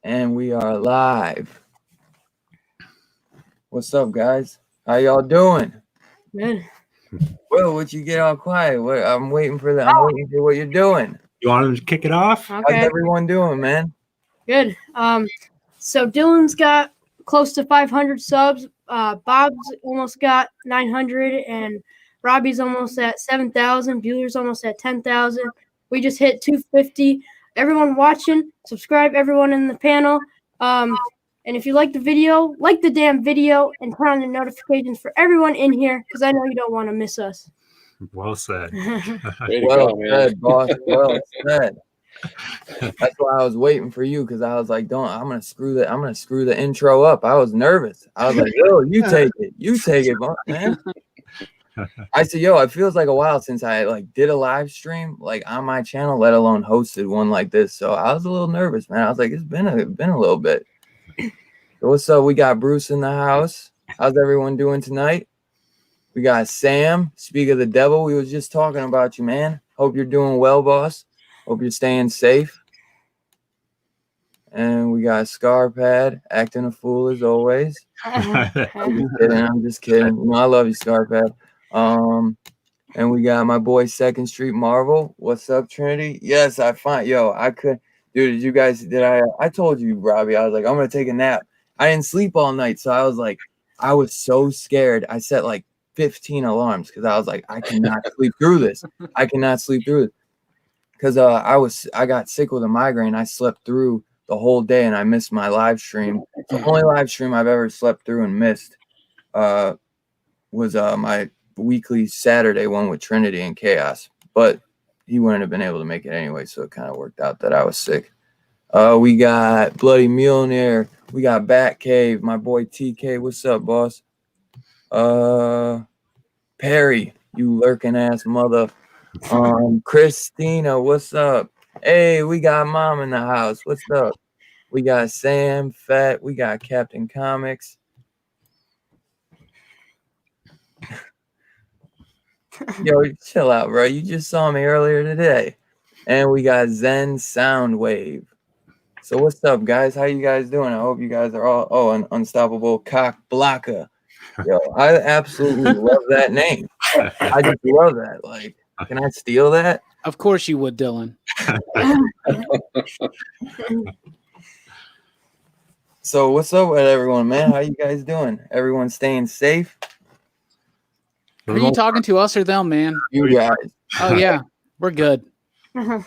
And we are live. What's up, guys? How y'all doing? Good. Well, what you get all quiet? I'm waiting for that. I'm waiting for what you're doing. You want to kick it off? Okay. How's everyone doing, man? Good. So Dylan's got close to 500 subs. Bob's almost got 900, and Robbie's almost at 7,000. Bueller's almost at 10,000. We just hit 250. Everyone watching, subscribe. Everyone in the panel. And if you like the video, like the damn video and turn on the notifications for everyone in here, because I know you don't want to miss us. Well said. Well said, boss. Well said. That's why I was waiting for you, because I was like, I'm gonna screw the intro up. I was nervous. I was like, yo, you take it, man. I said, yo, it feels like a while since I did a live stream on my channel, let alone hosted one like this. So I was a little nervous, man. I was like, it's been a little bit. So what's up? We got Bruce in the house. How's everyone doing tonight? We got Sam. Speak of the devil. We was just talking about you, man. Hope you're doing well, boss. Hope you're staying safe. And we got Scarpad acting a fool as always. I'm just kidding. You know, I love you, Scarpad. And we got my boy Second Street Marvel. What's up, Trinity? Yes, I could. Dude, I told you, Robbie, I was like, I'm gonna take a nap. I didn't sleep all night, so I was so scared. I set 15 alarms because I was like, I cannot sleep through this. Because I got sick with a migraine. I slept through the whole day and I missed my live stream. The only live stream I've ever slept through and missed was my weekly Saturday one with Trinity and Chaos. But he wouldn't have been able to make it anyway, so it kind of worked out that I was sick. We got Bloody Millionaire. We got Batcave. My boy TK. What's up, boss? Perry, you lurking ass mother. Christina, what's up? Hey, we got Mom in the house. What's up? We got Sam, Fat. We got Captain Comics. Yo, chill out, bro. You just saw me earlier today. And we got Zen Soundwave. So what's up, guys? How you guys doing? I hope you guys are all an unstoppable cock blocker. Yo, I absolutely love that name. I just love that. Can I steal that? Of course you would, Dylan. So what's up with everyone, man? How you guys doing? Everyone staying safe? Are you talking to us or them, man? You guys. Oh, yeah. We're good. How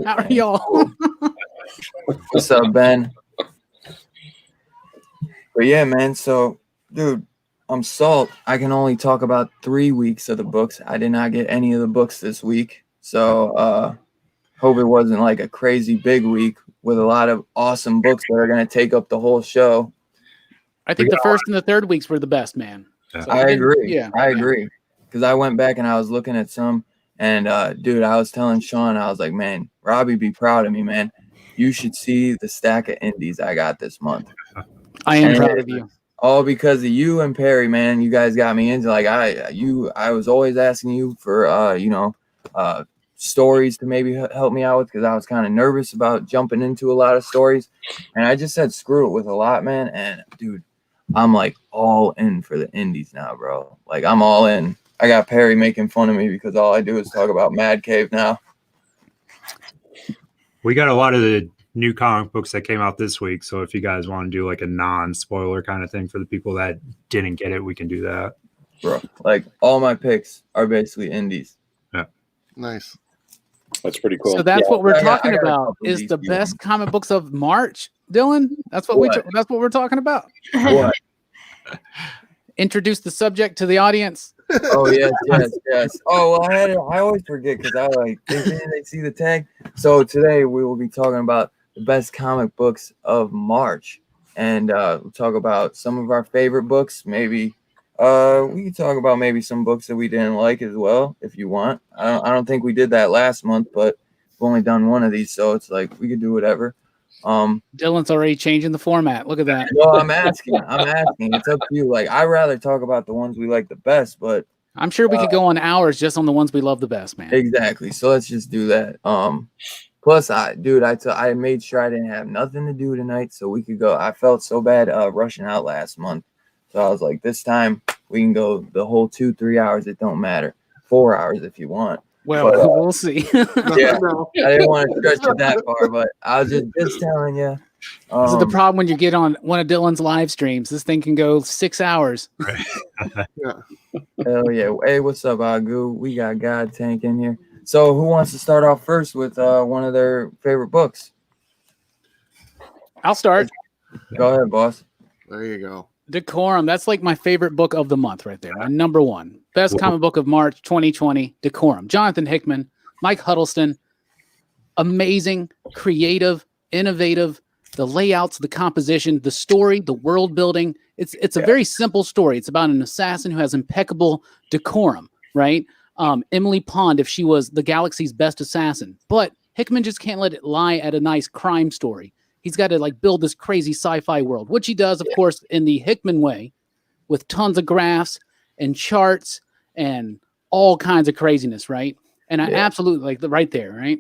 are y'all? What's up, Ben? But yeah, man. So, dude, I'm Salt. I can only talk about 3 weeks of the books. I did not get any of the books this week. So, hope it wasn't a crazy big week with a lot of awesome books that are going to take up the whole show. I think the first and the third weeks were the best, man. So I agree. I agree. Because I went back and I was looking at some, and dude, I was telling Sean, I was like, man, Robbie, be proud of me, man. You should see the stack of indies I got this month. I am proud of you. All because of you and Perry, man. You guys got me into I was always asking you for stories to maybe help me out with, because I was kind of nervous about jumping into a lot of stories, and I just said screw it with a lot, man. And dude, I'm all in for the indies now, bro. I'm all in. I got Perry making fun of me because all I do is talk about Mad Cave now. We got a lot of the new comic books that came out this week, so if you guys want to do a non-spoiler kind of thing for the people that didn't get it, we can do that. Bro, all my picks are basically indies. Yeah. Nice. That's pretty cool. So that's what we're talking about is the best comic books of March, Dylan. That's what that's what we're talking about. What? Introduce the subject to the audience. Oh yes. Oh well, I always forget because they see the tag. So today we will be talking about the best comic books of March, and we'll talk about some of our favorite books. Maybe we can talk about maybe some books that we didn't like as well, if you want. I don't think we did that last month, but we've only done one of these, so it's we could do whatever. Dylan's already changing the format. Look at that. No, I'm asking. It's up to you. I'd rather talk about the ones we like the best, but I'm sure we could go on hours just on the ones we love the best, man. Exactly. So let's just do that. Plus, I made sure I didn't have nothing to do tonight, so we could go. I felt so bad rushing out last month, so I was like, this time we can go the whole 2-3 hours. It don't matter, 4 hours if you want. Well, but, we'll see. Yeah, I didn't want to stretch it that far, but I was just telling you. This is the problem when you get on one of Dylan's live streams. This thing can go 6 hours. Yeah. Hell yeah! Hey, what's up, Agu? We got God Tank in here. So, who wants to start off first with one of their favorite books? I'll start. Go ahead, boss. There you go. Decorum. That's like my favorite book of the month right there. My number one. Best comic book of March 2020. Decorum. Jonathan Hickman, Mike Huddleston. Amazing, creative, innovative. The layouts, the composition, the story, the world building. It's a very simple story. It's about an assassin who has impeccable decorum, right? Emily Pond, if she was the galaxy's best assassin. But Hickman just can't let it lie at a nice crime story. He's got to like build this crazy sci-fi world, which he does, of course, in the Hickman way, with tons of graphs and charts and all kinds of craziness, right? And I absolutely like right there, right?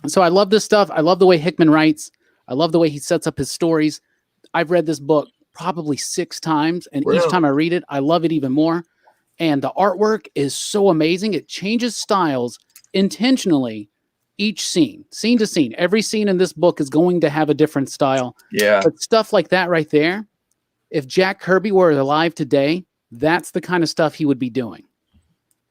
And so I love this stuff. I love the way Hickman writes. I love the way he sets up his stories. I've read this book probably 6 times, and each time I read it, I love it even more. And the artwork is so amazing. It changes styles intentionally each scene to scene. Every scene in this book is going to have a different style. Yeah. But stuff like that right there, if Jack Kirby were alive today, that's the kind of stuff he would be doing.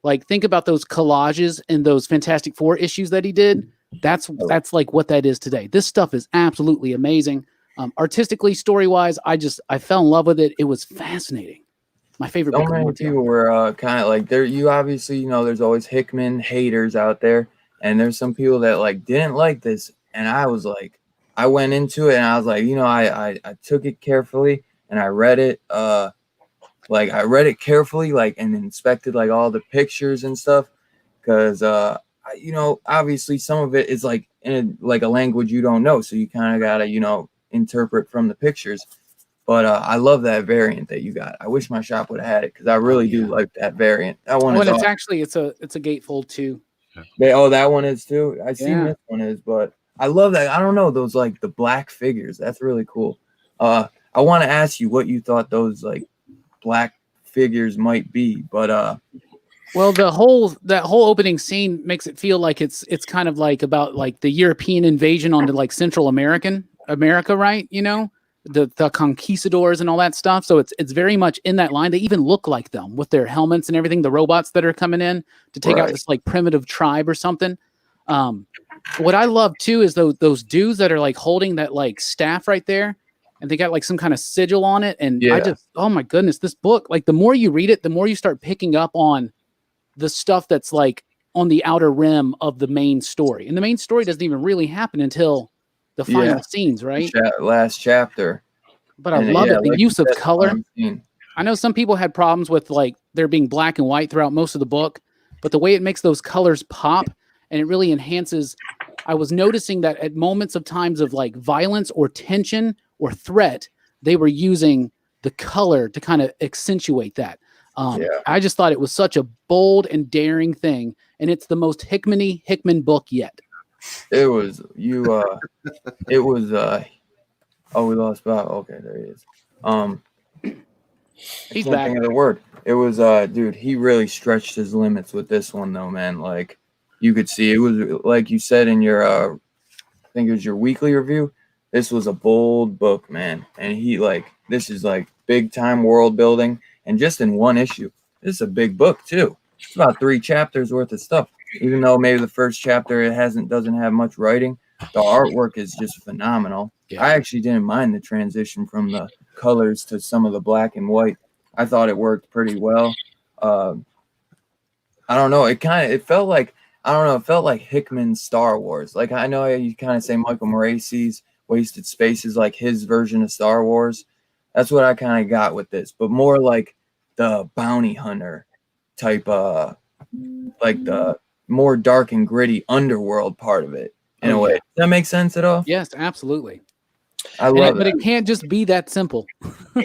Like, think about those collages and those Fantastic Four issues that he did. That's like what that is today. This stuff is absolutely amazing. Artistically, story-wise, I fell in love with it. It was fascinating. My favorite book. So many people were kind of like there. You obviously, there's always Hickman haters out there, and there's some people that like didn't like this. And I was like, I went into it and I was like, I took it carefully and I read it. Like I read it carefully, like, and inspected like all the pictures and stuff, because obviously some of it is like in a language you don't know, so you kind of gotta interpret from the pictures. But I love that variant that you got. I wish my shop would have had it because I really do like that variant. That one is it's actually it's a gatefold too. That one is too. I seen this one is, but I love that. I don't know, those like the black figures. That's really cool. I want to ask you what you thought those like black figures might be, but well, that whole opening scene makes it feel like it's kind of like about like the European invasion onto like Central America, right? The conquistadors and all that stuff. So it's very much in that line. They even look like them with their helmets and everything, the robots that are coming in to take out this like primitive tribe or something. What I love too is those dudes that are like holding that like staff right there, and they got like some kind of sigil on it. And I just, oh my goodness, this book, like the more you read it, the more you start picking up on the stuff that's like on the outer rim of the main story. And the main story doesn't even really happen until the final scenes, right? Last chapter. But I love it. The use of color. I know some people had problems with like there being black and white throughout most of the book, but the way it makes those colors pop and it really enhances. I was noticing that at moments of times of like violence or tension or threat, they were using the color to kind of accentuate that. I just thought it was such a bold and daring thing, and it's the most Hickman book yet. It was it was oh, we lost Bob. Okay, there he is. He's back. Think of the word. It was dude, he really stretched his limits with this one though, man. Like you could see it was like you said in your I think it was your weekly review. This was a bold book, man. And this is like big time world building. And just in one issue, this is a big book too. It's about 3 chapters worth of stuff. Even though maybe the first chapter doesn't have much writing, the artwork is just phenomenal. Yeah. I actually didn't mind the transition from the colors to some of the black and white. I thought it worked pretty well. I don't know. It felt like Hickman's Star Wars. Like I know you kind of say Michael Morasi's Wasted Spaces, like his version of Star Wars. That's what I kind of got with this, but more like the bounty hunter type, like the more dark and gritty underworld part of it in a way. Does that make sense at all? Yes, absolutely. I love But it. it can't just be that simple.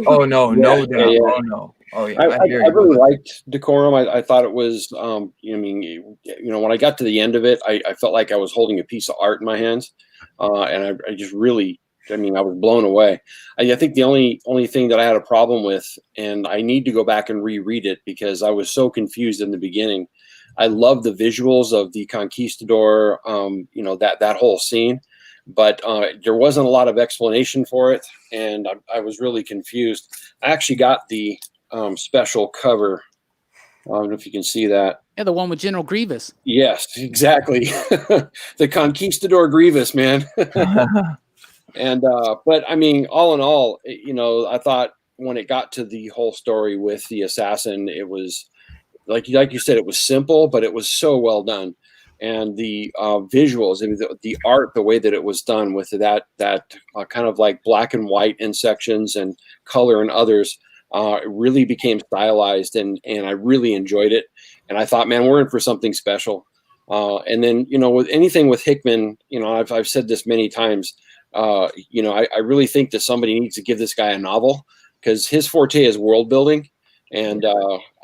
Oh no, no doubt. yeah. Oh no. Oh yeah. I I hear you. really liked Decorum. I thought it was, I mean, when I got to the end of it, I felt like I was holding a piece of art in my hands, and I just really, I mean, I was blown away. I think the only thing that I had a problem with, and I need to go back and reread it because I was so confused in the beginning. I love the visuals of the conquistador, that whole scene, but there wasn't a lot of explanation for it, and I was really confused. I actually got the special cover. I don't know if you can see that. Yeah, the one with General Grievous. Yes, exactly. The Conquistador Grievous, man. And but I mean, all in all, I thought when it got to the whole story with the assassin, it was like you said, it was simple, but it was so well done. And the visuals, I mean, the art, the way that it was done with that kind of like black and white in sections and color in others, it really became stylized, and I really enjoyed it. And I thought, man, we're in for something special. And then, with anything with Hickman, I've said this many times, I really think that somebody needs to give this guy a novel, because his forte is world building. And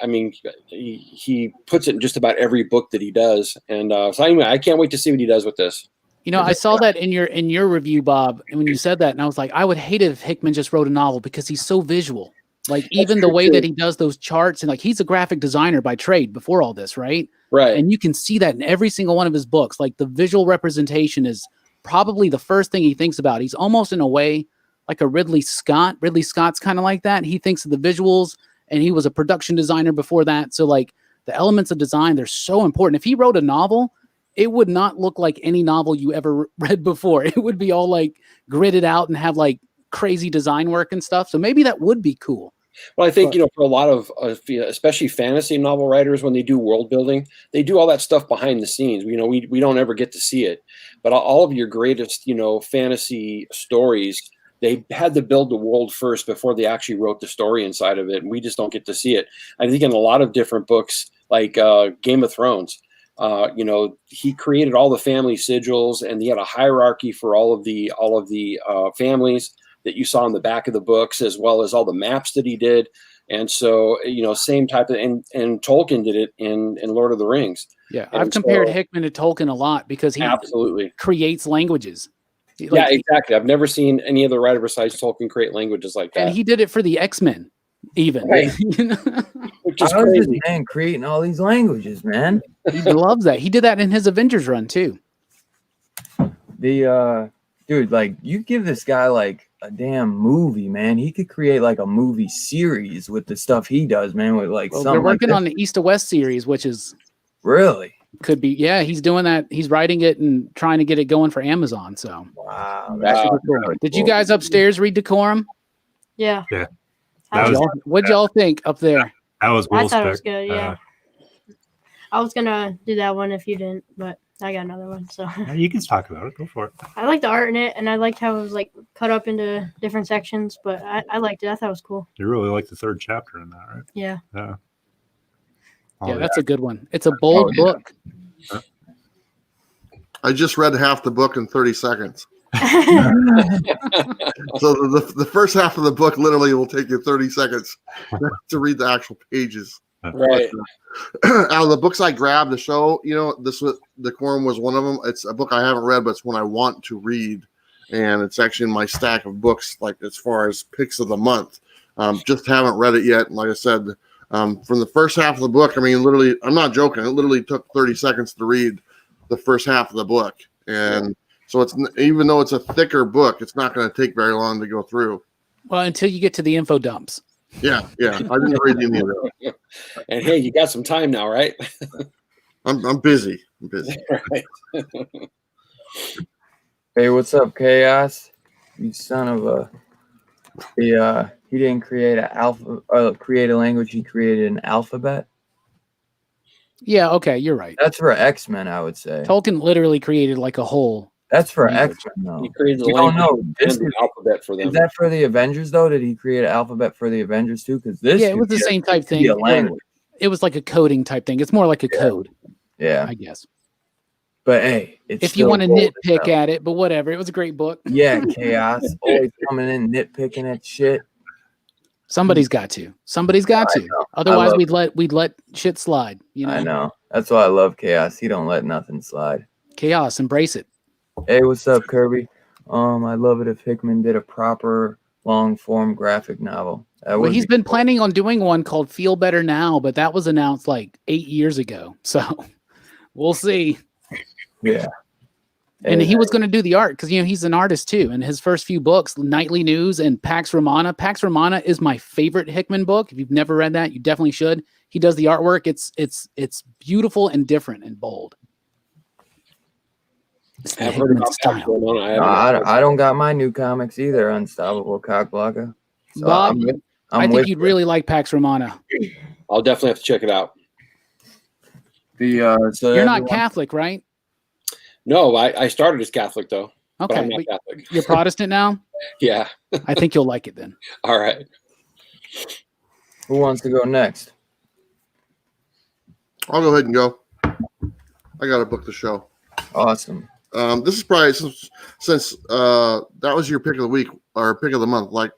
I mean, he puts it in just about every book that he does. And so anyway, I can't wait to see what he does with this. I saw that in your review, Bob, and when you said that, and I was like, I would hate it if Hickman just wrote a novel, because he's so visual. Like, even the way that he does those charts, and like, he's a graphic designer by trade before all this, right? Right. And you can see that in every single one of his books. Like, the visual representation is probably the first thing he thinks about. He's almost in a way like a Ridley Scott. Ridley Scott's kind of like that. He thinks of the visuals, and he was a production designer before that. So like, the elements of design, they're so important. If he wrote a novel, it would not look like any novel you ever read before. It would be all like gridded out and have like crazy design work and stuff. So maybe that would be cool. Well, I think, for a lot of, especially fantasy novel writers, when they do world building, they do all that stuff behind the scenes. We don't ever get to see it, but all of your greatest, fantasy stories, they had to build the world first before they actually wrote the story inside of it. And we just don't get to see it. I think in a lot of different books, like Game of Thrones, he created all the family sigils, and he had a hierarchy for all of the families that you saw in the back of the books, as well as all the maps that he did. And so, same type of, and Tolkien did it in Lord of the Rings. Yeah. I've compared Hickman to Tolkien a lot, because he absolutely creates languages. Yeah, exactly. I've never seen any other writer besides Tolkien create languages like that. And he did it for the X-Men, even. Right. Which is How is crazy. this man creating all these languages, man? He loves that. He did that in his Avengers run too. Dude, like, you give this guy like a damn movie, man. He could create like a movie series with the stuff he does, man. With like Well, something. they're working like on the East to West series, which is really could be. Yeah, he's doing that. He's writing it and trying to get it going for Amazon. So wow. That's super cool. Did you guys upstairs read Decorum? Yeah. Yeah. What'd y'all think up there? That was I Will's thought it was pick. good. Yeah. I was gonna do that one if you didn't, but I got another one. So You can talk about it. Go for it. I liked the art in it, and I liked how it was like cut up into different sections. But I liked it. I thought it was cool. You really like the third chapter in that, right? Yeah. Yeah. Yeah, that's a good one. It's a bold book. I just read half the book in 30 seconds. So the first half of the book literally will take you 30 seconds to read the actual pages. Right. Out of the books I grabbed to show, Decorum was one of them. It's a book I haven't read, but it's one I want to read, and it's actually in my stack of books, like as far as picks of the month. Just haven't read it yet. And like I said, from the first half of the book, I mean, literally, I'm not joking. It literally took 30 seconds to read the first half of the book, and so it's, even though it's a thicker book, it's not going to take very long to go through. Well, until you get to the info dumps. Yeah. I didn't read any of that. And hey, you got some time now, right? I'm busy. Right. Hey, what's up, Chaos? You son of a. He didn't create create a language. He created an alphabet. Yeah, okay, you're right. That's for X-Men, I would say. Tolkien literally created like a whole. That's for language. X-Men, though. He created the We don't language know. and the alphabet for them. Is that for the Avengers, though? Did he create an alphabet for the Avengers, too? Because this Yeah, it was the same type thing. A language. It was like a coding type thing. It's more like a code, Yeah. I guess. But hey, it's if you still want to gold nitpick itself. at it, but whatever. It was a great book. Yeah, chaos. Always coming in nitpicking at shit. Somebody's got to. Somebody's got to. know. Otherwise, love we'd let shit slide. You know. I know. That's why I love chaos. He don't let nothing slide. Chaos, embrace it. Hey, what's up, Kirby? I'd love it if Hickman did a proper long form graphic novel. Well, he's been planning on doing one called Feel Better Now, but that was announced like 8 years ago. So we'll see. Yeah. And he was going to do the art because, he's an artist too. And his first few books, Nightly News and Pax Romana. Pax Romana is my favorite Hickman book. If you've never read that, you definitely should. He does the artwork. It's beautiful and different and bold. It's the Hickman style. I don't got my new comics either. Unstoppable Cockblocker. So Bob, I think you'd really like Pax Romana. I'll definitely have to check it out. So you're not Catholic, right? No, I started as Catholic though. Okay, I'm not Catholic. You're Protestant now. Yeah. I think you'll like it then. All right. Who wants to go next? I'll go ahead and go. I got to book the show. Awesome. This is probably since that was your pick of the week or pick of the month. Like,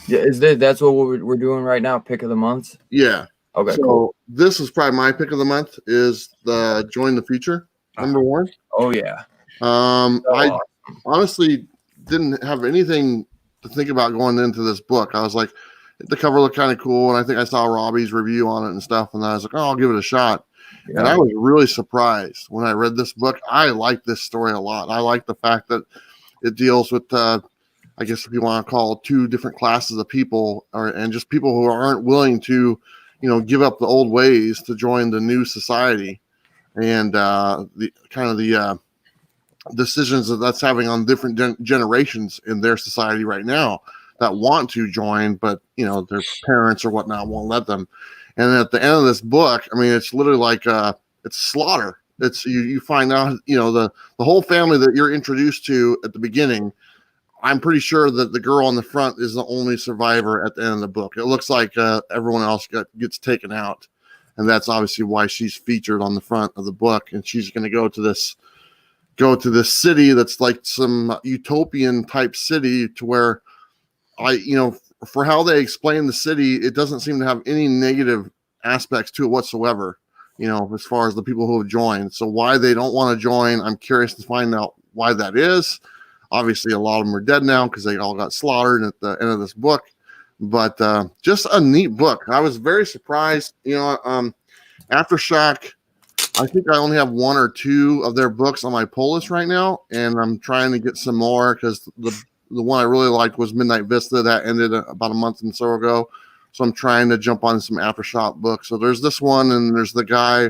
yeah, that's what we're doing right now? Pick of the month. Yeah. Okay. So cool. This is probably my pick of the month. Is the Join the Future #1? Oh yeah. I honestly didn't have anything to think about going into this book. I was like, the cover looked kind of cool, and I think I saw Robbie's review on it and stuff, and I was like, oh, I'll give it a shot. Yeah. And I was really surprised when I read this book. I like this story a lot. I like the fact that it deals with, I guess if you want to call two different classes of people, and just people who aren't willing to, give up the old ways to join the new society, and the kind of the decisions that's having on different generations in their society right now that want to join, but their parents or whatnot won't let them. And at the end of this book, I mean, it's literally like it's slaughter. It's you find out, the whole family that you're introduced to at the beginning. I'm pretty sure that the girl on the front is the only survivor at the end of the book. It looks like everyone else gets taken out, and that's obviously why she's featured on the front of the book. And she's going to go to this city that's like some utopian type city, to where for how they explain the city, it doesn't seem to have any negative aspects to it whatsoever, as far as the people who have joined. So why they don't want to join, I'm curious to find out why that is. Obviously, a lot of them are dead now because they all got slaughtered at the end of this book. But just a neat book. I was very surprised. Aftershock, I think I only have 1 or 2 of their books on my pull list right now, and I'm trying to get some more because the one I really liked was Midnight Vista. That ended about a month and so ago. So I'm trying to jump on some Aftershock books. So there's this one, and there's the guy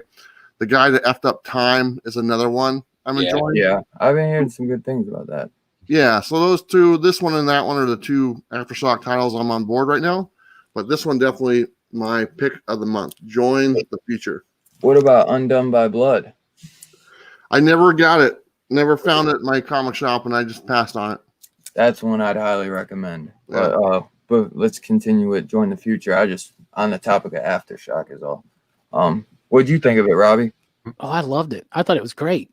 that effed up time is another one I'm enjoying. Yeah, I've been hearing some good things about that. Yeah, so those two, this one and that one, are the 2 Aftershock titles I'm on board right now. But this one definitely my pick of the month. Join the Future. What about Undone by Blood? I never got it. Never found it in my comic shop, and I just passed on it. That's one I'd highly recommend. Yeah. But let's continue with Join the Future. I just on the topic of Aftershock is all. What'd you think of it, Robbie? Oh, I loved it. I thought it was great.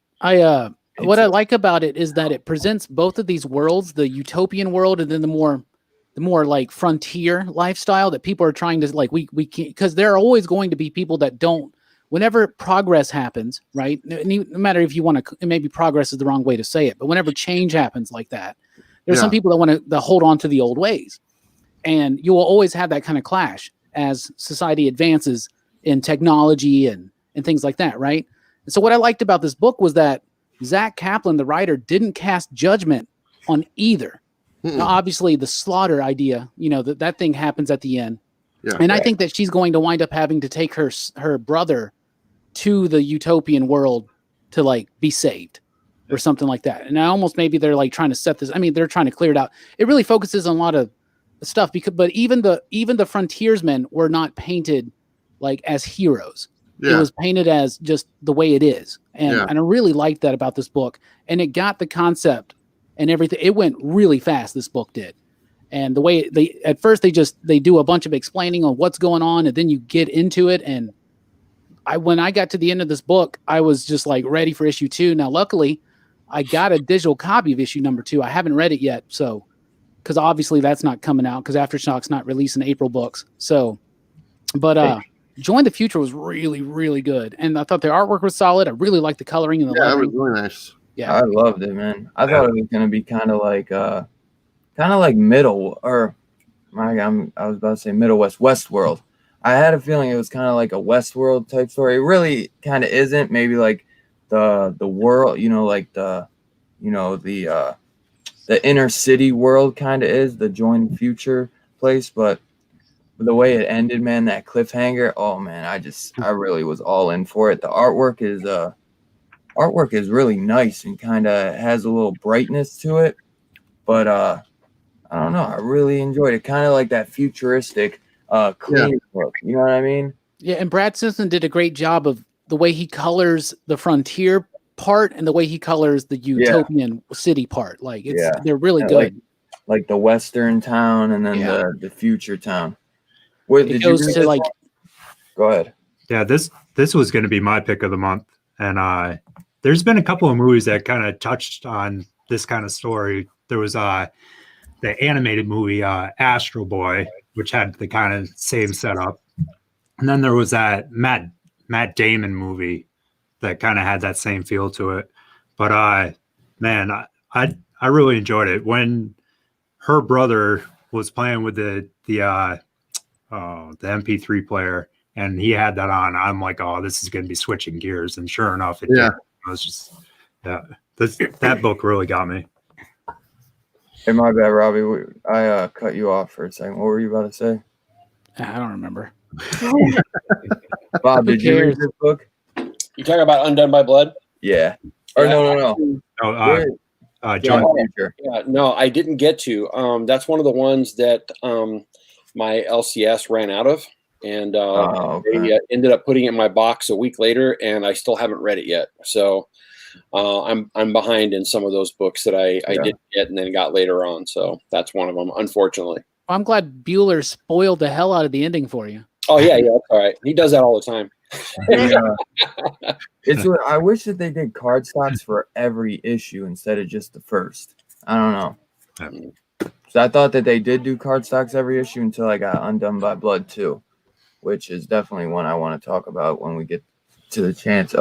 What I like about it is that it presents both of these worlds, the utopian world and then the more like frontier lifestyle that people are trying to, like, we can't, because there are always going to be people that don't, whenever progress happens, right? No matter if you want to, maybe progress is the wrong way to say it, but whenever change happens like that, there's some people that want to hold on to the old ways, and you will always have that kind of clash as society advances in technology and things like that, right? And so what I liked about this book was that Zach Kaplan, the writer, didn't cast judgment on either. Now, obviously, the slaughter idea, that thing happens at the end. Yeah. And I think that she's going to wind up having to take her brother to the utopian world to, like, be saved or something like that. And I almost maybe they're like trying to set this. I mean, they're trying to clear it out. It really focuses on a lot of stuff but even the frontiersmen were not painted like as heroes. Yeah. It was painted as just the way it is. And I really liked that about this book. And it got the concept and everything. It went really fast, this book did. And the way at first they do a bunch of explaining on what's going on, and then you get into it, and when I got to the end of this book, I was just like ready for issue 2. Now, luckily, I got a digital copy of issue number 2. I haven't read it yet, so because obviously that's not coming out because Aftershock's not releasing April books. So, but Join the Future was really, really good, and I thought the artwork was solid. I really liked the coloring and the Yeah, it was lettering. really nice. Yeah, I loved it, man. I thought it was gonna be kind of like middle, or I was about to say Middle West, Westworld. I had a feeling it was kind of like a Westworld type story. It really kind of isn't. Maybe like the world, like the inner city world kind of is the Join Future place, but the way it ended, man, that cliffhanger, oh man, I really was all in for it. The artwork is really nice and kind of has a little brightness to it, but I don't know, I really enjoyed it. Kind of like that futuristic clean look, you know what I mean? yeah. And Brad Simpson did a great job of the way he colors the frontier part and the way he colors the utopian city part. Like they're really good. Like the western town and then the future town. It goes to like. Go ahead. Yeah, this was going to be my pick of the month, and there's been a couple of movies that kind of touched on this kind of story. There was the animated movie Astro Boy, which had the kind of same setup, and then there was that Matt Damon movie that kind of had that same feel to it. But man, I really enjoyed it when her brother was playing with the MP3 player, and he had that on. I'm like, oh, this is going to be switching gears, and sure enough, it did. I was just, that book really got me. Hey, my bad, Robbie. I cut you off for a second. What were you about to say? I don't remember. Bob, did you read this book? You talking about Undone by Blood? Yeah. Or no. John Future. Yeah, no, I didn't get to. That's one of the ones that my LCS ran out of, and they ended up putting it in my box a week later, and I still haven't read it yet. So I'm behind in some of those books that I didn't get and then got later on. So that's one of them, unfortunately. I'm glad Bueller spoiled the hell out of the ending for you. Oh yeah, that's all right. He does that all the time. I wish that they did card stocks for every issue instead of just the first. I don't know. So I thought that they did do card stocks every issue until I got Undone by Blood 2, which is definitely one I want to talk about when we get to the chance.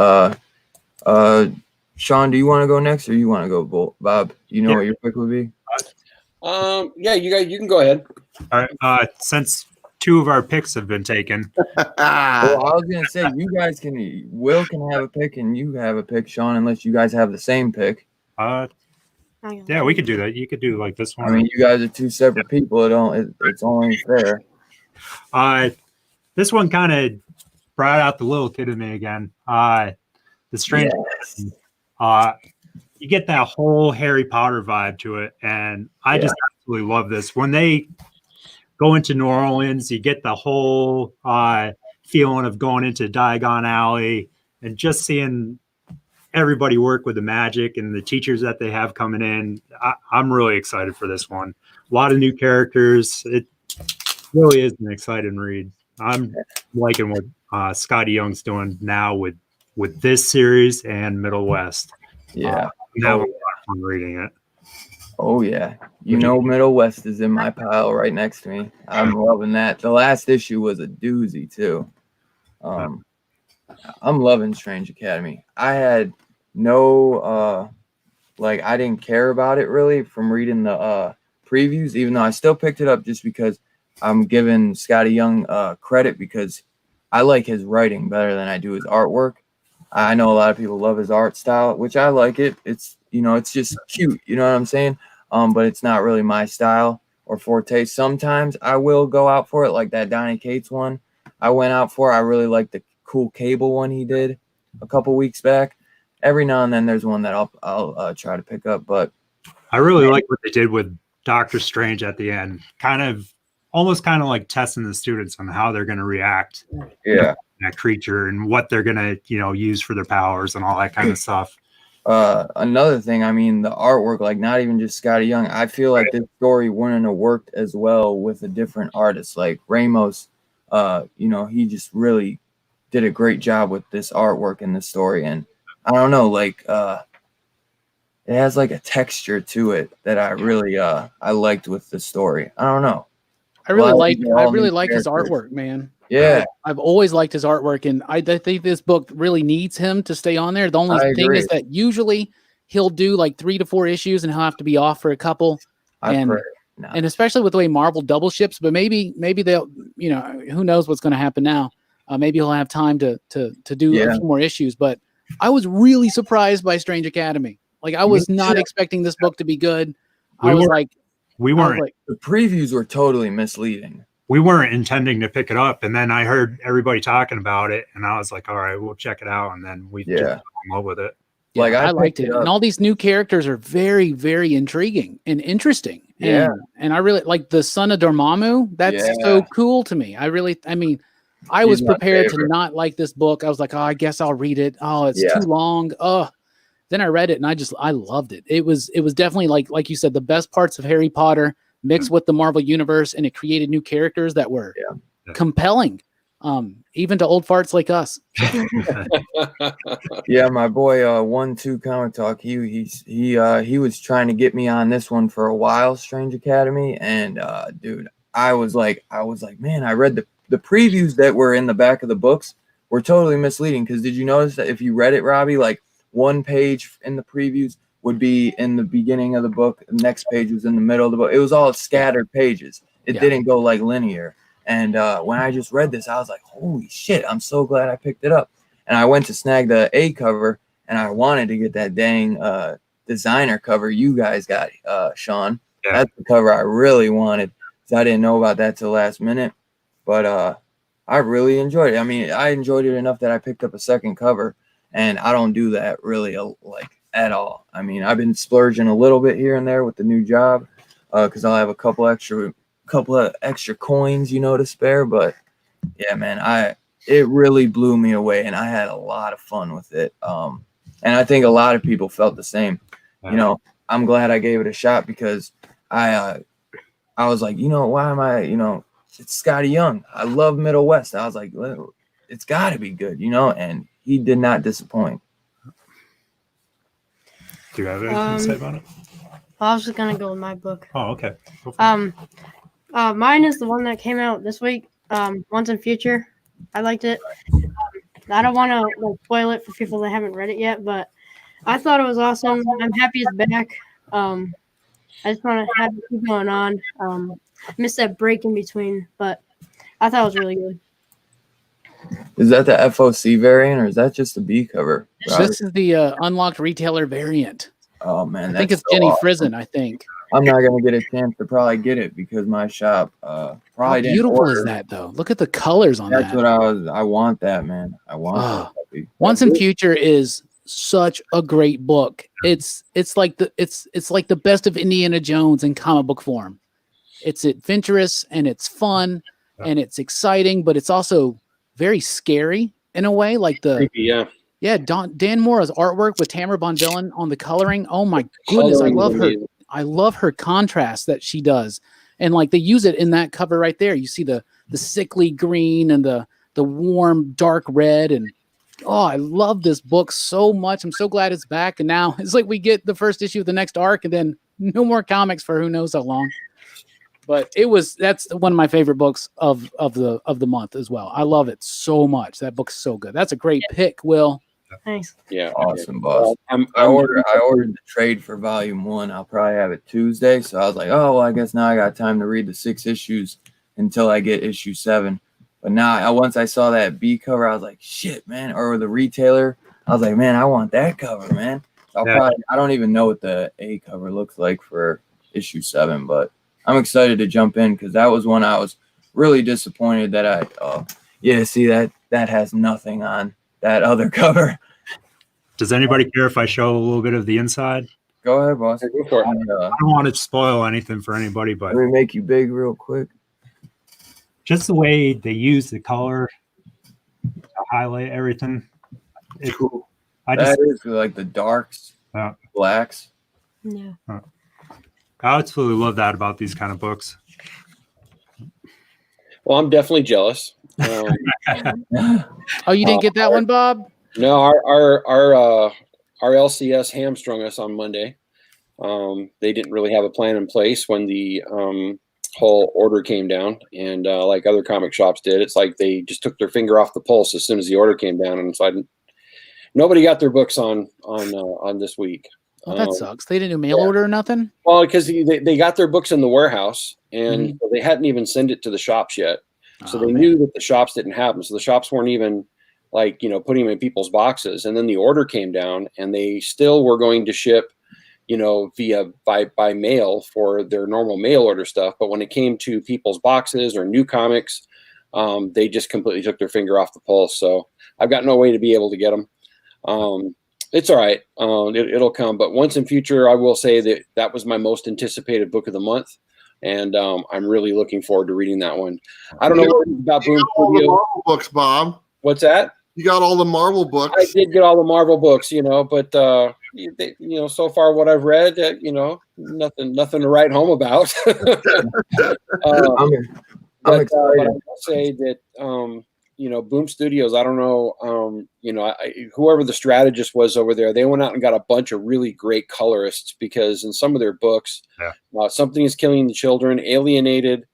Sean, do you want to go next or you want to go, Bob? You know what your pick would be? Yeah, you guys, you can go ahead. All right. Since 2 of our picks have been taken. Well, I was gonna say Will can have a pick and you have a pick, Sean, unless you guys have the same pick. Yeah, we could do that. You could do like this one. I mean, you guys are 2 separate people. It's only fair. This one kind of brought out the little kid in me again. The Strange. Yes. You get that whole Harry Potter vibe to it, and I just absolutely love this. When they go into New Orleans, you get the whole feeling of going into Diagon Alley and just seeing everybody work with the magic and the teachers that they have coming in. I'm really excited for this one. A lot of new characters. It really is an exciting read. I'm liking what Scotty Young's doing now with this series and Middle West. Yeah. I'm having a lot of fun reading it. Oh, yeah. Middle West is in my pile right next to me. I'm loving that. The last issue was a doozy, too. I'm loving Strange Academy. I had no, I didn't care about it really from reading the previews, even though I still picked it up just because I'm giving Scotty Young credit because I like his writing better than I do his artwork. I know a lot of people love his art style, which I like it. It's, it's just cute. You know what I'm saying? But it's not really my style or forte. Sometimes I will go out for it, like that Donny Cates one I went out for. I really like the cool Cable one he did a couple weeks back. Every now and then there's one that I'll try to pick up. But I really like what they did with Doctor Strange at the end. Almost kind of like testing the students on how they're going to react. Yeah. That creature and what they're going to, use for their powers and all that kind of stuff. Another thing, I mean, the artwork, like not even just Scotty Young. I feel like this story wouldn't have worked as well with a different artist like Ramos. He just really did a great job with this artwork and the story. And I don't know, like it has like a texture to it that I really I liked with the story. I don't know. I really like his artwork, man. Yeah. I've always liked his artwork, and I think this book really needs him to stay on there. The only thing is that usually he'll do like 3 to 4 issues and he'll have to be off for a couple. And especially with the way Marvel double ships, but maybe they'll, you know, who knows what's going to happen now. Maybe he'll have time to do a few more issues. But I was really surprised by Strange Academy. Like, I was not expecting this book to be good. The previews were totally misleading. We weren't intending to pick it up, and then I heard everybody talking about it, and I was like, all right, we'll check it out. And then we just fell in love with it. Yeah, like I liked it. And all these new characters are very, very intriguing and interesting. Yeah. And I really like the son of Dormammu. That's so cool to me. I was prepared to not like this book. I was like, oh, I guess I'll read it. Oh, it's too long. Oh, then I read it and I loved it. It was definitely like you said, the best parts of Harry Potter mixed with the Marvel universe, and it created new characters that were compelling. Even to old farts like us. Yeah, my boy 1-2 Comic Talk, he was trying to get me on this one for a while, Strange Academy, and dude, I was like, man, I read the previews that were in the back of the books were totally misleading, because did you notice that if you read it, Robbie, like one page in the previews would be in the beginning of the book, the next page was in the middle of the book. It was all scattered pages. It didn't go like linear. And when I just read this, I was like, holy shit, I'm so glad I picked it up. And I went to snag the A cover, and I wanted to get that dang designer cover you guys got, Sean. Yeah. That's the cover I really wanted. So I didn't know about that till last minute. But I really enjoyed it. I mean, I enjoyed it enough that I picked up a second cover, and I don't do that really like at all. I mean, I've been splurging a little bit here and there with the new job because I'll have a couple of extra coins, to spare. But yeah, man, it really blew me away, and I had a lot of fun with it. And I think a lot of people felt the same. I'm glad I gave it a shot, because I was like, why am I, it's Scotty Young. I love Middle West. I was like, well, it's got to be good, and he did not disappoint. Do you have anything to say about it? I was just gonna go with my book. Oh, okay. Mine is the one that came out this week. Once and Future. I liked it. I don't want to spoil it for people that haven't read it yet, but I thought it was awesome. I'm happy it's back. I just want to have it keep going on. I missed that break in between, but I thought it was really good. Is that the FOC variant, or is that just the B cover? This is the unlocked retailer variant. Oh man, I think it's so Jenny Frizen. I think I'm not gonna get a chance to probably get it because my shop probably How beautiful is that though? Look at the colors on that. That's what I want that, man. I want that. Once and Future is such a great book. It's like the best of Indiana Jones in comic book form. It's adventurous and it's fun and it's exciting, but it's also very scary in a way. Like Dan Mora's artwork with Tamara Bonvillain on the coloring. Oh my goodness, I love her. I love her contrast that she does, and like they use it in that cover right there. You see the sickly green and the warm dark red, and I love this book so much. I'm so glad it's back, and now it's like we get the first issue of the next arc, and then no more comics for who knows how long. But that's one of my favorite books of the month as well. I love it so much. That book's so good. That's a great pick, Will. Thanks. Yeah, awesome, boss. I ordered the trade for volume 1. I'll probably have it Tuesday. So I was like, oh well, I guess now I got time to read the 6 issues until I get issue 7. But now once I saw that B cover, I was like, shit, man. Or the retailer, I was like, man, I want that cover, man. So I don't even know what the A cover looks like for issue 7, but I'm excited to jump in because that was one I was really disappointed that see that has nothing on that other cover. Does anybody care if I show a little bit of the inside? Go ahead, boss. Go for it. I don't want to spoil anything for anybody, but let me make you big real quick. Just the way they use the color to highlight everything. It's cool. That is like the darks, blacks. Yeah. I absolutely love that about these kind of books. Well, I'm definitely jealous. Oh, you didn't get that one, Bob? No, our LCS hamstrung us on Monday. They didn't really have a plan in place when the whole order came down, and like other comic shops did, it's like they just took their finger off the pulse as soon as the order came down, and so nobody got their books on this week. Oh, that sucks. They didn't do mail order or nothing? Well, because they got their books in the warehouse, and they hadn't even sent it to the shops yet. So they knew that the shops didn't have them. So the shops weren't even putting them in people's boxes. And then the order came down, and they still were going to ship, by mail for their normal mail order stuff. But when it came to people's boxes or new comics, they just completely took their finger off the pulse. So I've got no way to be able to get them. It's all right. It'll come. But once in future, I will say that was my most anticipated book of the month. And I'm really looking forward to reading that one. I don't know what about Boom all the Studio. Marvel books, Bob. What's that? You got all the Marvel books. I did get all the Marvel books, but so far what I've read, nothing to write home about. I'm excited. But I will say that Boom Studios, I don't know, whoever the strategist was over there, they went out and got a bunch of really great colorists, because in some of their books, Something is Killing the Children, Alienated,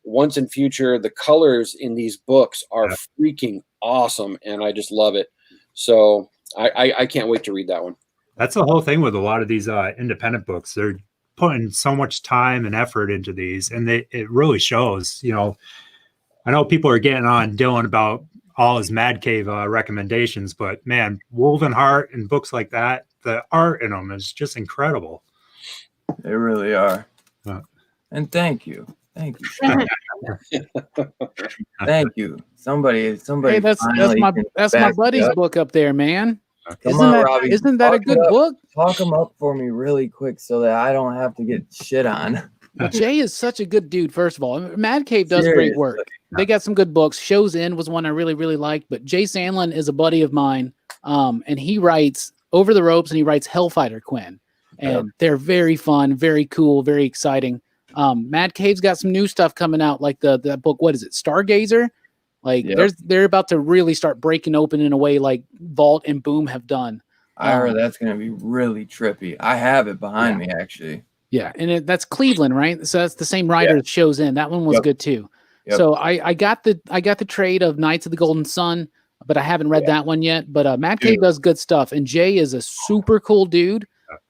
Once in Future, the colors in these books are freaking awesome, and I just love it. So I can't wait to read that one. That's the whole thing with a lot of these independent books. They're putting so much time and effort into these, and it really shows. I know people are getting on Dylan about all his Mad Cave recommendations, but man, Woven Heart and books like that, the art in them is just incredible. They really are. And thank you. Thank you. Somebody. Hey, that's my buddy's book up there, man. Robbie. Isn't that a good book? Talk them up for me really quick so that I don't have to get shit on. Well, Jay is such a good dude, first of all. Mad Cave does great work. They got some good books. Show's End was one I really, really liked. But Jay Sandlin is a buddy of mine, and he writes Over the Ropes, and he writes Hellfighter Quinn. And they're very fun, very cool, very exciting. Mad Cave's got some new stuff coming out, like that book, what is it, Stargazer? Like they're about to really start breaking open in a way like Vault and Boom have done. I heard that's going to be really trippy. I have it behind me, actually. Yeah, and that's Cleveland, right? So that's the same writer that Shows In. That one was good too. So I got the trade of Knights of the Golden Sun, but I haven't read that one yet. But Mad Cave does good stuff, and Jay is a super cool dude,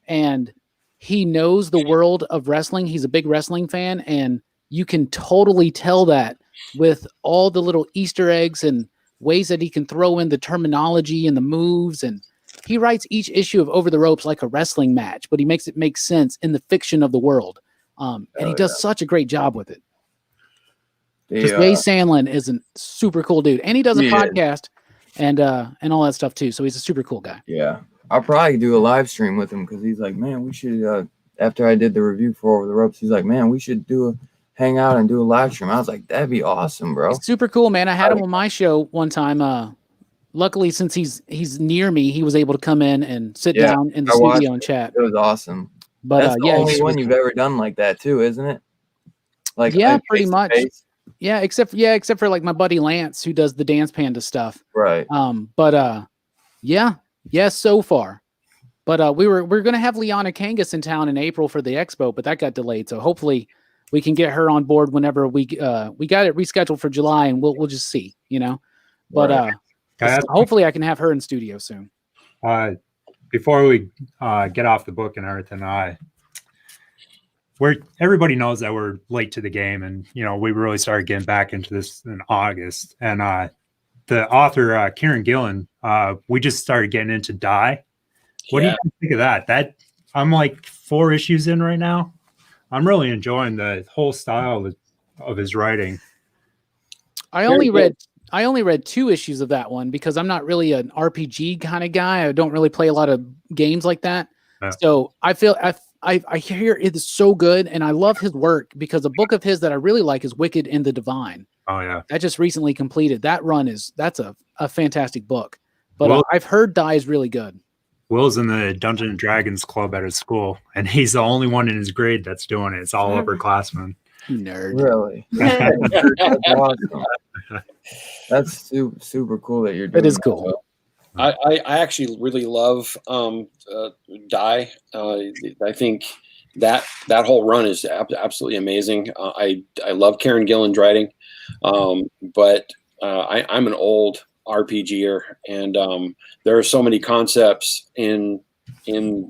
and he knows the world of wrestling. He's a big wrestling fan, and you can totally tell that with all the little Easter eggs and ways that he can throw in the terminology and the moves. And he writes each issue of Over the Ropes like a wrestling match, but he makes it make sense in the fiction of the world. And he does such a great job with it. Jay Sandlin is a super cool dude, and he does a podcast and all that stuff too. So he's a super cool guy. Yeah, I'll probably do a live stream with him, because he's like, man, we should. After I did the review for Over the Ropes, he's like, man, we should hang out and do a live stream. I was like, that'd be awesome, bro. He's super cool, man. I had him on my show one time. Luckily, since he's near me, he was able to come in and sit down in the studio and chat. It was awesome. But that's the only one you've ever done like that too, isn't it? Like pretty much. Yeah, except for like my buddy Lance, who does the Dance Panda stuff. Right. So far. But we're gonna have Liana Kangas in town in April for the expo, but that got delayed. So hopefully we can get her on board whenever we got it rescheduled for July, and we'll just see, But hopefully I can have her in studio soon. Before we get off the book and everything, everybody knows that we're late to the game, and we really started getting back into this in August. And the author Kieran Gillen, we just started getting into Die. What do you think of that? That I'm like 4 issues in right now. I'm really enjoying the whole style of his writing. I only read 2 issues of that one, because I'm not really an RPG kind of guy. I don't really play a lot of games like that. So I feel I hear it is so good, and I love his work, because a book of his that I really like is Wicked and the Divine. Oh yeah, that just recently completed. That's a fantastic book. But I've heard Die is really good. Will's in the Dungeons and Dragons club at his school, and he's the only one in his grade that's doing it. It's all upperclassmen. You nerd. Really? That's awesome. That's super cool that you're doing. It is cool. I actually really love Die. I think that whole run is absolutely amazing. I love Karen Gillan's writing, but I'm an old RPGer, and there are so many concepts in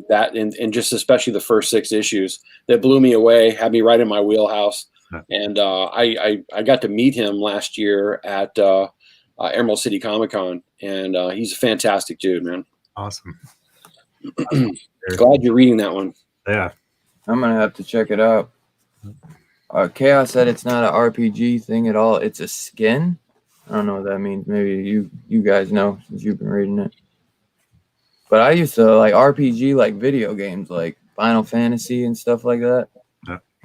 that, and just especially the first 6 issues that blew me away, had me right in my wheelhouse. And I got to meet him last year at Emerald City Comic Con, and he's a fantastic dude, man. Awesome. Glad you're reading that one. Yeah, I'm gonna have to check it out. Chaos said it's not an RPG thing at all. It's a skin. I don't know what that means. Maybe you guys know since you've been reading it. But I used to like RPG, like video games, like Final Fantasy and stuff like that.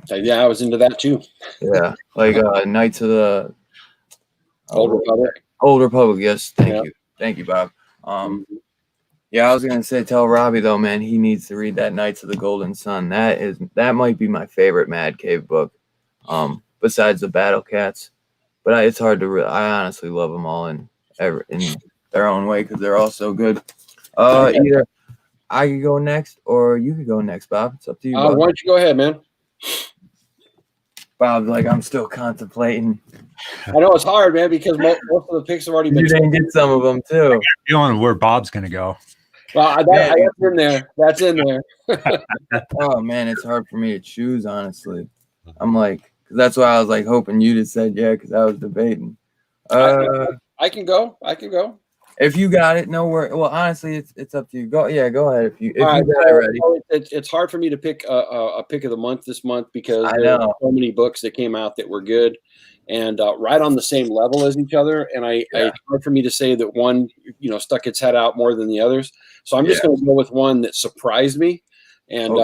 Yeah, I was into that too. Yeah, like Knights of the Old Republic. Old Republic. Yes, thank you, Bob. Yeah, I was gonna say, tell Robbie though, man, he needs to read that Knights of the Golden Sun. That might be my favorite Mad Cave book, besides the Battle Cats. But it's hard to. I honestly love them all in their own way because they're all so good. Either I could go next or you could go next, Bob. It's up to you. Why don't you go ahead, man? Bob's like, I'm still contemplating. I know it's hard, man, because most of the picks have already been. You didn't get some of them too. feeling where Bob's gonna go. Well, that's in there. That's in there. Oh man, it's hard for me to choose, honestly. I'm like, cause that's why I was like hoping you'd have said yeah, because I was debating. I can go. If you got it, no worry. Well, honestly, it's up to you. Go ahead if you All right, got it ready. It's hard for me to pick a pick of the month this month because I there know are so many books that came out that were good and right on the same level as each other. And it's hard for me to say that one, stuck its head out more than the others. So I'm just going to go with one that surprised me. And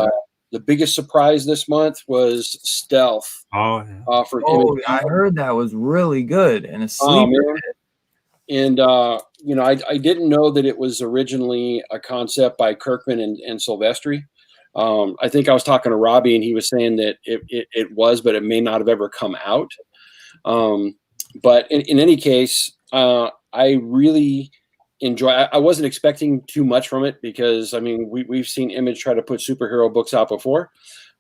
the biggest surprise this month was Stealth. Oh, Image. I heard that was really good and a sleeper. And I didn't know that it was originally a concept by Kirkman and Silvestri. I think I was talking to Robbie, and he was saying that it was, but it may not have ever come out. But in any case, I really enjoy. I wasn't expecting too much from it because we've seen Image try to put superhero books out before,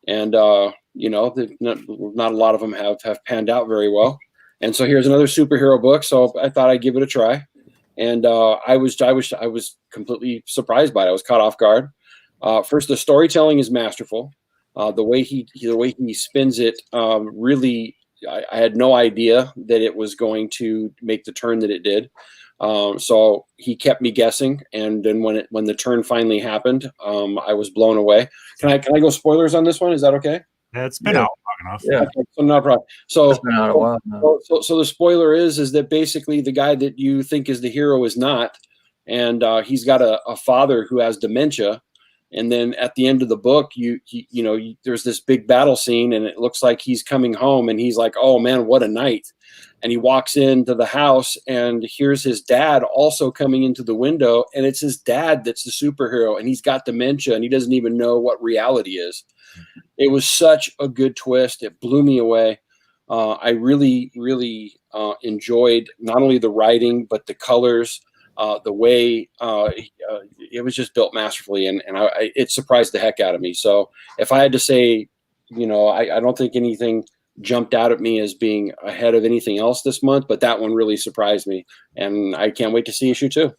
and not a lot of them have panned out very well. And so here's another superhero book. So I thought I'd give it a try. And I was completely surprised by it. I was caught off guard. First, the storytelling is masterful. The way he spins it, really, I had no idea that it was going to make the turn that it did. So he kept me guessing. And then when the turn finally happened, I was blown away. Can I go spoilers on this one? Is that okay? Yeah, it's been out long enough. Yeah, okay, so not a problem. So it's been out a while now. So the spoiler is that basically the guy that you think is the hero is not, and he's got a father who has dementia, and then at the end of the book, there's this big battle scene, and it looks like he's coming home, and he's like, "Oh man, what a night!" And he walks into the house, and here's his dad also coming into the window, and it's his dad that's the superhero, and he's got dementia, and he doesn't even know what reality is. It was such a good twist. It blew me away. I really, really enjoyed not only the writing, but the colors, the way it was just built masterfully. And it surprised the heck out of me. So if I had to say, I don't think anything jumped out at me as being ahead of anything else this month, but that one really surprised me. And I can't wait to see issue 2.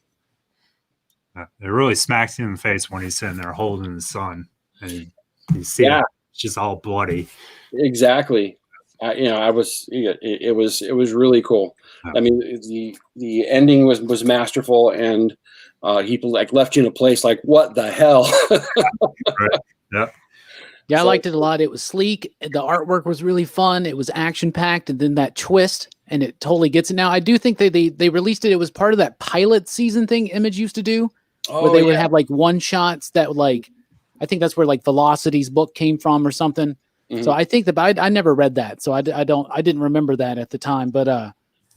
It really smacks you in the face when he's sitting there holding his son. And you see it's just all bloody. Exactly. It was really cool. I mean, the ending was masterful, and he left you in a place like, what the hell? Right. Yep. Yeah, I liked it a lot. It was sleek. The artwork was really fun. It was action packed, and then that twist, and it totally gets it. Now, I do think they released it. It was part of that pilot season thing Image used to do, where they would have one shots that I think that's where Velocity's book came from or something. Mm-hmm. So I think I never read that, so I didn't remember that at the time. But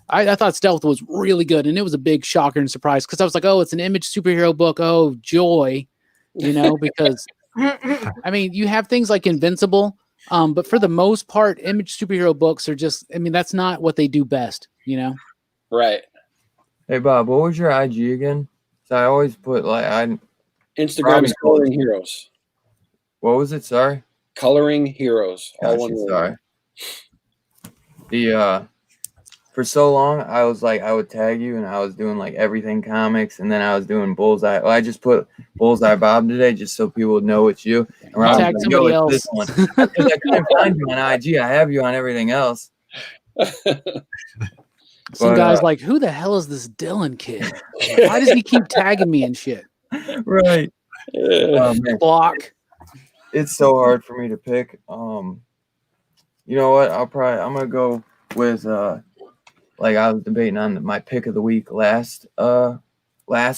I thought Stealth was really good, and it was a big shocker and surprise because I was like, oh, it's an Image superhero book. Oh, joy, because you have things like Invincible, But for the most part, Image superhero books are just, I mean, that's not what they do best, you know? Right. Hey Bob, what was your IG again? So I always put Instagram Robbie is Coloring Heroes. what was it? Sorry. Coloring Heroes. All Gotcha, one word. sorry. The for so long I was like I would tag you and I was doing like everything comics and then I was doing Bullseye. Well, I just put Bullseye Bob today just so people would know it's you. And Rob Tag was like, somebody "Yo, it's else." this one." Because I couldn't find you on IG. I have you on everything else. Some But, guy's like, who the hell is this Dylan kid? Why does he keep tagging me and shit? Right. Oh, man. Block. It's so hard for me to pick. You know what? I'm gonna go with like I was debating on my pick of the week last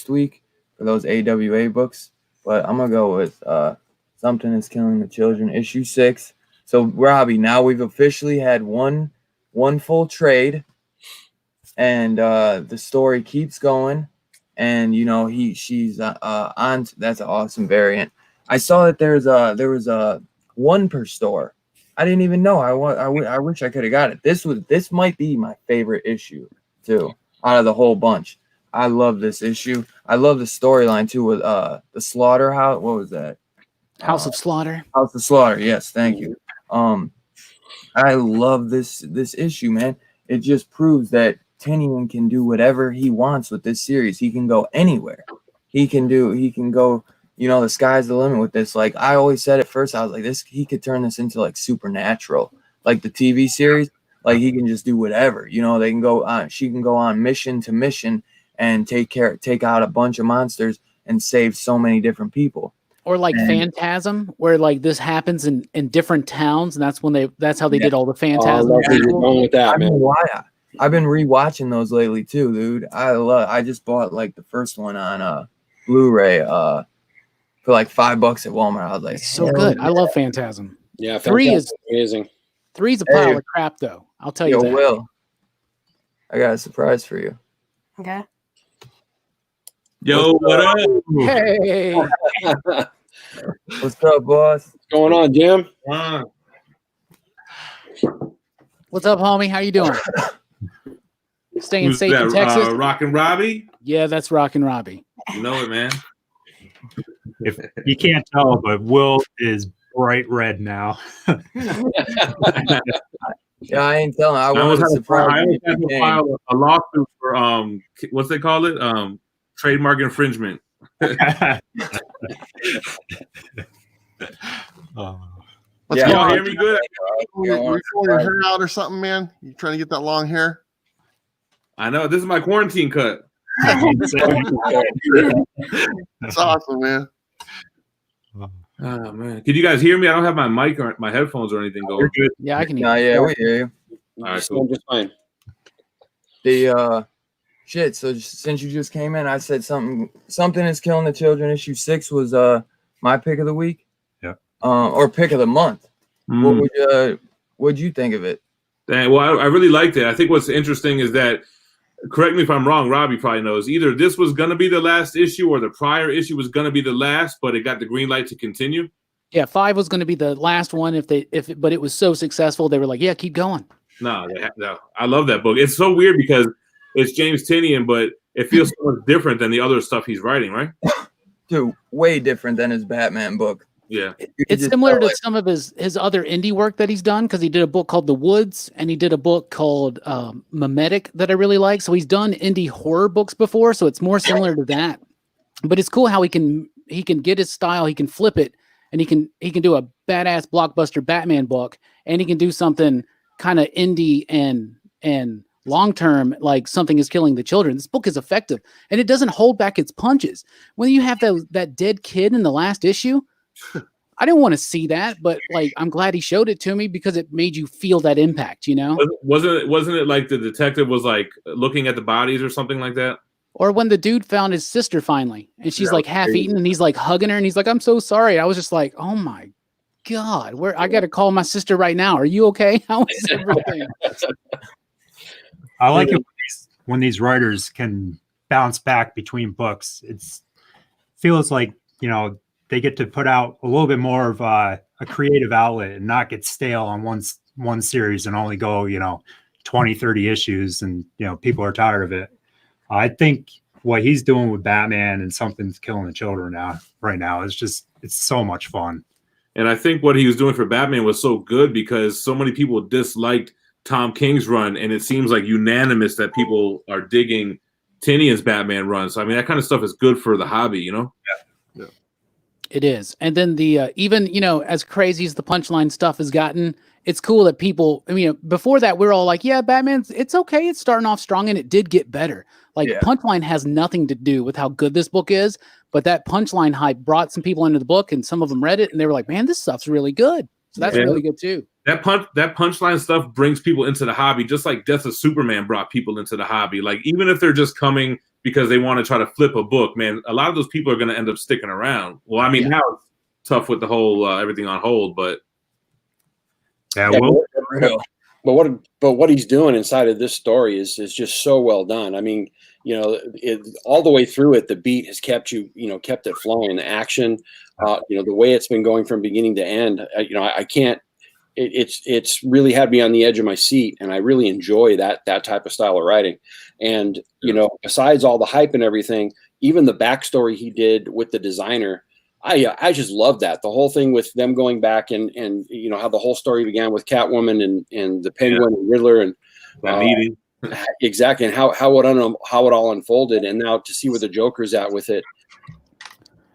week for those AWA books, but I'm gonna go with Something Is Killing the Children, issue 6. So Robbie, now we've officially had one full trade, and the story keeps going, and you know she's on. That's an awesome variant. I saw that there was a one per store. I didn't even know. I wish I could have got it. This might be my favorite issue too out of the whole bunch. I love this issue. I love the storyline too with the slaughterhouse. What was that? House of Slaughter. House of Slaughter. Yes, thank you. I love this issue, man. It just proves that Tynion can do whatever he wants with this series. He can go anywhere. He can go. You know, the sky's the limit with this. Like I always said at first, I was like, he could turn this into like Supernatural, like the TV series. Like he can just do whatever. You know, they can go on. She can go on mission to mission and take out a bunch of monsters and save so many different people. Or like Phantasm, where like this happens in different towns, and that's how they did all the Phantasm. Going with that, man. I've been rewatching those lately too, dude. I just bought like the first one on Blu-ray for like $5 at Walmart. I was like, it's so good. I love Phantasm. Yeah, Three is amazing. 3's a pile of crap, though. I'll tell you that. Will, I got a surprise for you. Okay. Yo, what up? Hey, What's up, boss? What's going on, Jim? what's up, homie? How you doing? Staying Who's safe that? in Texas? Rockin' Robbie? Yeah, that's Rockin' Robbie. You know it, man. If you can't tell, but Will is bright red now. Yeah, I ain't telling. I almost wanted to surprise you. had to file a lawsuit for what's they call it? Trademark infringement. What's Y'all going hear me good? You pulling your hair out or something, man? You trying to get that long hair? I know. This is my quarantine cut. That's awesome, man. Oh man, can you guys hear me? I don't have my mic or my headphones or anything going. Yeah, I can hear. No, yeah, we hear you. All right, Cool. Just fine. The shit. So since you just came in, I said something is killing the children. Issue 6 was my pick of the week. Yeah. Or pick of the month. What'd you think of it? Well, I really liked it. I think what's interesting is that, correct me if I'm wrong, Robbie probably knows, either this was going to be the last issue or the prior issue was going to be the last, but it got the green light to continue. Yeah, 5 was going to be the last one but it was so successful they were like, yeah, keep going. No, I love that book. It's so weird because it's James Tynion, but it feels so much different than the other stuff he's writing, right? Dude, way different than his Batman book. Yeah. It's similar to some of his other indie work that he's done, because he did a book called The Woods and he did a book called Memetic that I really like. So he's done indie horror books before, so it's more similar to that. But it's cool how he can get his style, he can flip it, and he can do a badass blockbuster Batman book, and he can do something kind of indie and long term, like Something Is Killing the Children. This book is effective, and it doesn't hold back its punches. When you have that dead kid in the last issue, I didn't want to see that, but like I'm glad he showed it to me because it made you feel that impact, you know? Wasn't it like the detective was like looking at the bodies or something like that? Or when the dude found his sister finally, and she's like half eaten, and he's like hugging her, and he's like, "I'm so sorry." I was just like, "Oh my God, I got to call my sister right now. Are you okay? How is everything?" I like it when these writers can bounce back between books. It feels like, you know, they get to put out a little bit more of a creative outlet and not get stale on one series and only go, 20, 30 issues and, people are tired of it. I think what he's doing with Batman and Something's Killing the Children right now it's so much fun. And I think what he was doing for Batman was so good because so many people disliked Tom King's run, and it seems like unanimous that people are digging Tinian's Batman run. So I mean, that kind of stuff is good for the hobby, Yeah. It is. And then the even, as crazy as the Punchline stuff has gotten, it's cool that people, before that, we were all like, yeah, Batman's, it's okay. It's starting off strong, and it did get better. Like, Punchline has nothing to do with how good this book is, but that Punchline hype brought some people into the book, and some of them read it, and they were like, man, this stuff's really good. So that's really good, too. That Punchline stuff brings people into the hobby, just like Death of Superman brought people into the hobby. Like, even if they're just coming because they want to try to flip a book, man, a lot of those people are going to end up sticking around. Well, I mean, now it's tough with the whole everything on hold, but but what he's doing inside of this story is just so well done. I mean, all the way through it, the beat has kept kept it flowing. The action, the way it's been going from beginning to end. I can't. It's really had me on the edge of my seat, and I really enjoy that type of style of writing. And besides all the hype and everything, even the backstory he did with the designer, I just love that. The whole thing with them going back and how the whole story began with Catwoman and the Penguin and Riddler and meeting. Exactly, and how it all unfolded, and now to see where the Joker's at with it.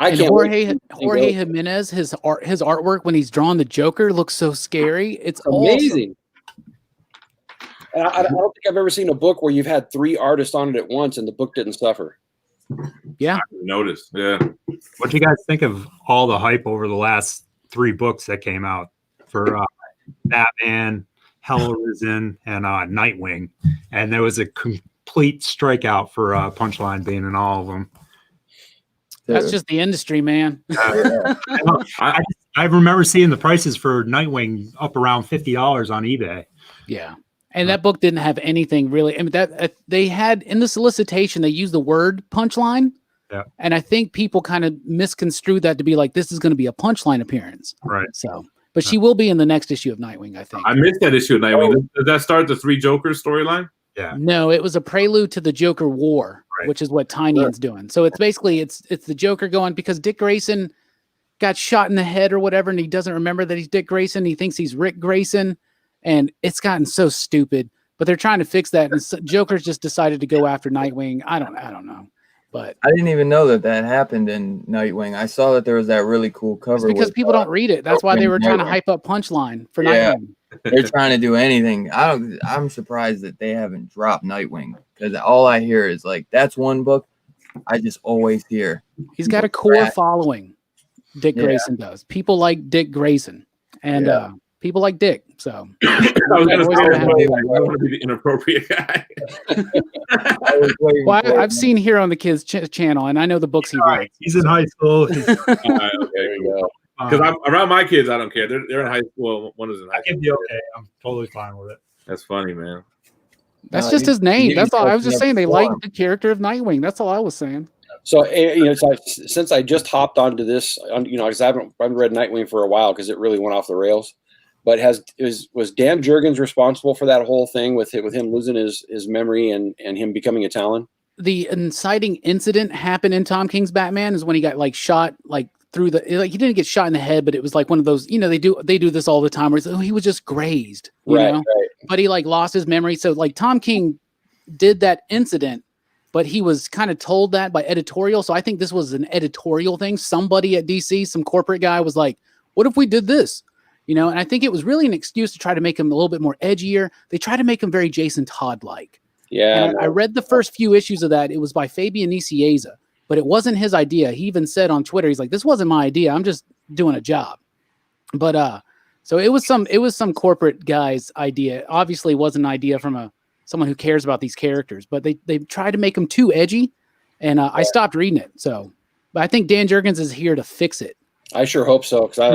Jorge Jimenez, his artwork when he's drawing the Joker looks so scary. It's amazing. And I don't think I've ever seen a book where you've had 3 artists on it at once and the book didn't suffer. Yeah, I noticed. Yeah. What do you guys think of all the hype over the last 3 books that came out for Batman, Hell Arisen, and Nightwing? And there was a complete strikeout for Punchline being in all of them. That's just the industry, man. I remember seeing the prices for Nightwing up around $50 on eBay. Yeah. And that book didn't have anything really. I mean, that they had in the solicitation, they used the word Punchline. Yeah. And I think people kind of misconstrued that to be like, this is going to be a Punchline appearance. Right. So, but she will be in the next issue of Nightwing, I think. I missed that issue of Nightwing. Did that start the 3 Jokers storyline? Yeah. No, it was a prelude to the Joker War, which is what Tynian's doing. So it's basically it's the Joker going because Dick Grayson got shot in the head or whatever, and he doesn't remember that he's Dick Grayson. He thinks he's Rick Grayson, and it's gotten so stupid. But they're trying to fix that, and Joker's just decided to go after Nightwing. I don't know, but I didn't even know that happened in Nightwing. I saw that there was that really cool cover because people don't read it. That's why they were trying to hype up Punchline for Nightwing. They're trying to do anything. I'm surprised that they haven't dropped Nightwing because all I hear is like that's one book I just always hear. He's got a core following. Dick Grayson does. People like Dick Grayson, and people like Dick. So I want to be the inappropriate guy. Well, I've seen here on the kids' channel, and I know the books he writes. He's in high school. Okay, there you go. Because I'm around my kids, I don't care. They're in high school. Well, one is in high school. Okay, I'm totally fine with it. That's funny, man. That's just his name. That's all. I was just saying they like the character of Nightwing. That's all I was saying. So since I just hopped onto this, because I haven't read Nightwing for a while because it really went off the rails. But was Dan Jurgens responsible for that whole thing with him losing his memory and him becoming a Talon? The inciting incident happened in Tom King's Batman is when he got shot through the he didn't get shot in the head, but it was like one of those they do this all the time where it's, he was just grazed, you know? But he lost his memory. So Tom King did that incident, but he was kind of told that by editorial. So I think this was an editorial thing. Somebody at DC, some corporate guy was like, "What if we did this?" And I think it was really an excuse to try to make him a little bit more edgier. They tried to make him very Jason Todd-like. Yeah. And I read the first few issues of that. It was by Fabian Nicieza, but it wasn't his idea. He even said on Twitter, he's like, "This wasn't my idea. I'm just doing a job." But so it was some corporate guy's idea. Obviously, it wasn't an idea from someone who cares about these characters. But they tried to make him too edgy, and I stopped reading it. So, but I think Dan Jurgens is here to fix it. I sure hope so because I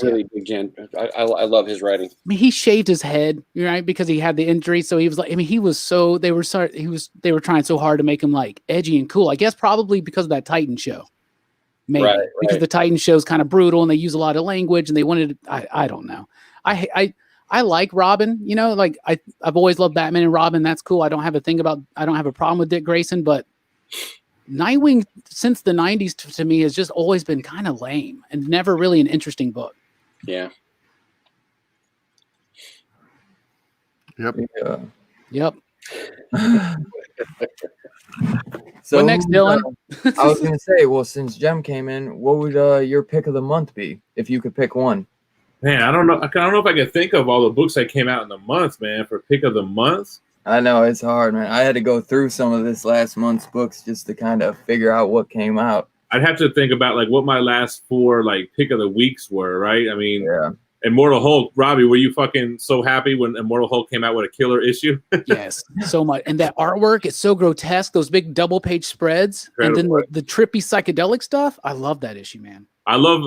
really dig Dan. I love his writing. I mean, he shaved his head, right, because he had the injury. So he was like, they were trying so hard to make him edgy and cool. I guess probably because of that Titan show. maybe Right, because right. the Titan show is kind of brutal and they use a lot of language and they wanted. I don't know. I like Robin. You know, like I've always loved Batman and Robin. That's cool. I don't have a problem with Dick Grayson, but Nightwing since the 90s to me has just always been kind of lame and never really an interesting book. Yeah. Yep. Yeah. Yep. So What next, Dylan? I was gonna say, well, since Jem came in, what would your pick of the month be if you could pick one? Man, I don't know. I don't know if I can think of all the books that came out in the month, man, for pick of the month. I know it's hard, man. I had to go through some of this last month's books just to kind of figure out what came out. I'd have to think about like what my last 4 like pick of the weeks were, right? I mean, Yeah. Immortal Hulk. Robbie, were you fucking so happy when Immortal Hulk came out with a killer issue? Yes, so much. And that artwork is so grotesque, those big double page spreads. Incredible. And then the trippy psychedelic stuff. I love that issue, man. I love.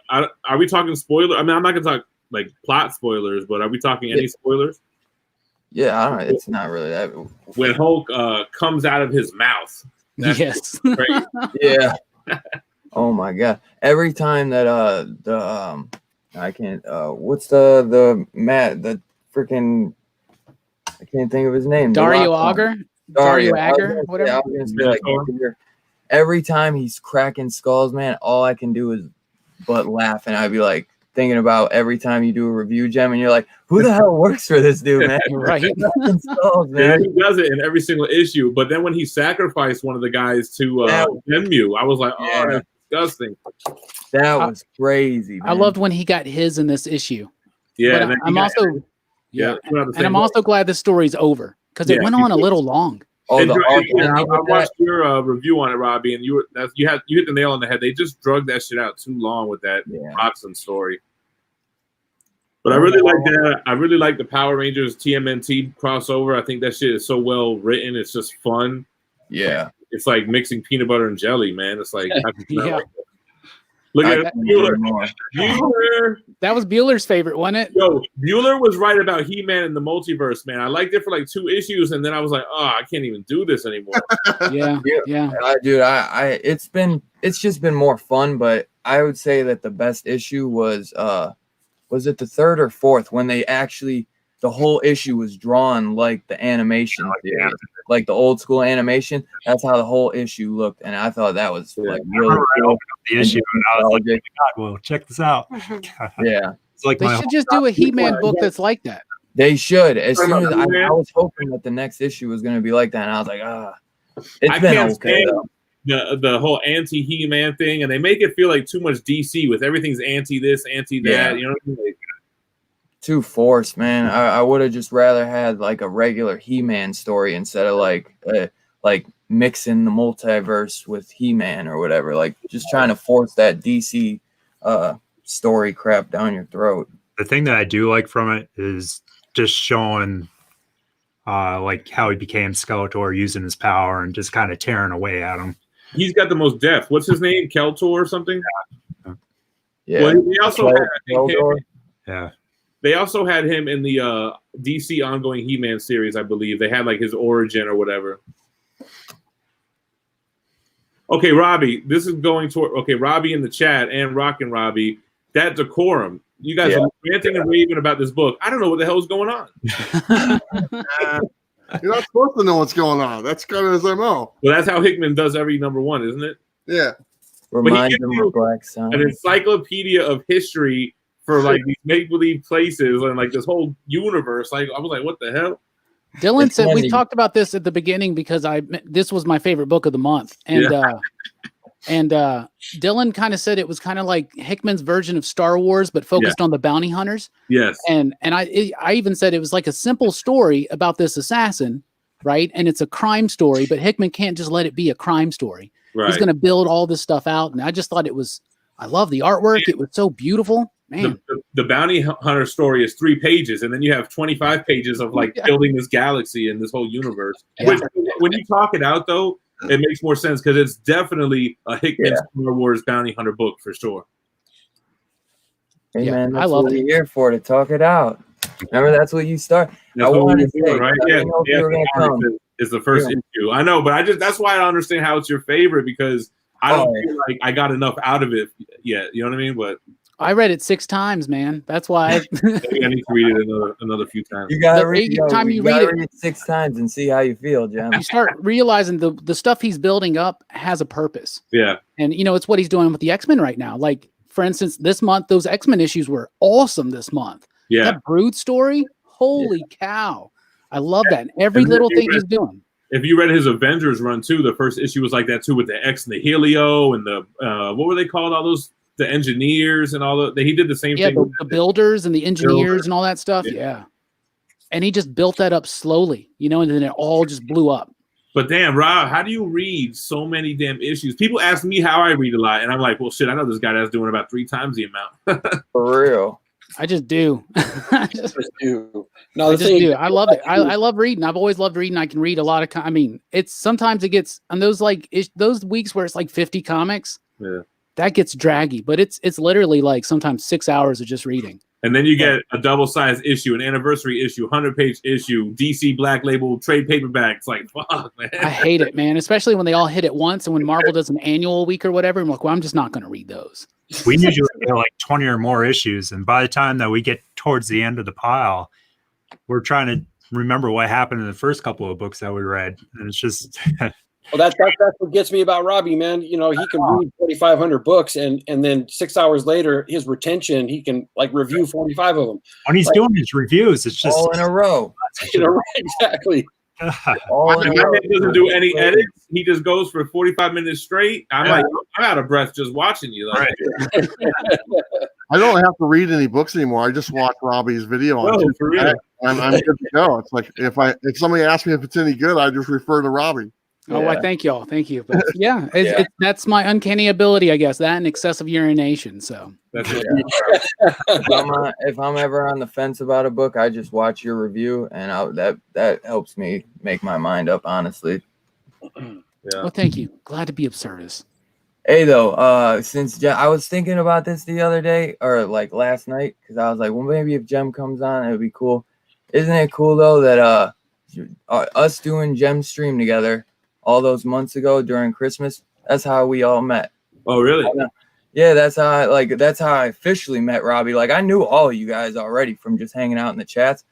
Are we talking spoiler? I mean, I'm not gonna talk like plot spoilers, but are we talking any spoilers? Yeah, I don't know. It's not really that. When Hulk comes out of his mouth. That's Yes. crazy. Yeah. Oh my god! Every time that I can't. What's the freaking? I can't think of his name. Dario Agger? Dario Agger? Whatever. I was gonna say, like, every time he's cracking skulls, man, all I can do is but laugh, and I'd be like thinking about every time you do a review, Jem, and you're like, who the hell works for this dude, man? Right. Cracking skulls, Yeah, man. he does it in every single issue. But then when he sacrificed one of the guys to Venmu, I was like, oh, that's disgusting. That was crazy, man. I loved when he got his in this issue. Yeah, But and then I'm also and I'm also glad the story's over because it went on a little long. Oh, And the arc I ending with watched your review on it, Robbie, and you hit the nail on the head. They just drugged that shit out too long with that Roxanne story. But I really like that. I really like the Power Rangers TMNT crossover. I think that shit is so well written. It's just fun. Yeah. It's like mixing peanut butter and jelly, man. It's like Yeah. Look at Bueller. Bueller. That was Bueller's favorite, wasn't it? Yo, Bueller was right about He-Man and the multiverse, man. I liked it for like 2 issues, and then I was like, oh, I can't even do this anymore. Yeah. Dude, it's just been more fun, but I would say that the best issue was it the 3rd or 4th when they actually the whole issue was drawn like the animation series, like the old school animation. That's how the whole issue looked, and I thought that was like really cool. The issue, and I was like, oh my God, well, check this out. Yeah, it's like they should just do a He-Man book that's like that. They should. As soon as I was hoping that the next issue was going to be like that, and I was like, it's been okay. The whole anti He-Man thing, and they make it feel like too much DC with everything's anti this, anti that. Yeah. You know what I mean? Like, too forced, man. I would have just rather had like a regular He-Man story instead of like mixing the multiverse with He-Man or whatever. Like just trying to force that DC story crap down your throat. The thing that I do like from it is just showing like how he became Skeletor using his power and just kind of tearing away at him. he's got the most depth. What's his name? Keltor or something? Yeah. Well, they also had, Yeah. They also had him in the DC ongoing He-Man series, I believe. They had like his origin or whatever. Okay, Robbie, this is going toward Robbie in the chat and Rockin' Robbie. That decorum. You guys are ranting and raving about this book. I don't know what the hell is going on. You're not supposed to know what's going on. That's kind of his MO. Well, that's how Hickman does every #1, isn't it? Yeah. Remind him of Black Sun. An encyclopedia of history for like these make-believe places and like this whole universe. Like I was like, what the hell? Dylan said we talked about this at the beginning because this was my favorite book of the month, and Dylan kind of said it was kind of like Hickman's version of Star Wars, but focused on the bounty hunters. Yes, and I even said it was like a simple story about this assassin, right? And it's a crime story, but Hickman can't just let it be a crime story. Right. He's going to build all this stuff out, and I just thought I love the artwork. It was so beautiful. Man. The bounty hunter story is 3 pages, and then you have 25 pages of like building this galaxy and this whole universe. Yeah. Which, when you talk it out, though, it makes more sense because it's definitely a Hickman Star Wars bounty hunter book for sure. Hey, Yeah, man, that's I love what it. we're here for, to talk it out. Remember, that's what you start. That's I what wanted we're to say, doing, right? I didn't know if you were gonna come. Is the first issue. I know, but that's why I don't understand how it's your favorite, because I don't feel like I got enough out of it yet. You know what I mean? But I read it 6 times, man. That's why. maybe I need to read it another few times. You gotta The eighth time you read it 6 times and see how you feel, Jim. You start realizing the stuff he's building up has a purpose. Yeah. And it's what he's doing with the X-Men right now. Like, for instance, this month, those X-Men issues were awesome this month. Yeah. That Brood story, holy cow. I love that. And every little thing he's doing. If you read his Avengers run too, the first issue was like that too, with the X and the Helio and the what were they called? All those, the engineers and all he did the same thing. Yeah, the builders and the engineers and all that stuff. Yeah. And he just built that up slowly, and then it all just blew up. But damn, Rob, how do you read so many damn issues? People ask me how I read a lot, and I'm like, well, shit, I know this guy that's doing about 3 times the amount. For real. I just do. I just do. No, I just do. I love it. I love reading. I've always loved reading. I can read a lot of. It's sometimes it gets on those those weeks where it's like 50 comics. Yeah, that gets draggy. But it's literally like sometimes 6 hours of just reading. And then you get a double-sized issue, an anniversary issue, 100-page issue, DC Black Label trade paperback. It's like, fuck, man. I hate it, man. Especially when they all hit at once, and when Marvel does an annual week or whatever. I'm like, well, I'm just not going to read those. We usually get like 20 or more issues, and by the time that we get towards the end of the pile, we're trying to remember what happened in the first couple of books that we read, and it's just. Well, that's what gets me about Robbie, man. He can read 4,500 books, and then 6 hours later, his retention, he can review 45 of them. When he's doing his reviews, it's just all in a row. Exactly. My man doesn't do any edits. He just goes for 45 minutes straight. I'm like, I'm out of breath just watching you. Right. I don't have to read any books anymore. I just watch Robbie's video on No, for real. I'm good to go. It's like if somebody asks me if it's any good, I just refer to Robbie. Oh, I thank y'all. Thank you. But yeah, that's my uncanny ability, I guess. That and excessive urination. So That's it. If I'm ever on the fence about a book, I just watch your review, and that helps me make my mind up. Honestly. Yeah. Well, thank you. Glad to be of service. Hey, though, since I was thinking about this the other day, or like last night, because I was like, well, maybe if Jem comes on, it'd be cool. Isn't it cool though that us doing Jem stream together all those months ago during Christmas? That's how we all met. Oh, really? Yeah, that's how I officially met Robbie. Like, I knew all of you guys already from just hanging out in the chats,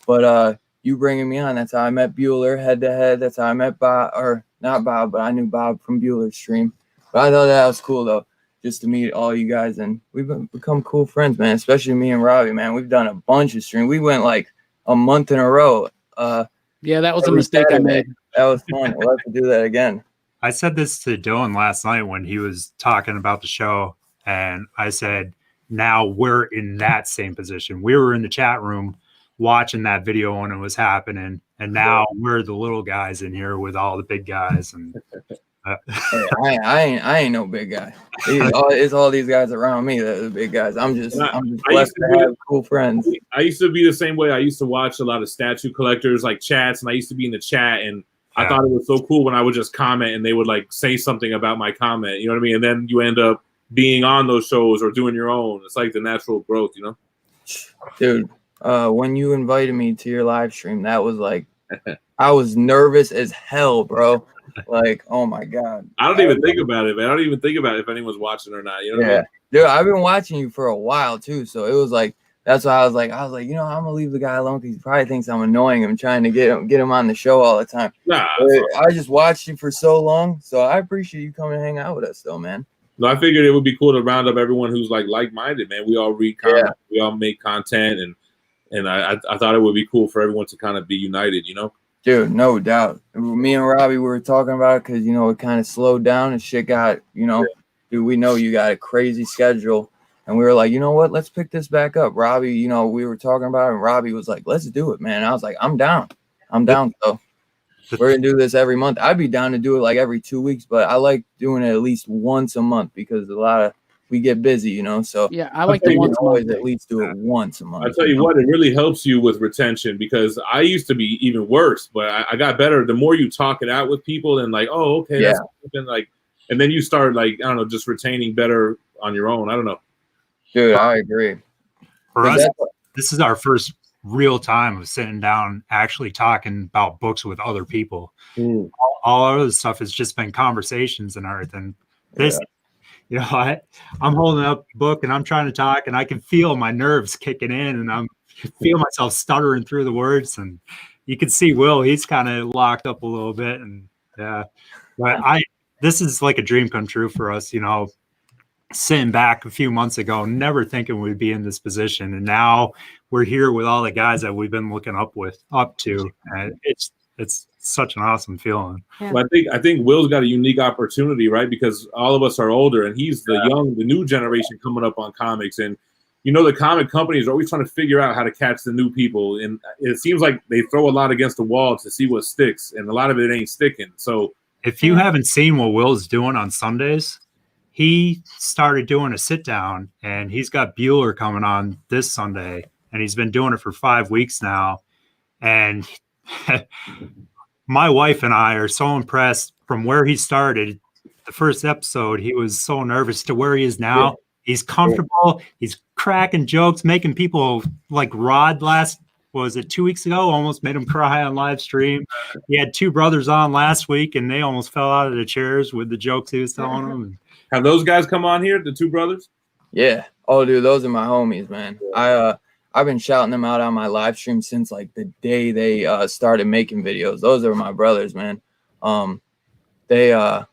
but you bringing me on, that's how I met Bueller head to head. That's how I met Bob, or not Bob, but I knew Bob from Bueller's stream. But I thought that was cool though, just to meet all you guys, and we've become cool friends, man. Especially me and Robbie, man. We've done a bunch of streams. We went like a month in a row. Yeah, that was a mistake I made. That was fun. We'll have to do that again. I said this to Dylan last night when he was talking about the show, and I said, now we're in that same position. We were in the chat room watching that video when it was happening, and now we're the little guys in here with all the big guys. And hey, I ain't no big guy. It's all these guys around me that are the big guys. I'm just blessed to have cool friends. I used to be the same way. I used to watch a lot of statue collectors like chats, and I used to be in the chat, and I thought it was so cool when I would just comment and they would like say something about my comment. You know what I mean? And then you end up being on those shows or doing your own. It's like the natural growth, Dude, when you invited me to your live stream, that was like, I was nervous as hell, bro. Like, oh my God. I don't even think about it, man. I don't even think about if anyone's watching or not. You know what I mean? Dude, I've been watching you for a while too. So it was like, that's why I was like, I'm gonna leave the guy alone because he probably thinks I'm annoying him, trying to get him on the show all the time. Nah, I just watched you for so long, so I appreciate you coming to hang out with us, though, man. No, I figured it would be cool to round up everyone who's like-minded, man. We all read comics, we all make content, and I thought it would be cool for everyone to kind of be united, Dude, no doubt. Me and Robbie were talking about it because it kind of slowed down and shit got dude. We know you got a crazy schedule. And we were like, you know what? Let's pick this back up. Robbie, we were talking about it, and Robbie was like, let's do it, man. I was like, I'm down. So we're going to do this every month. I'd be down to do it like every 2 weeks, but I like doing it at least once a month because we get busy, So yeah, I like to always at least do it once a month. I tell you what, it really helps you with retention because I used to be even worse, but I got better. The more you talk it out with people and like, oh, okay, that's something like, and then you start like, I don't know, just retaining better on your own. I don't know. Dude, I agree. For us, this is our first real time of sitting down, actually talking about books with other people. All other stuff has just been conversations and everything. This, you know, I'm holding up the book and I'm trying to talk, and I can feel my nerves kicking in, and I feel myself stuttering through the words. And you can see Will, he's kind of locked up a little bit, and yeah, but this is like a dream come true for us, you know. Sitting back a few months ago, never thinking we'd be in this position, and now we're here with all the guys that we've been looking up to, and it's such an awesome feeling. Yeah. Well, I think Will's got a unique opportunity, right? Because all of us are older, and he's the new generation coming up on comics. And you know, the comic companies are always trying to figure out how to catch the new people, and it seems like they throw a lot against the wall to see what sticks, and a lot of it ain't sticking. So if you haven't seen what Will's doing on Sundays, he started doing a sit down, and he's got Bueller coming on this Sunday, and he's been doing it for 5 weeks now. And my wife and I are so impressed from where he started. The first episode, he was so nervous to where he is now. Yeah. He's comfortable. He's cracking jokes, making people like Rod was it 2 weeks ago? Almost made him cry on live stream. He had two brothers on last week, and they almost fell out of the chairs with the jokes he was telling them. Have those guys come on here, the two brothers? Yeah. Oh, dude, those are my homies, man. I've been shouting them out on my live stream since like the day they started making videos. Those are my brothers, man. They're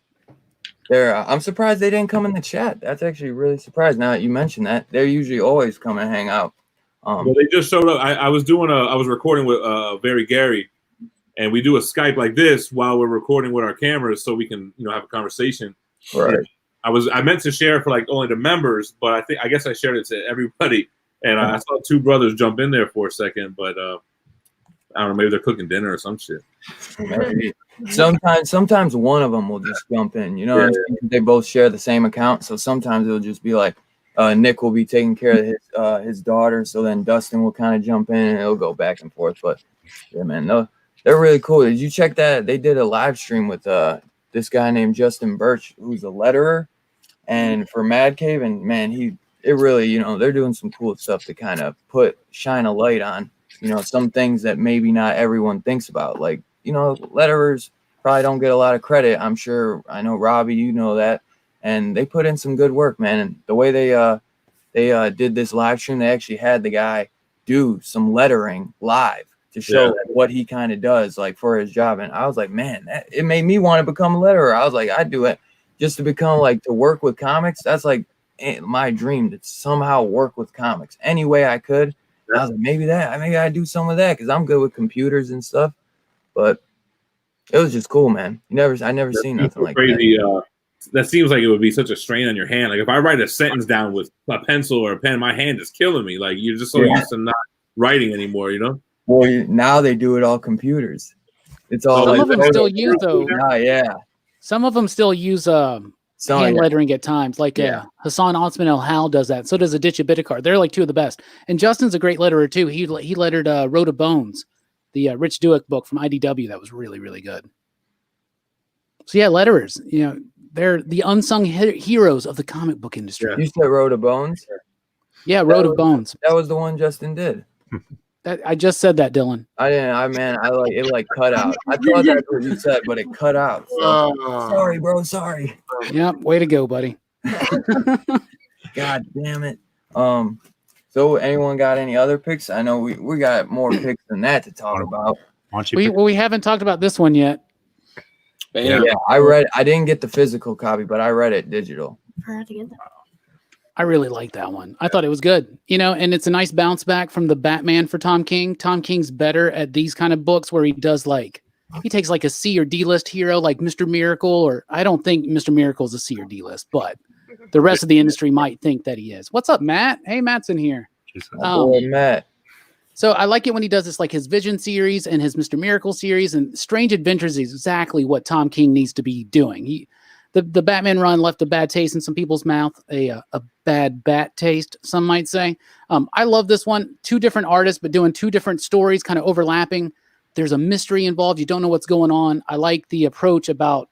I'm surprised they didn't come in the chat. That's actually really surprised. Now that you mentioned that, they're usually always come and hang out. Well, they just showed up. I was recording with Very Gary, and we do a Skype like this while we're recording with our cameras, so we can have a conversation. Right. I meant to share it for like only the members, but I guess I shared it to everybody. And I saw two brothers jump in there for a second, but I don't know, maybe they're cooking dinner or some shit. Maybe. Sometimes one of them will just jump in. You know, they both share the same account, so sometimes it'll just be like Nick will be taking care of his daughter, so then Dustin will kind of jump in, and it'll go back and forth. But yeah, man, no, they're really cool. Did you check that? They did a live stream with this guy named Justin Birch, who's a letterer, and for Mad Cave, and man, it really, they're doing some cool stuff to kind of shine a light on, some things that maybe not everyone thinks about. Like, letterers probably don't get a lot of credit. I'm sure, I know Robbie, you know that, and they put in some good work, man. And the way they did this live stream, they actually had the guy do some lettering live to show what he kind of does, like for his job. And I was like, man, it made me want to become a letterer. I was like, I'd do it just to become to work with comics. That's like my dream, to somehow work with comics any way I could. And I was like, maybe I do some of that because I'm good with computers and stuff. But it was just cool, man. I never seen nothing like crazy. That seems like it would be such a strain on your hand. Like if I write a sentence down with a pencil or a pen, my hand is killing me. Like you're just so used to not writing anymore, Well, now they do it all computers. It's all some of them still use though. Yeah. Some of them still use hand lettering at times. Like Hassan Osman El Hal does that. So does Aditya Bidikar. They're like two of the best. And Justin's a great letterer too. He lettered Road of Bones, the Rich Duick book from IDW. That was really, really good. So yeah, letterers, they're the unsung heroes of the comic book industry. You said Road of Bones? Yeah, Road of Bones. That was the one Justin did. I just said that, Dylan. I didn't. It cut out. I thought that's what you said, but it cut out. So. Sorry, bro. Sorry. Yep. Way to go, buddy. God damn it. So anyone got any other picks? I know we got more picks than that to talk about. We haven't talked about this one yet. Yeah, I didn't get the physical copy, but I read it digital. I really like that one. I thought it was good, and it's a nice bounce back from the Batman for Tom King. Tom King's better at these kind of books where he does he takes a C or D list hero like Mr. Miracle, or I don't think Mr. Miracle is a C or D list, but the rest of the industry might think that he is. What's up, Matt? Hey, Matt's in here. Matt. So I like it when he does this, like his Vision series and his Mr. Miracle series, and Strange Adventures is exactly what Tom King needs to be doing. The Batman run left a bad taste in some people's mouth, a bad bat taste, some might say. I love this one. Two different artists, but doing two different stories, kind of overlapping. There's a mystery involved. You don't know what's going on. I like the approach about,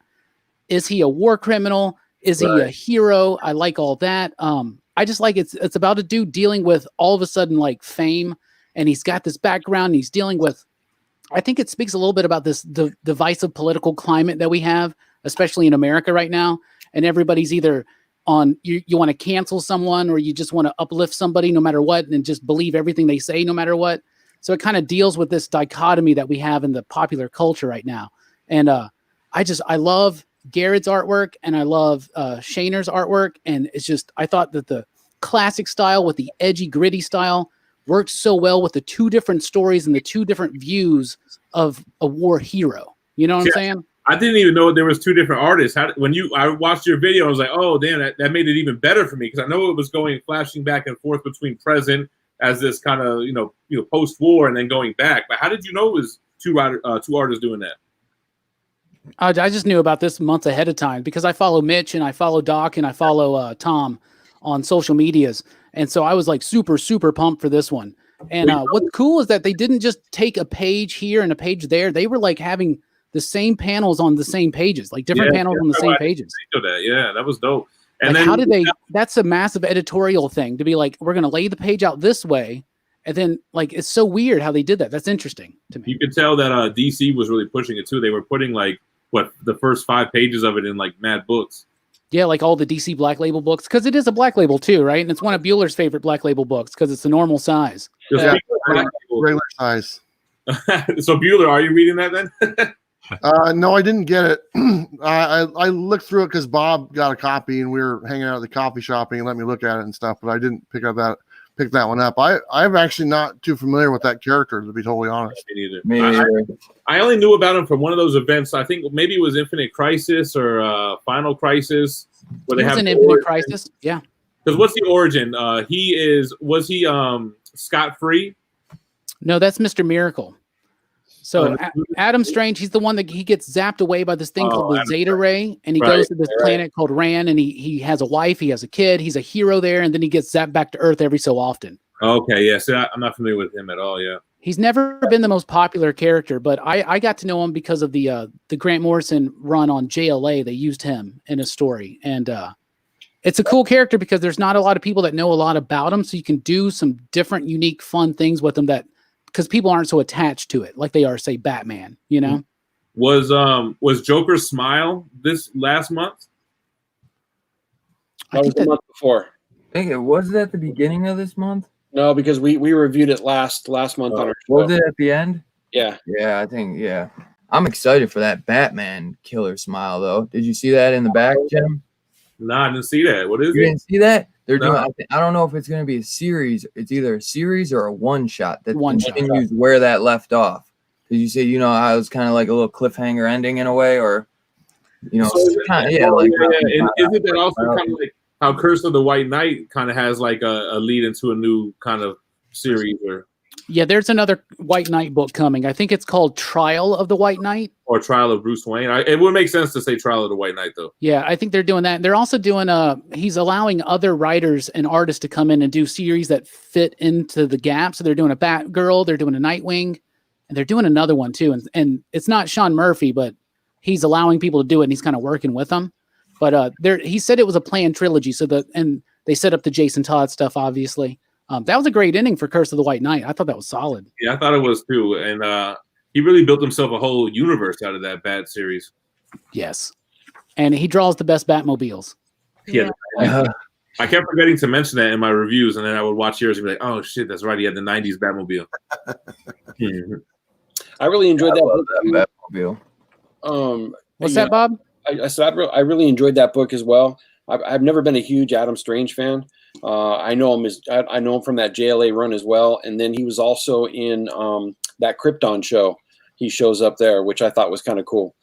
is he a war criminal? Is he a hero? I like all that. I just like it's about a dude dealing with all of a sudden fame, and he's got this background. And he's dealing with, I think it speaks a little bit about the divisive political climate that we have, especially in America right now. and everybody's either on you want to cancel someone or you just want to uplift somebody no matter what and just believe everything they say no matter what. So it kind of deals with this dichotomy that we have in the popular culture right now. And I love Garrett's artwork and I love Shaner's artwork. And it's just, I thought that the classic style with the edgy, gritty style worked so well with the two different stories and the two different views of a war hero. You know what I'm saying? I didn't even know there was two different artists. I watched your video, I was like, oh, damn, that made it even better for me because I know it was flashing back and forth between present as this kind of, post-war and then going back. But how did you know it was two artists doing that? I just knew about this months ahead of time because I follow Mitch and I follow Doc and I follow Tom on social medias. And so I was like super, super pumped for this one. And what's cool is that they didn't just take a page here and a page there. They were like having the same panels on the same pages, like different panels on the same pages. Yeah, that was dope. And like then how did they, that's a massive editorial thing to be like, we're going to lay the page out this way. And then like, it's so weird how they did that. That's interesting to me. You could tell that DC was really pushing it too. They were putting like the first 5 pages of it in like mad books. Yeah, like all the DC Black Label books, because it is a Black Label too, right? And it's one of Bueller's favorite Black Label books because it's a normal size. Regular size. So Bueller, are you reading that then? No, I didn't get it. I looked through it because Bob got a copy and we were hanging out at the coffee shop and he let me look at it and stuff, but I didn't pick that one up. I'm actually not too familiar with that character, to be totally honest. Me neither. I only knew about him from one of those events. I think maybe it was Infinite Crisis or Final Crisis. Where it was an Infinite Crisis, yeah. Because what's the origin? Was he scot-free? No, that's Mr. Miracle. So Adam Strange, he's the one that he gets zapped away by this thing called the Zeta Ray, and he goes to this planet called Ran, and he has a wife, he has a kid, he's a hero there, and then he gets zapped back to Earth every so often. Okay, yeah. So I'm not familiar with him at all. Yeah, he's never been the most popular character, but I got to know him because of the Grant Morrison run on JLA. They used him in a story, and it's a cool character because there's not a lot of people that know a lot about him, so you can do some different, unique, fun things with him that. Because people aren't so attached to it like they are, say, Batman, you know? Was Joker's Smile this last month? That was the month before. I think it was at the beginning of this month. No, because we reviewed it last month on our show. Was it at the end? Yeah. Yeah, I think, yeah. I'm excited for that Batman Killer Smile, though. Did you see that in the back, Jim? No, I didn't see that. What is it? You didn't see that? They're doing. I don't know if it's going to be a series. It's either a series or a one shot that continues where that left off. Because you say, I was kind of like a little cliffhanger ending in a way, or Is it that also kind of like how Curse of the White Knight kind of has like a lead into a new kind of series? Or yeah, there's another White Knight book coming. I think it's called Trial of the White Knight. Or Trial of Bruce Wayne. It would make sense to say Trial of the White Knight, though. Yeah, I think they're doing that. They're also doing he's allowing other writers and artists to come in and do series that fit into the gap. So they're doing a Batgirl, they're doing a Nightwing, and they're doing another one too. And it's not Sean Murphy, but he's allowing people to do it and he's kind of working with them. But he said it was a planned trilogy. And they set up the Jason Todd stuff, obviously. That was a great ending for Curse of the White Knight. I thought that was solid. Yeah, I thought it was too. And he really built himself a whole universe out of that Bat series. Yes. And he draws the best Batmobiles. Yeah. I kept forgetting to mention that in my reviews, and then I would watch yours and be like, oh, shit, that's right. He had the 90s Batmobile. I really enjoyed that Batmobile. What's that, Bob? I said I really enjoyed that book as well. I've never been a huge Adam Strange fan. I know him from that JLA run as well, and then he was also in that Krypton show. He shows up there, which I thought was kind of cool.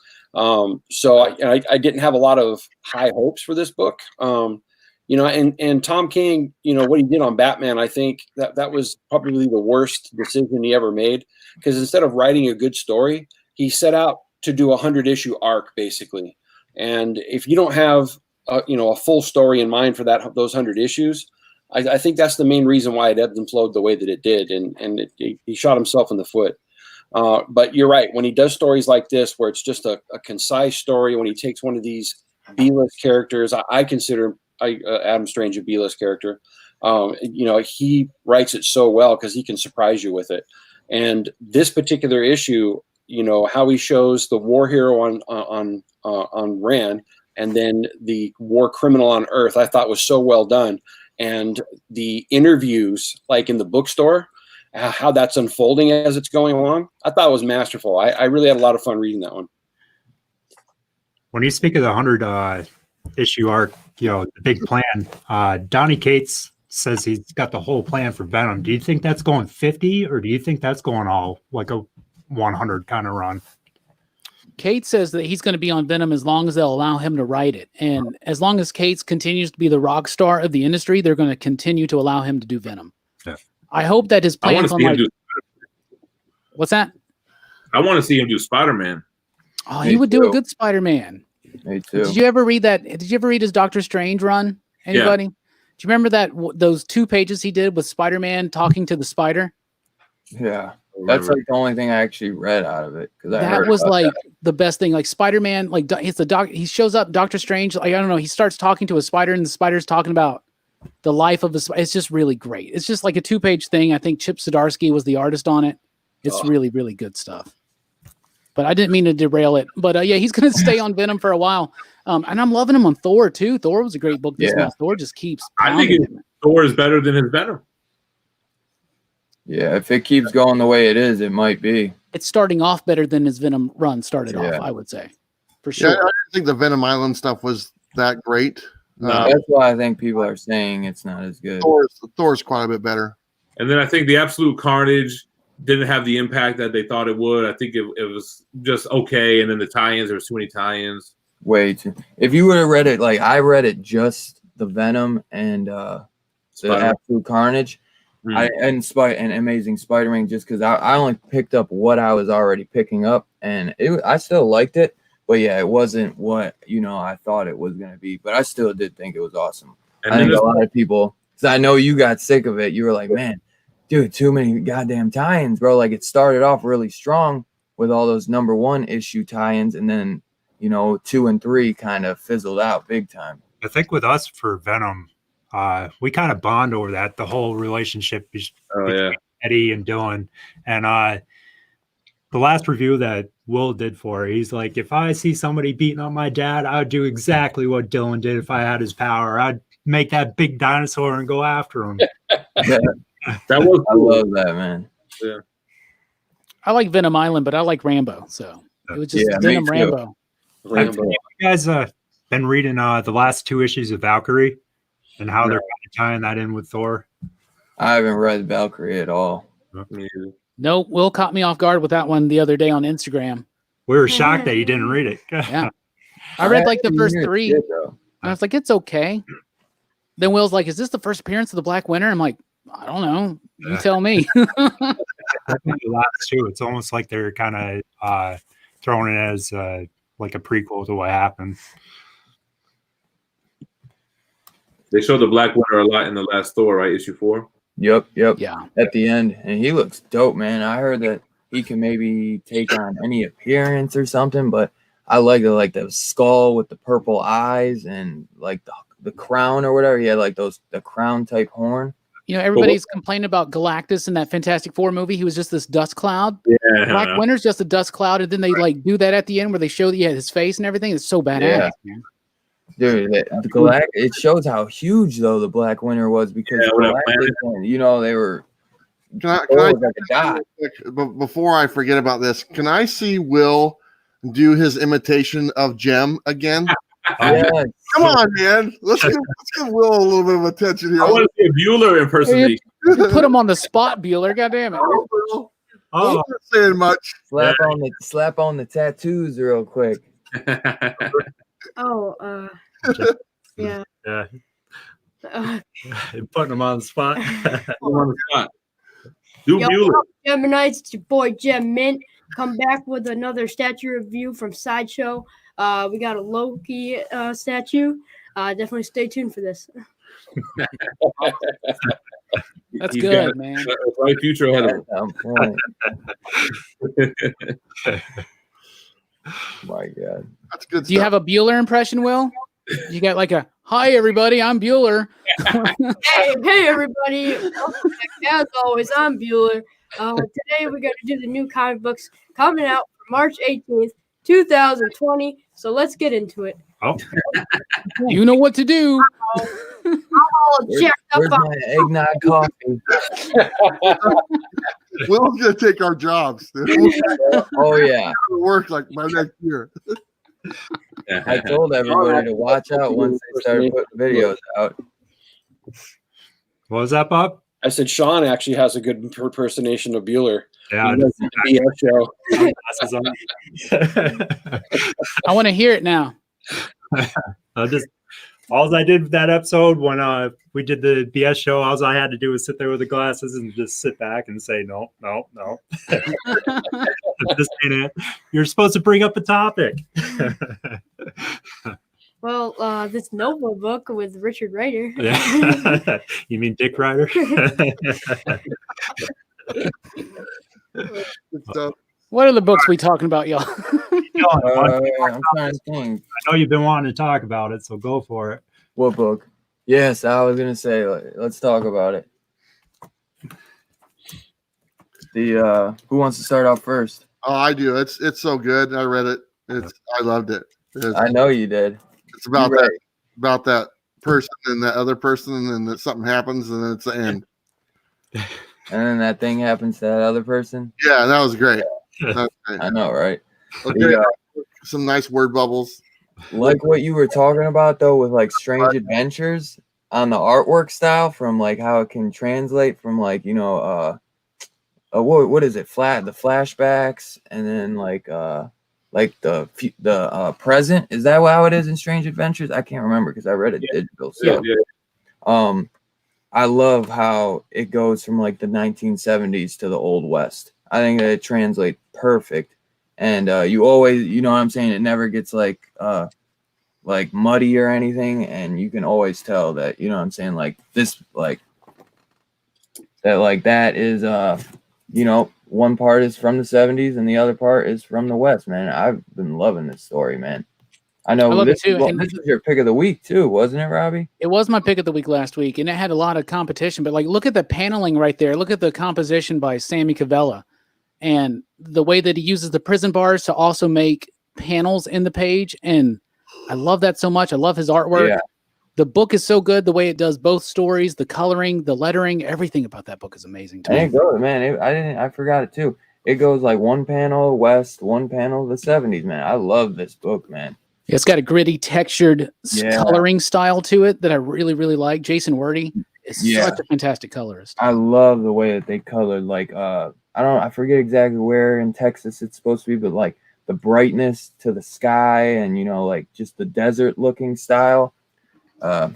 So I didn't have a lot of high hopes for this book. And Tom King, what he did on Batman, I think that was probably the worst decision he ever made, because instead of writing a good story, he set out to do a 100-issue arc basically. And if you don't have a full story in mind for those 100 issues, I think that's the main reason why it ebbed and flowed the way that it did, and he shot himself in the foot. But you're right, when he does stories like this, where it's just a concise story, when he takes one of these B-list characters, I consider Adam Strange a B-list character. He writes it so well because he can surprise you with it. And this particular issue, how he shows the war hero on Ran and then the war criminal on Earth, I thought was so well done. And the interviews, like in the bookstore, how that's unfolding as it's going along, I thought was masterful. I really had a lot of fun reading that one. When you speak of the 100 issue arc, the big plan, Donny Cates says he's got the whole plan for Venom. Do you think that's going 50, or do you think that's going all like a 100 kind of run? Kate says that he's going to be on Venom as long as they'll allow him to write it. And as long as Cates continues to be the rock star of the industry, they're going to continue to allow him to do Venom. Yeah. I hope that his plans on like... What's that? I want to see him do Spider-Man. Oh, he would do a good Spider-Man. Me too. Did you ever read that? Did you ever read his Doctor Strange run? Anybody? Yeah. Do you remember those 2 pages he did with Spider-Man talking to the spider? Yeah. That's like the only thing I actually read out of it. That was like the best thing. Like Spider-Man, like it's the doc. He shows up, Doctor Strange. Like I don't know. He starts talking to a spider, and the spider's talking about the life of the spider. It's just really great. It's just like a 2-page thing. I think Chip Zdarsky was the artist on it. It's really, really good stuff. But I didn't mean to derail it. But yeah, he's going to stay on Venom for a while. And I'm loving him on Thor too. Thor was a great book this month. Thor just keeps. I think Thor is better than his Venom. Yeah, if it keeps going the way it is, it might be. It's starting off better than his Venom run started off, I would say. For sure. Yeah, I didn't think the Venom Island stuff was that great. No, that's why I think people are saying it's not as good. Thor's quite a bit better. And then I think the Absolute Carnage didn't have the impact that they thought it would. I think it was just okay. And then the tie-ins, there was too many tie-ins. Way too. If you would have read it, like I read it, just the Venom and the Absolute Carnage. And Amazing Spider-Man, just because I only picked up what I was already picking up, and I still liked it, but yeah, it wasn't what I thought it was gonna be, but I still did think it was awesome. And I think a lot of people, because I know you got sick of it, you were like, man, dude, too many goddamn tie-ins, bro. Like it started off really strong with all those number 1 issue tie-ins, and then 2 and 3 kind of fizzled out big time. I think with us for Venom, we kind of bond over that, the whole relationship between Eddie and Dylan. And the last review that Will did for it, he's like, if I see somebody beating on my dad, I would do exactly what Dylan did if I had his power. I'd make that big dinosaur and go after him. I love that, man. Yeah. I like Venom Island, but I like Rambo. So it was just Venom Rambo. Have you guys been reading the last 2 issues of Valkyrie? And how they're kind of tying that in with Thor? I haven't read Valkyrie at all. No, Will caught me off guard with that one the other day on Instagram. We were shocked that you didn't read it. Yeah. I read like the first 3. And I was like, it's okay. Then Will's like, is this the first appearance of the Black Winter? I'm like, I don't know. You tell me. I think the last 2, it's almost like they're kind of throwing it as like a prequel to what happened. They showed the Black Winter a lot in the last Thor, right? Issue 4. Yep. Yeah. At the end, and he looks dope, man. I heard that he can maybe take on any appearance or something, but I like the skull with the purple eyes and like the crown or whatever. He had like the crown type horn. Everybody's complaining about Galactus in that Fantastic Four movie. He was just this dust cloud. Yeah. Black Winter's just a dust cloud, and then they like do that at the end where they show that he had his face and everything. It's so badass, man. Dude, the Galactic, it shows how huge though the Black Winter was, because they were. Can I like a dot. Before I forget about this, can I see Will do his imitation of Jem again? Yes. Come on, man. Let's give Will a little bit of attention here. I want to see a Bueller impersonation. You put him on the spot, Bueller. God damn it. I'm not saying much. Slap on the tattoos real quick. Yeah. Putting him on the spot. Do Bueller. Geminites, it's your boy Gem Mint. Come back with another statue review from Sideshow. We got a Loki statue. Definitely stay tuned for this. That's good, man. Right future ahead of My God. That's good. Do you have a Bueller impression, Will? You got like a hi everybody, I'm Bueller. hey everybody. As always, I'm Bueller. Today we're gonna do the new comic books coming out for March 18th, 2020. So let's get into it. Oh, You know what to do. All jacked up Where's on my eggnog coffee? Will's gonna take our jobs. Dude. Oh yeah. It'll work like by next year. I told everybody to watch out once they started putting videos out. what was that, Bob? I said Sean actually has a good impersonation of Bueller. Yeah, He does the BS show. I want to hear it now. All I did with that episode when we did the BS show, all I had to do was sit there with the glasses and just sit back and say, no. This ain't it. You're supposed to bring up a topic. Well, this Nova book with Richard Ryder. Yeah. You mean Dick Ryder? What are the books we talking about, y'all? I'm trying to think. I know you've been wanting to talk about it, so go for it. What book? Yes, I was gonna say. Let's talk about it. The who wants to start off first? Oh, I do. It's so good. I read it. I loved it. I know you did. It's about that person and that other person, and then something happens, and then it's the end. And then that thing happens to that other person. Yeah, that was great. That was great. I know, right? Okay, some nice word bubbles. Like what you were talking about though, with like Strange Adventures on the artwork style, from like how it can translate from like what is it? The flashbacks, and then like the present. Is that how it is in Strange Adventures? I can't remember because I read it digital. So I love how it goes from like the 1970s to the Old West. I think that it translates perfect. And you always, you know what I'm saying, it never gets like muddy or anything, and you can always tell that, you know what I'm saying, like this, like that is one part is from the 70s and the other part is from the West, man. I've been loving this story, man. I know this was your pick of the week too, wasn't it, Robbie? It was my pick of the week last week, and it had a lot of competition, but like look at the paneling right there. Look at the composition by Sammy Cavella. And the way that he uses the prison bars to also make panels in the page. And I love that so much. I love his artwork. Yeah. The book is so good. The way it does both stories, the coloring, the lettering, everything about that book is amazing. And it goes, man. I forgot it too. It goes like one panel West, one panel the 70s, man. I love this book, man. It's got a gritty, textured coloring style to it that I really, really like. Jason Wordie is such a fantastic colorist. I love the way that they colored, like, I forget exactly where in Texas it's supposed to be, but like the brightness to the sky and, like just the desert looking style. I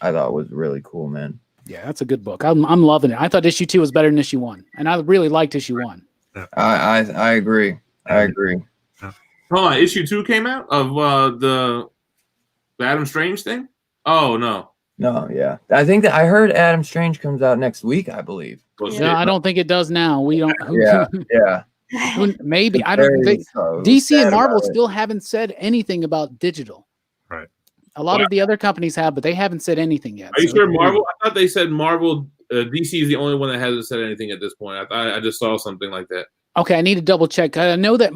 thought was really cool, man. Yeah, that's a good book. I'm loving it. I thought issue 2 was better than issue 1, and I really liked issue 1. I agree. I agree. Oh, issue 2 came out of the Adam Strange thing? Oh, no. No, yeah. I think that I heard Adam Strange comes out next week, I believe. No, I don't think it does now. We don't. Yeah. Maybe. I don't think DC and Marvel still haven't said anything about digital. Right. A lot of the other companies have, but they haven't said anything yet. Are you sure Marvel? I thought they said Marvel. DC is the only one that hasn't said anything at this point. I just saw something like that. Okay, I need to double check. I know that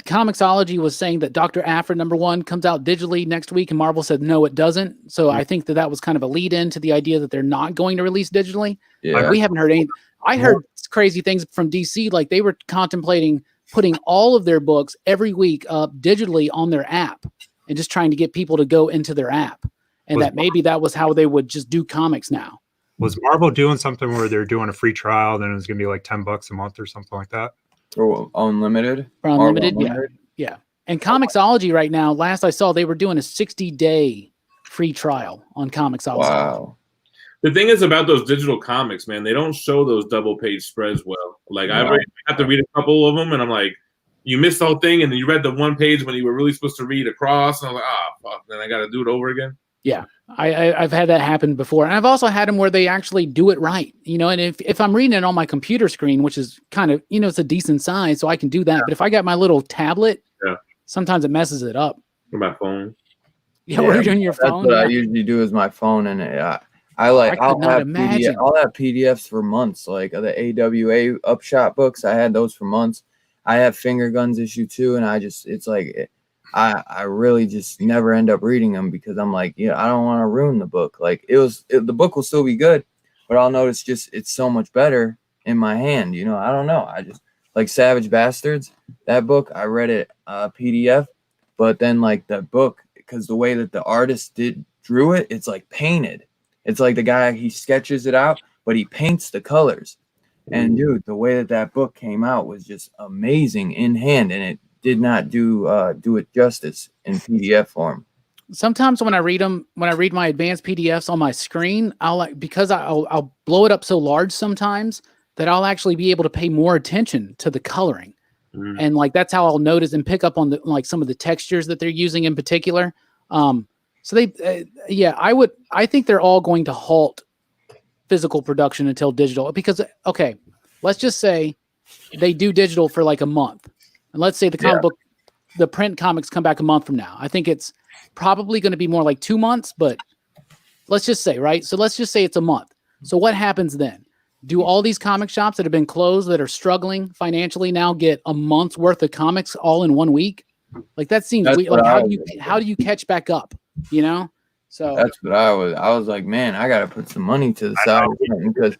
Comixology was saying that Dr. Aphra #1 comes out digitally next week, and Marvel said no, it doesn't. So I think that was kind of a lead in to the idea that they're not going to release digitally. Yeah. We haven't heard anything. I heard crazy things from DC, like they were contemplating putting all of their books every week up digitally on their app and just trying to get people to go into their app. And maybe that was how they would just do comics now. Was Marvel doing something where they're doing a free trial, then it was going to be like $10 a month or something like that? For Unlimited? For Unlimited, yeah. And Comixology right now, last I saw, they were doing a 60-day free trial on Comixology. Wow. The thing is about those digital comics, man, they don't show those double-page spreads well. Like, I have to read a couple of them, and I'm like, you missed the whole thing, and then you read the one page when you were really supposed to read across, and I'm like, fuck, then I got to do it over again. Yeah, I've had that happen before. And I've also had them where they actually do it right, and if I'm reading it on my computer screen, which is kind of, it's a decent size, so I can do that. Yeah. But if I got my little tablet, sometimes it messes it up. My phone. Yeah, what are you doing your phone? That's what I usually do is my phone, and I'll have PDFs for months, like the AWA Upshot books. I had those for months. I have Finger Guns issue 2, and it's like I really just never end up reading them because I'm like, yeah, I don't want to ruin the book. Like the book will still be good, but I'll notice just it's so much better in my hand. You know, I don't know. I just like Savage Bastards. That book I read it PDF, but then like the book, because the way that the artist drew it, it's like painted. It's like the guy, he sketches it out, but he paints the colors. And dude, the way that book came out was just amazing in hand, and it did not do it justice in PDF form. Sometimes when I read my advanced PDFs on my screen, I'll blow it up so large sometimes that I'll actually be able to pay more attention to the coloring. And like that's how I'll notice and pick up on the like some of the textures that they're using in particular. So I think they're all going to halt physical production until digital, because okay, let's just say they do digital for like a month, and let's say the print comics come back a month from now. I think it's probably going to be more like 2 months, but let's just say, right? So let's just say it's a month. So what happens then? Do all these comic shops that have been closed, that are struggling financially now, get a month's worth of comics all in 1 week? Like that seems weird. Like how do you catch back up? You know? So that's what I was like, man, I gotta put some money to the side because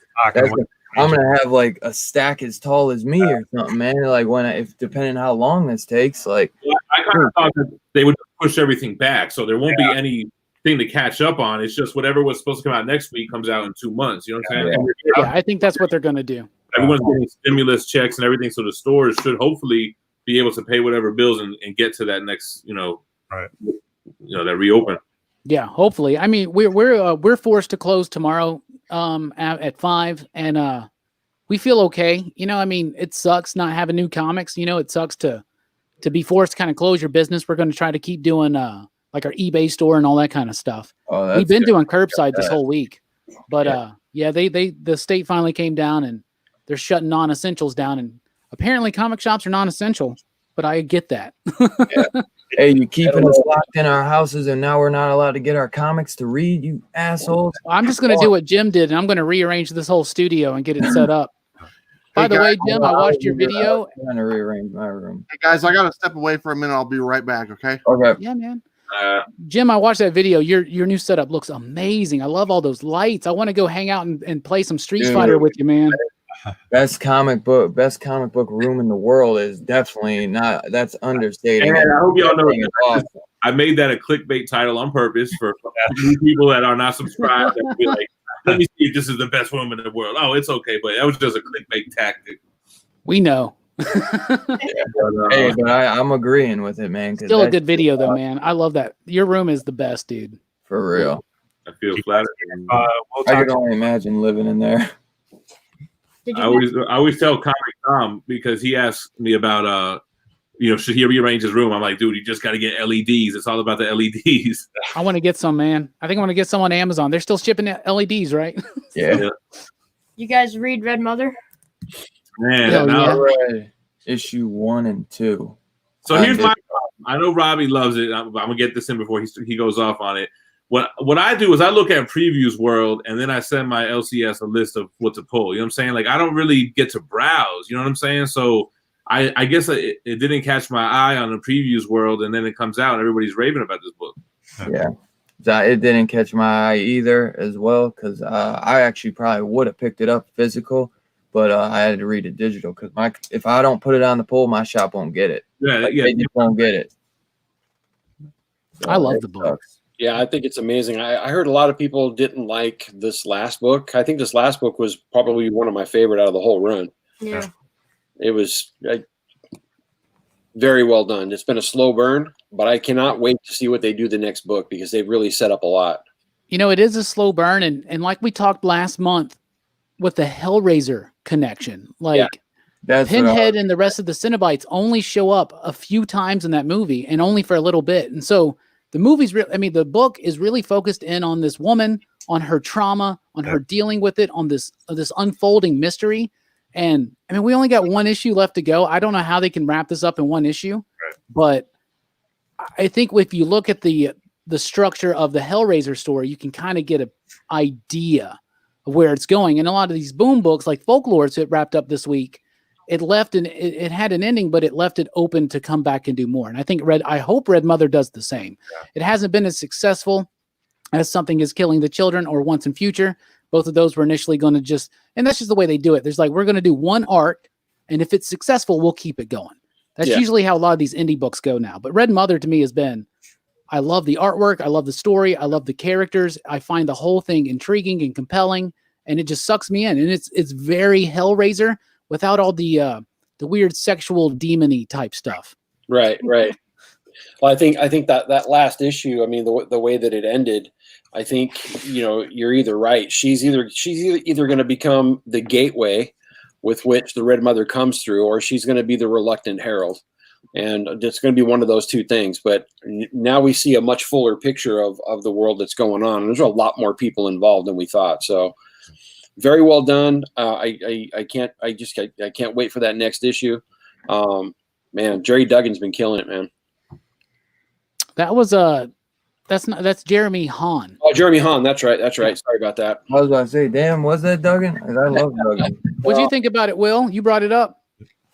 I'm gonna have like a stack as tall as me or something, man. Like if depending how long this takes, like I kind of thought that they would push everything back, so there won't be anything to catch up on. It's just whatever was supposed to come out next week comes out in 2 months. You know what I'm saying? Yeah, I think that's what they're gonna do. Everyone's getting stimulus checks and everything, so the stores should hopefully be able to pay whatever bills and get to that next, that reopen. Yeah, hopefully. I mean, we're forced to close tomorrow at 5, and we feel okay. You know, I mean, it sucks not having new comics. You know, it sucks to be forced to kind of close your business. We're going to try to keep doing like our eBay store and all that kind of stuff. We've been doing curbside this whole week, but the state finally came down and they're shutting non-essentials down, and apparently comic shops are non-essential. But I get that. Hey, you keeping us locked in our houses, and now we're not allowed to get our comics to read, you assholes. I'm just going to do what Jim did, and I'm going to rearrange this whole studio and get it set up. By the way, Jim, I watched your video. I'm trying to rearrange my room. Hey, guys, I got to step away for a minute. I'll be right back, okay? Okay. Yeah, man. Jim, I watched that video. Your new setup looks amazing. I love all those lights. I want to go hang out and play some Street Fighter with you, man. Best comic book room in the world is definitely not. That's understating. And I hope y'all know awesome. I made that a clickbait title on purpose for people that are not subscribed. That will be like, let me see if this is the best room in the world. Oh, it's okay, but that was just a clickbait tactic. We know. Hey, but I'm agreeing with it, man. Still a good video, though, man. I love that. Your room is the best, dude. For real. I feel flattered. I can only imagine living in there. I always tell Comic Tom, because he asks me about should he rearrange his room? I'm like, dude, you just got to get LEDs. It's all about the LEDs. I want to get some, man. I think I want to get some on Amazon. They're still shipping LEDs, right? Yeah. You guys read Red Mother? Man, I read issue 1 and 2. So here's my problem. I know Robbie loves it. I'm gonna get this in before he goes off on it. What I do is I look at Previews World, and then I send my LCS a list of what to pull. You know what I'm saying? Like, I don't really get to browse. You know what I'm saying? So I guess it didn't catch my eye on the Previews World, and then it comes out and everybody's raving about this book. Yeah. It didn't catch my eye either as well, because I actually probably would have picked it up physical, but I had to read it digital because if I don't put it on the pull, my shop won't get it. They just won't get it. So I love the book. Sucks. Yeah, I think it's amazing. I heard a lot of people didn't like this last book. I think this last book was probably one of my favorite out of the whole run. Yeah. It was very well done. It's been a slow burn, but I cannot wait to see what they do the next book, because they've really set up a lot. You know, it is a slow burn, and like we talked last month with the Hellraiser connection, Pinhead and the rest of the Cenobites only show up a few times in that movie, and only for a little bit. And so the book is really focused in on this woman, on her trauma, on her dealing with it, on this unfolding mystery. And I mean, we only got one issue left to go. I don't know how they can wrap this up in one issue, but I think if you look at the structure of the Hellraiser story, you can kind of get an idea of where it's going. And a lot of these boom books, like Folklore, that wrapped up this week, it left and it had an ending, but it left it open to come back and do more. And I think I hope Red Mother does the same. Yeah. It hasn't been as successful as Something Is Killing the Children or Once and Future. Both of those were initially going to and that's just the way they do it. There's like, we're going to do one arc, and if it's successful, we'll keep it going. That's usually how a lot of these indie books go now. But Red Mother to me has been, I love the artwork. I love the story. I love the characters. I find the whole thing intriguing and compelling, and it just sucks me in. And it's very Hellraiser without all the weird sexual demon-y type stuff. Right. Well, I think that last issue, I mean, the way that it ended, I think, you're either right. She's either going to become the gateway with which the Red Mother comes through, or she's going to be the reluctant herald. And it's going to be one of those two things. But now we see a much fuller picture of the world that's going on. And there's a lot more people involved than we thought. So very well done. I can't wait for that next issue. Man, Jerry Duggan's been killing it, man. That was that's Jeremy Hahn. Oh, Jeremy Hahn. That's right. Sorry about that. I was about to say, damn, was that Duggan? I love Duggan. What do you think about it, Will? You brought it up.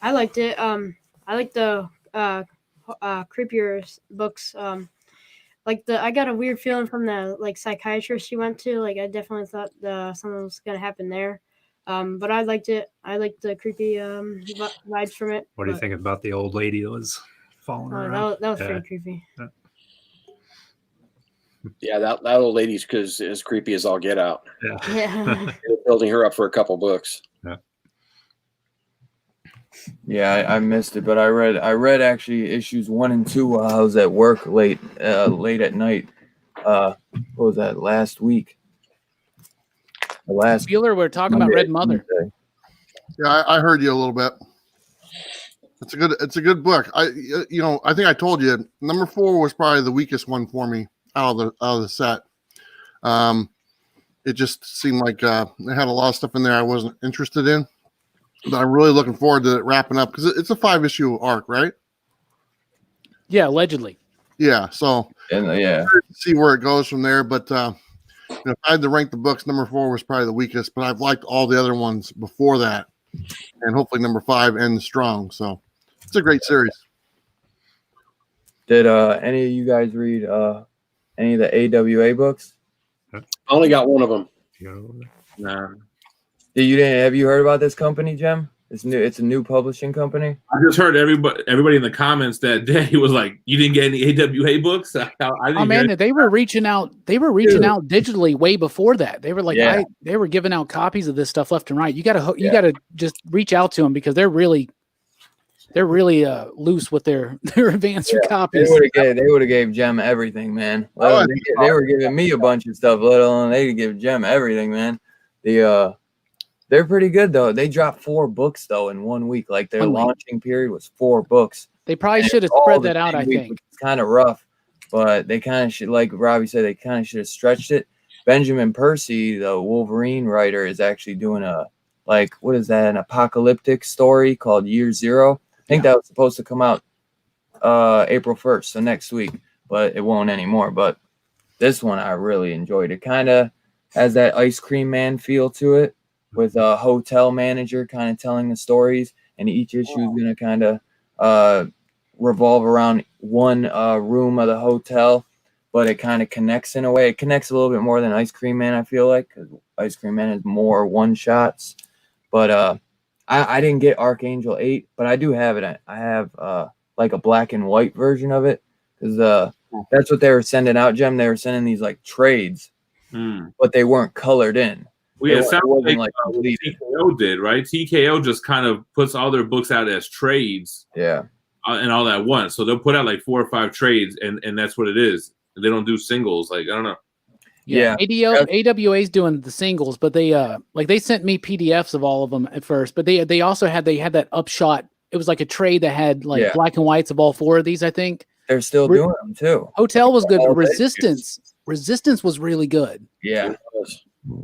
I liked it. I like the creepier books. I got a weird feeling from the psychiatrist she went to. I definitely thought something was gonna happen there. But I liked it. I liked the creepy vibes from it. What do you think about the old lady that was following around? That was pretty creepy. Yeah, that old lady's as creepy as all get out. Yeah. Building her up for a couple books. Yeah, I missed it, but I read actually issues 1 and 2 while I was at work late at night. What was that, last week? Bueller, we're talking about Red Mother. Yeah, I heard you a little bit. It's a good book. I think I told you number 4 was probably the weakest one for me out of the set. It just seemed like it had a lot of stuff in there I wasn't interested in. But I'm really looking forward to it wrapping up because it's a 5-issue arc, right? Yeah, allegedly. Yeah, so see where it goes from there. But if I had to rank the books, number 4 was probably the weakest. But I've liked all the other ones before that, and hopefully number 5 ends strong. So it's a great series. Did any of you guys read any of the AWA books? I only got one of them. Nah. Have you heard about this company, Jem? It's new. It's a new publishing company. I just heard everybody in the comments that day was like, "You didn't get any AWA books?" They were reaching out. They were reaching out digitally way before that. They were they were giving out copies of this stuff left and right. You gotta just reach out to them because they're really loose with their advanced copies. They would have gave Jem everything, man. They were giving me a bunch of stuff, let alone they give Jem everything, man. They're pretty good though. They dropped 4 books though in 1 week. Their launching period was 4 books. They probably should have spread that out. I think it's kind of rough, but they kind of should, like Robbie said, they kind of should have stretched it. Benjamin Percy, the Wolverine writer, is actually doing an apocalyptic story called Year Zero. I think that was supposed to come out April 1st, so next week, but it won't anymore. But this one I really enjoyed. It kind of has that Ice Cream Man feel to it, with a hotel manager kind of telling the stories, and each issue is going to kind of revolve around one room of the hotel, but it kind of connects in a way. It connects a little bit more than Ice Cream Man, I feel like, because Ice Cream Man is more one-shots. But I didn't get Archangel 8, but I do have it. I have a black and white version of it, because that's what they were sending out, Jem. They were sending these trades, but they weren't colored in. Well, it sounds like TKO did, right? TKO just kind of puts all their books out as trades. Yeah. And all at once. So they'll put out 4 or 5 trades, and that's what it is. They don't do singles. I don't know. Yeah. AWA is doing the singles, but they they sent me PDFs of all of them at first, but they also had that upshot. It was like a trade that had black and whites of all 4 of these, I think. They're still doing them too. Hotel was good. Resistance was really good. Yeah.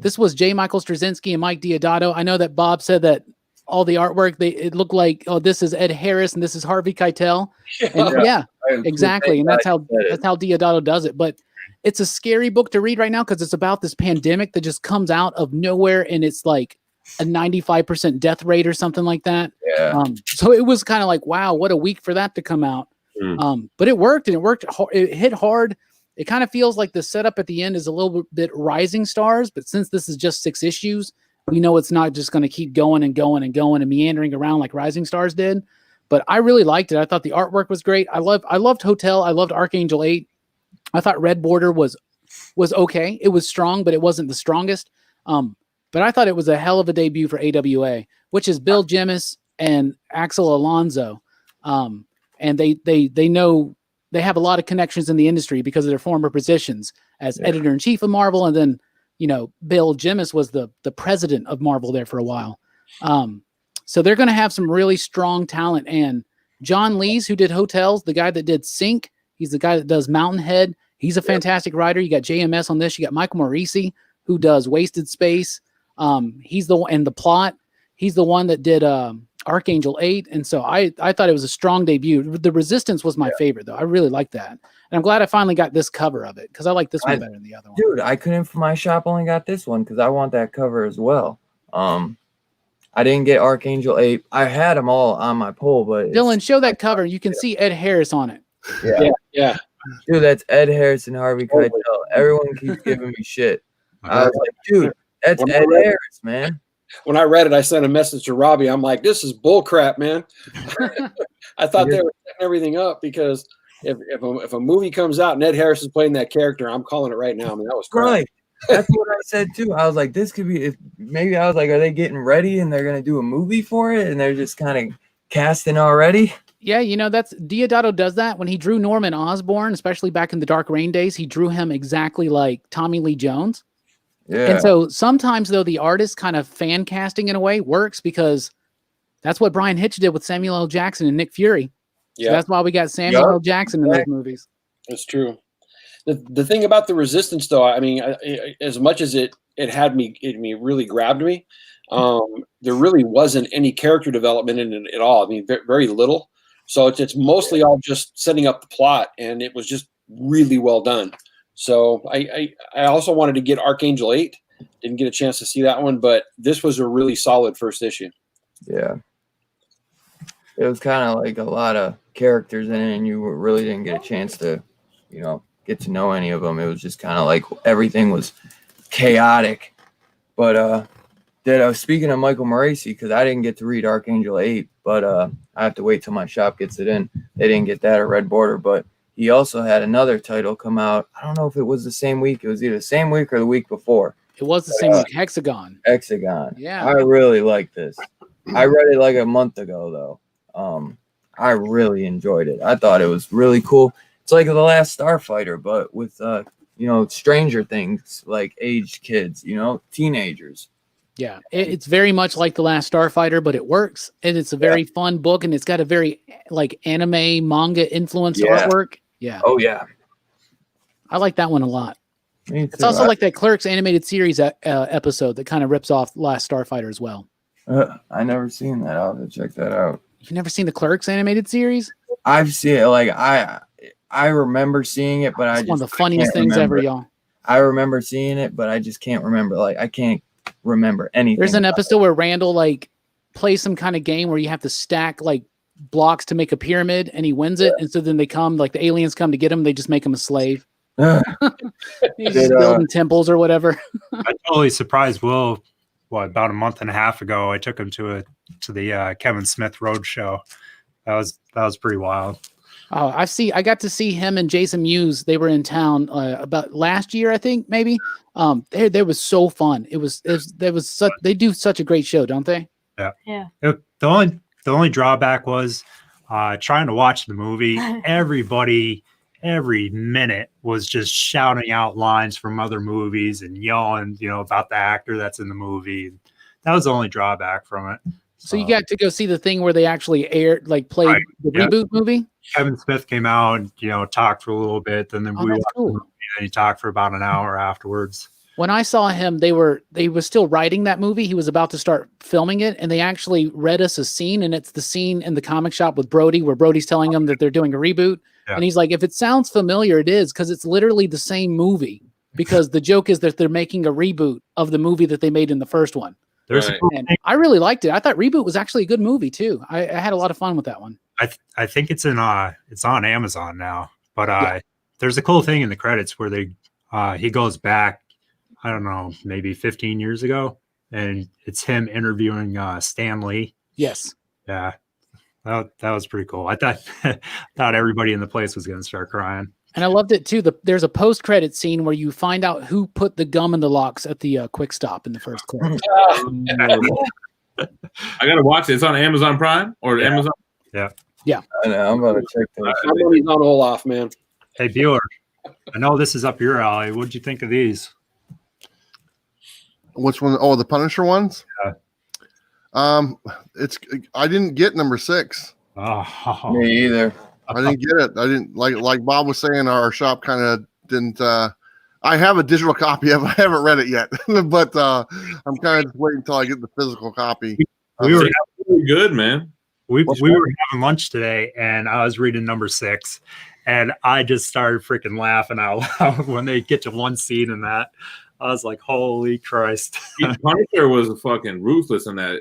This was J. Michael Straczynski and Mike Diodato. I know that Bob said that all the artwork, it looked like, this is Ed Harris and this is Harvey Keitel. And exactly. And that's how Diodato does it. But it's a scary book to read right now because it's about this pandemic that just comes out of nowhere, and it's a 95% death rate or something like that. Yeah. So it was kind of like, wow, what a week for that to come out. But it worked, and it hit hard. It kind of feels like the setup at the end is a little bit Rising Stars, but since this is just 6 issues, we know it's not just going to keep going and going and going and meandering around like Rising Stars did. But I really liked it. I thought the artwork was great. I loved Hotel. I loved Archangel 8. I thought Red Border was okay. It was strong, but it wasn't the strongest. But I thought it was a hell of a debut for AWA, which is Bill Jemas and Axel Alonso. And they know they have a lot of connections in the industry because of their former positions as editor-in-chief of Marvel. And then, Bill Jemas was the president of Marvel there for a while. So they're going to have some really strong talent. And John Lees, who did Hotels, the guy that did Sync, he's the guy that does Mountainhead. He's a fantastic writer. You got JMS on this. You got Michael Morisi, who does Wasted Space. He's the one, and The Plot. He's the one that did Archangel 8. And so I thought it was a strong debut. The Resistance was my favorite, though. I really liked that. And I'm glad I finally got this cover of it because I like this one better than the other one. Dude, I couldn't, for my shop only got this one because I want that cover as well. I didn't get Archangel 8. I had them all on my poll, but Dylan, show that cover. You can see Ed Harris on it. Yeah. Dude, that's Ed Harris and Harvey Keitel. Everyone keeps giving me shit. I was like, dude, that's Ed Harris, man. When I read it, I sent a message to Robbie. I'm like, this is bull crap, man. I thought they were setting everything up because if a movie comes out and Ed Harris is playing that character, I'm calling it right now. I mean, that was crap. Right. That's what I said too. I was like, this could be, maybe I was like, are they getting ready and they're going to do a movie for it? And they're just kind of casting already. Yeah, that's Deodato does that. When he drew Norman Osborn, especially back in the Dark Reign days, he drew him exactly like Tommy Lee Jones. Yeah. And so sometimes, though, the artist kind of fan casting in a way works because that's what Brian Hitch did with Samuel L. Jackson and Nick Fury. So that's why we got Samuel L. Jackson in those movies. That's true. The thing about the Resistance, though, I mean, as much as it really grabbed me, there really wasn't any character development in it at all. I mean, very little. So it's mostly all just setting up the plot, and it was just really well done. So I also wanted to get Archangel 8. Didn't get a chance to see that one, but this was a really solid first issue. Yeah. It was kind of like a lot of characters in it, and you really didn't get a chance to, get to know any of them. It was just kind of like everything was chaotic. But speaking of Michael Morisi, because I didn't get to read Archangel 8, but I have to wait till my shop gets it in. They didn't get that at Red Border, but he also had another title come out. I don't know if it was the same week. It was either the same week or the week before. It was the same week. Hexagon. Yeah. I really like this. I read it like a month ago, though. I really enjoyed it. I thought it was really cool. It's like The Last Starfighter, but with, Stranger Things, like aged kids, teenagers. Yeah, it's very much like The Last Starfighter, but it works. And it's a very fun book, and it's got a very, anime, manga influenced artwork. Yeah. Oh, yeah. I like that one a lot. Me too. It's also like that Clerks animated series episode that kind of rips off Last Starfighter as well. I never seen that. I'll have to check that out. You've never seen the Clerks animated series? I've seen it. I remember seeing it, but it's one of the funniest things ever, y'all. I remember seeing it, but I just can't remember. I can't remember anything. There's an episode where Randall plays some kind of game where you have to stack blocks to make a pyramid, and he wins it. And so then they come, the aliens come to get him. They just make him a slave. He's just building temples or whatever. I totally surprised Will. About a month and a half ago, I took him to the Kevin Smith Road Show. That was pretty wild. Oh, I got to see him and Jason Mewes. They were in town about last year, I think, maybe. They was so fun. They do such a great show, don't they? Yeah. Yeah. The only drawback was trying to watch the movie. Everybody, every minute was just shouting out lines from other movies and yelling, about the actor that's in the movie. That was the only drawback from it. So you got to go see the thing where they actually played the reboot movie? Kevin Smith came out and, talked for a little bit. Then we watched the movie, and he talked for about an hour afterwards. When I saw him, they were still writing that movie. He was about to start filming it, and they actually read us a scene, and it's the scene in the comic shop with Brody where Brody's telling him that they're doing a reboot. Yeah. And he's like, if it sounds familiar, it is, because it's literally the same movie, because the joke is that they're making a reboot of the movie that they made in the first one. There's Right. And I really liked it. I thought Reboot was actually a good movie too. I had a lot of fun with that one. I think it's on Amazon now. But Yeah. there's a cool thing in the credits where he goes back, I don't know, maybe 15 years ago, and it's him interviewing Stan Lee. Yes. Yeah. That was pretty cool. I thought everybody in the place was going to start crying. And I loved it too. There's a post-credit scene where you find out who put the gum in the locks at the Quick Stop in the first clip. I gotta watch it. It's on Amazon Prime or Amazon. Yeah. I know, I'm gonna check that. My money's on Olaf, man. Hey, Bueller, I know this is up your alley. What'd you think of these? Which one? Oh, the Punisher ones. Yeah. I didn't get number 6. Oh, Me either. I didn't get it. I didn't like Bob was saying. Our shop kind of didn't. I have a digital copy of it. I haven't read it yet, but I'm kind of just waiting until I get the physical copy. we were Really good, man. we were having lunch today, and I was reading number 6, and I just started freaking laughing out loud when they get to one scene in that. I was like, "Holy Christ!" Punisher was fucking ruthless in that.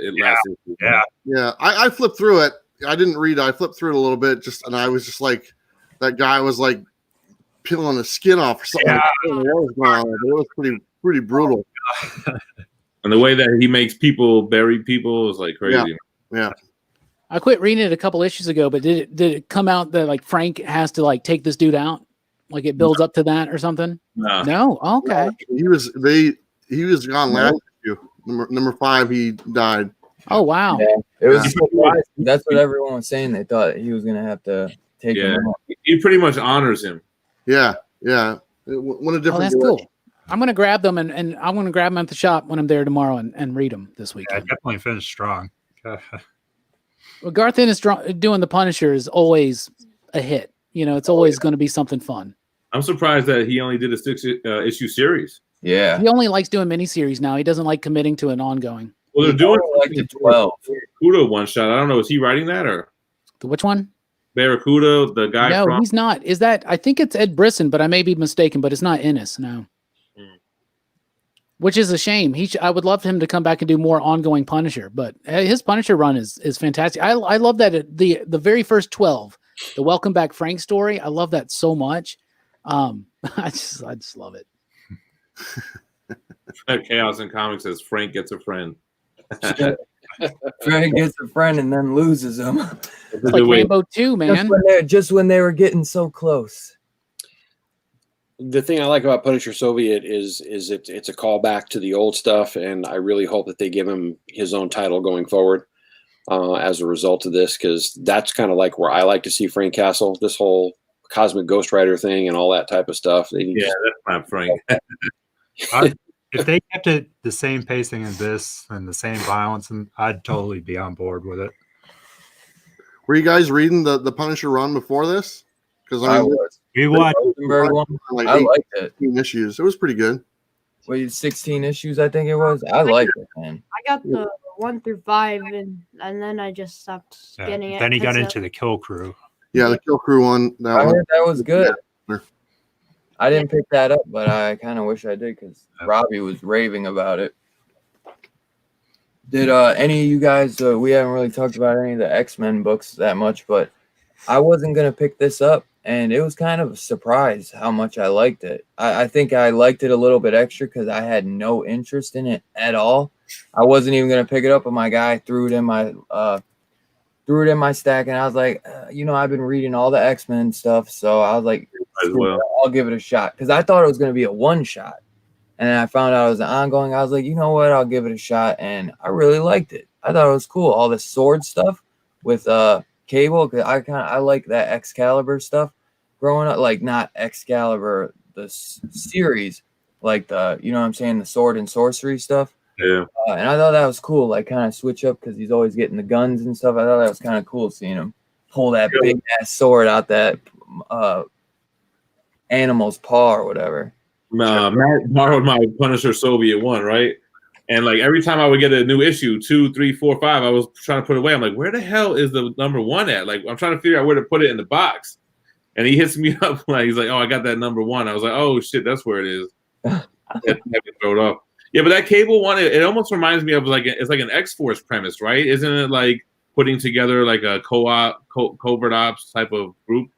Yeah. I flipped through it. I didn't read it. I flipped through it a little bit, and I was just like, that guy was like peeling his skin off or something. Yeah. I don't know what was going on. It was pretty brutal. And the way that he makes people bury people is like crazy. Yeah. I quit reading it a couple issues ago, but did it come out that like Frank has to like take this dude out? Like it builds up to that or something? Nah. No. Okay. He was gone last issue. Number 5, he died. Oh wow. Yeah, it was surprising. That's what everyone was saying. They thought he was gonna have to take him out. He pretty much honors him. Yeah. It went a different Oh, that's direction. cool. I'm gonna grab them and I'm gonna grab them at the shop when I'm there tomorrow and read them this Yeah, weekend. definitely finished strong. Well, Garth Ennis doing the Punisher is always a hit. You know, it's always going to be something fun. I'm surprised that he only did a 6 issue series. Yeah. He only likes doing miniseries now. He doesn't like committing to an ongoing. Well, they're doing like the 12. Barracuda one shot. I don't know. Is he writing that or Which one? Barracuda, the guy No, from? he's not. Is that? I think it's Ed Brisson, but I may be mistaken. But it's not Ennis. No. Which is a shame. I would love him to come back and do more ongoing Punisher, but his Punisher run is fantastic. I love that the very first 12, the Welcome Back Frank story. I love that so much. I just love it. Chaos in Comics says Frank gets a friend. Frank gets a friend and then loses him. It's like Rambo 2, man. Just when they were getting so close. The thing I like about Punisher Soviet is it's a callback to the old stuff, and I really hope that they give him his own title going forward as a result of this, because that's kind of like where I like to see Frank Castle, this whole Cosmic Ghost Rider thing and all that type of stuff. That's not Frank. If they kept it the same pacing as this and the same violence, and I'd totally be on board with it. Were you guys reading the Punisher run before this? Because I was. We watched. Rosenberg one. like I liked it. 18 issues. It was pretty good. Wait, 16 issues, I think it was. I liked it, man. I got the 1 through 5, and then I just stopped getting it. Then he got 'cause into the Kill Crew. Yeah, the Kill Crew one. I heard that was good. Yeah. I didn't pick that up, but I kind of wish I did because Robbie was raving about it. Did any of you guys? We haven't really talked about any of the X-Men books that much, but I wasn't gonna pick this up, and it was kind of a surprise how much I liked it. I think I liked it a little bit extra because I had no interest in it at all. I wasn't even gonna pick it up, but my guy threw it in my stack, and I was like, I've been reading all the X-Men stuff, so I was like, I'll give it a shot because I thought it was gonna be a one shot, and then I found out it was an ongoing. I was like, you know what, I'll give it a shot, and I really liked it. I thought it was cool, all the sword stuff with Cable, because I like that Excalibur stuff growing up, like not Excalibur the series, like the the sword and sorcery stuff. Yeah. And I thought that was cool, like kind of switch up because he's always getting the guns and stuff. I thought that was kind of cool seeing him pull that big ass sword out that animal's paw or whatever. Matt borrowed my Punisher Soviet one, right? And like every time I would get a new issue, 2, 3, 4, 5, I was trying to put it away. I'm like, where the hell is the number 1 at? Like, I'm trying to figure out where to put it in the box. And he hits me up like, he's like, oh, I got that number 1. I was like, oh shit, that's where it is. I had to throw it off. Yeah, but that Cable one, it almost reminds me of like it's like an X-Force premise, right? Isn't it like putting together like a covert ops type of group?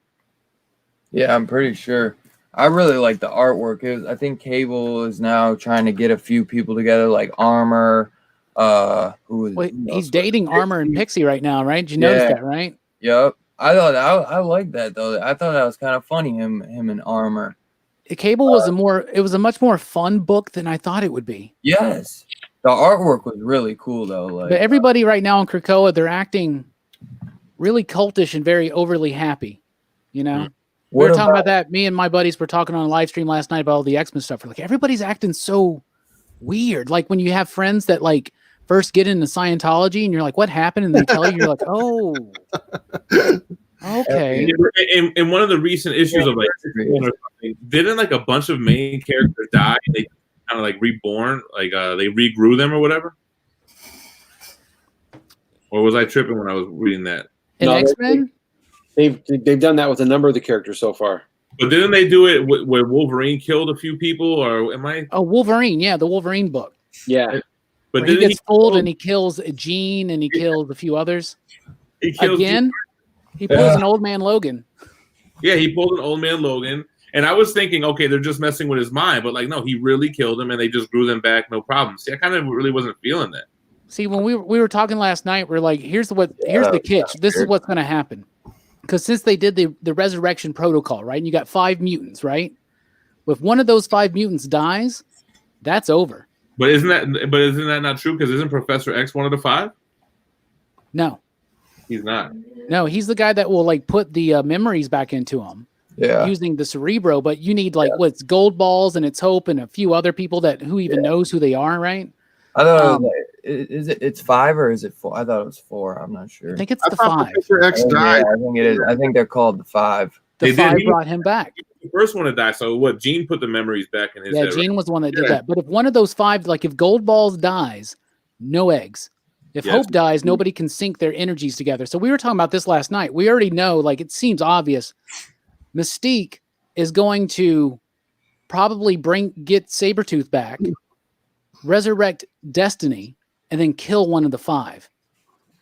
Yeah, I'm pretty sure. I really like the artwork. I think Cable is now trying to get a few people together, like Armor. He's dating Armor and Pixie right now, right? Did you notice that, right? Yep. I like that though. I thought that was kind of funny. Him and Armor. Cable was a much more fun book than I thought it would be. Yes, the artwork was really cool though. But everybody right now in Krakoa, they're acting really cultish and very overly happy. You know, we were talking about that. Me and my buddies were talking on a live stream last night about all the X-Men stuff. We're like, everybody's acting so weird. Like when you have friends that like first get into Scientology and you're like, what happened? And they tell you, you're like, oh, okay. In one of the recent issues of like, didn't like a bunch of main characters die? And they kind of like reborn, like they regrew them or whatever. Or was I tripping when I was reading that? In X-Men, they've done that with a number of the characters so far. But didn't they do it where Wolverine killed a few people? Or am I? Oh, Wolverine, yeah, the Wolverine book. Yeah. But he gets fooled and he kills Jean and he kills a few others. He pulls an old man Logan. Yeah, he pulled an old man Logan. And I was thinking, okay, they're just messing with his mind. But like, no, he really killed him and they just grew them back, no problem. See, I kind of really wasn't feeling that. See, when we were talking last night, we're like, here's the catch. This is what's going to happen. Because since they did the resurrection protocol, right? And you got 5 mutants, right? If one of those 5 mutants dies, that's over. But isn't that not true? Because isn't Professor X one of the 5? No, he's not. No, he's the guy that will like put the memories back into him. Yeah, using the Cerebro. But you need like what's Gold Balls and It's Hope and a few other people who even knows who they are, right? I thought it's 5 or is it 4? I thought it was 4. I'm not sure. I think it's the 5. Professor X died. I think it is. I think they're called the 5. The 5 brought him back. The first one to die. So what? Gene put the memories back in his head. Yeah, Gene was the one that did that. But if one of those 5, like if Gold Balls dies, no eggs. If Hope dies, nobody can sync their energies together. So we were talking about this last night. We already know, like it seems obvious, Mystique is going to probably get Sabretooth back, resurrect Destiny, and then kill one of the 5.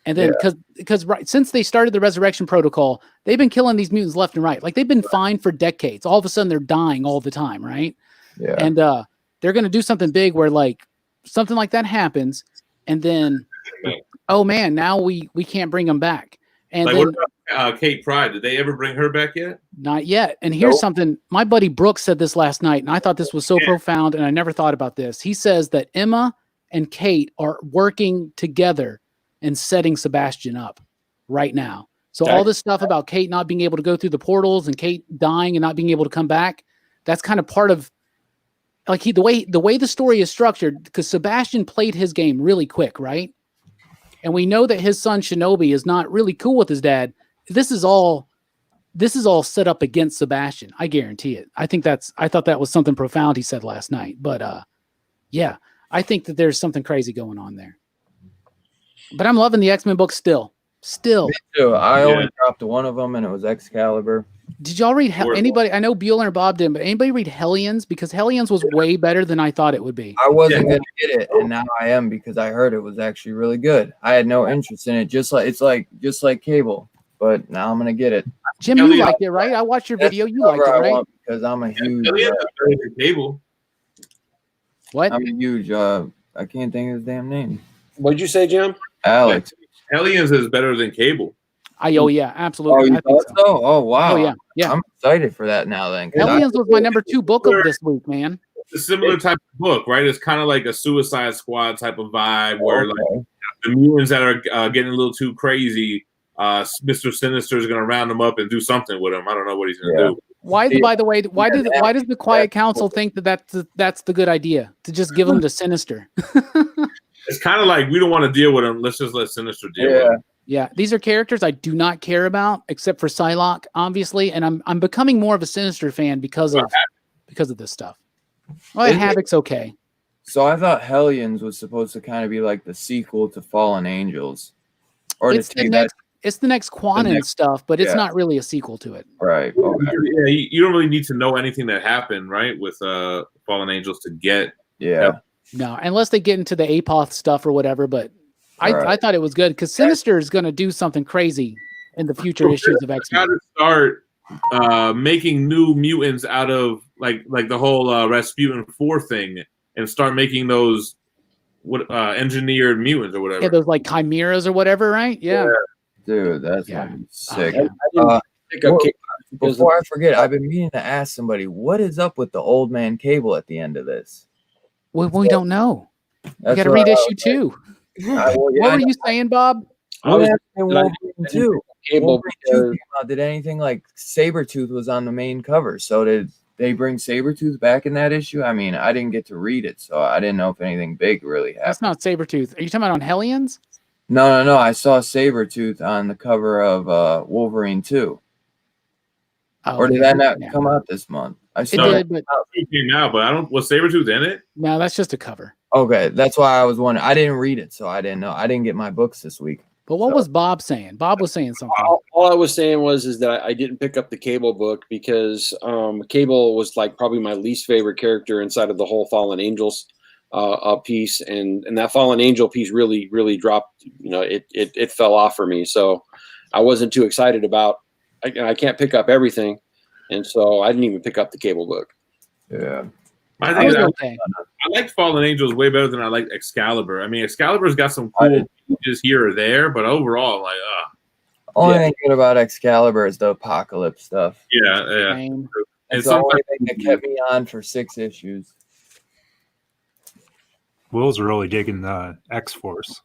And then because since they started the resurrection protocol, they've been killing these mutants left and right. Like they've been fine for decades. All of a sudden they're dying all the time, right? Yeah. And they're going to do something big where like something like that happens, and then oh man, now we can't bring them back. And like, then, what about Kate Pryde? Did they ever bring her back yet? Not yet. And here's something. My buddy Brooks said this last night, and I thought this was so profound, and I never thought about this. He says that Emma and Kate are working together and setting Sebastian up right now. So all this stuff about Kate not being able to go through the portals and Kate dying and not being able to come back, that's kind of part of like the way the story is structured, because Sebastian played his game really quick, right? And we know that his son Shinobi is not really cool with his dad. This is all set up against Sebastian. I guarantee it. I thought that was something profound he said last night. But yeah, I think that there's something crazy going on there. But I'm loving the X-Men book still. Me too. I only dropped one of them, and it was Excalibur. Did y'all read anybody? I know Bueller and Bob didn't, but anybody read Hellions? Because Hellions was way better than I thought it would be. I wasn't gonna get it, and now I am because I heard it was actually really good. I had no interest in it, just like Cable, but now I'm gonna get it. Jim, you liked it, right? I watched your video. You liked it, right? Because I'm a huge Cable. What? I'm a huge. I can't think of his damn name. What did you say, Jim? Alex. Hellions is better than Cable. Yeah, absolutely. Oh, you thought so? Oh, wow. Oh, yeah. I'm excited for that now then. Hellions was my number 2 book of this week, man. It's a similar type of book, right? It's kind of like a Suicide Squad type of vibe where like the mutants that are getting a little too crazy, Mr. Sinister is going to round them up and do something with them. I don't know what he's going to do. By the way, why does the Quiet Council think that's the good idea to just give them to Sinister? It's kind of like we don't want to deal with them. Let's just let Sinister deal with them. Yeah, these are characters I do not care about, except for Psylocke, obviously, and I'm becoming more of a Sinister fan because of this stuff. Well, Havoc's okay. So I thought Hellions was supposed to kind of be like the sequel to Fallen Angels, or it's the next Quanon stuff, but it's not really a sequel to it. Right. Okay. Yeah, you don't really need to know anything that happened, right, with Fallen Angels to get. Yeah. No, unless they get into the Apoth stuff or whatever. But I thought it was good because Sinister is going to do something crazy in the future issues of X-Men. Got to start making new mutants out of like the whole Rasputin 4 thing, and start making those engineered mutants or whatever. Yeah, those like chimeras or whatever, right? Yeah. Dude, that's gonna be sick. Oh, yeah. Before I forget, I've been meaning to ask somebody, what is up with the old man Cable at the end of this? Well, we don't know. We That's got to what read I issue was 2. like, What were you saying, Bob? What happened in Wolverine 2? Cable Wolverine 2 came out. Did anything like Sabretooth was on the main cover? So did they bring Sabretooth back in that issue? I mean, I didn't get to read it, so I didn't know if anything big really happened. That's not Sabretooth. Are you talking about on Hellions? No. I saw Sabretooth on the cover of Wolverine 2. Oh, Or did that not come out this month? I It saw did, but It came out, but I don't. Was Sabretooth in it? no, that's just a cover. Okay, that's why I was wondering. I didn't read it, so I didn't know. I didn't get my books this week. But what was Bob saying? Bob was saying something. All I was saying is that I didn't pick up the Cable book because Cable was like probably my least favorite character inside of the whole Fallen Angels piece, and that Fallen Angel piece really dropped. You know, it fell off for me, so I wasn't too excited about. I can't pick up everything, and so I didn't even pick up the Cable book. Yeah, I think Okay. I like Fallen Angels way better than I like Excalibur. I mean, Excalibur's got some cool pages here or there, but overall, like, only thing good about Excalibur is the Apocalypse stuff. yeah. Same. It's the only thing that kept me on for 6 issues. Will's really digging the X-Force.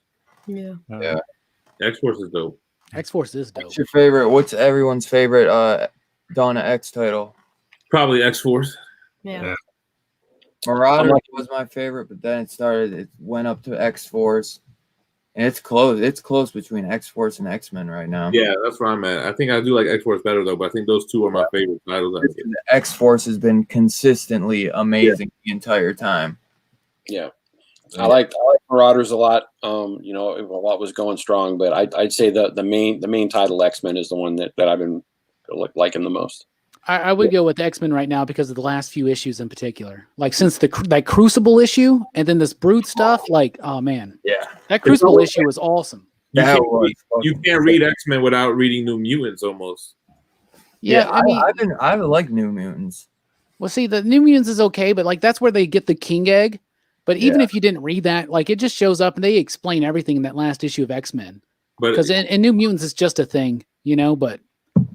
Yeah. Yeah. X-Force is dope. X-Force is dope. What's your favorite? What's everyone's favorite Dawn of X title? Probably X-Force. Yeah. Marauder was my favorite, but then it went up to X-Force. And it's close. It's close between X-Force and X-Men right now. Yeah, that's where I'm at. I think I do like X-Force better, though, but I think those two are my favorite titles. X-Force has been consistently amazing the entire time. Yeah. I like Marauders a lot. You know, a lot was going strong, but I'd say the main title X-Men is the one that I've been liking the most. I would go with X-Men right now because of the last few issues in particular. Like since that Crucible issue and then this Brute stuff, like, oh man. Yeah. That Crucible issue was awesome. You can't read X-Men without reading New Mutants almost. Yeah, I mean, I like New Mutants. well, see, the New Mutants is okay, but like that's where they get the King Egg. But even if you didn't read that, like it just shows up and they explain everything in that last issue of X-Men. Because in New Mutants, it's just a thing, you know, but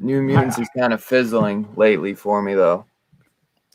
New Mutants is kind of fizzling lately for me, though.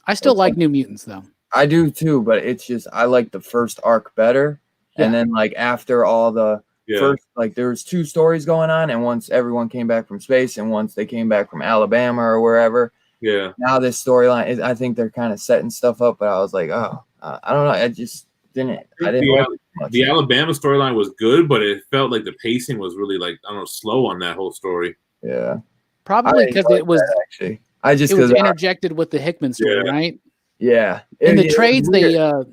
I still like New Mutants, though. I do too, but it's just I like the first arc better. Yeah. And then like after all the first, like there was 2 stories going on, and once everyone came back from space, and once they came back from Alabama or wherever. Yeah. Now this storyline is, I think they're kind of setting stuff up, but I was like, oh, I don't know. I just didn't. I didn't. The Alabama storyline was good, but it felt like the pacing was really like I don't know, slow on that whole story. Yeah. Probably because it was actually. I just it was interjected with the Hickman story, right? Yeah. In the trades, they the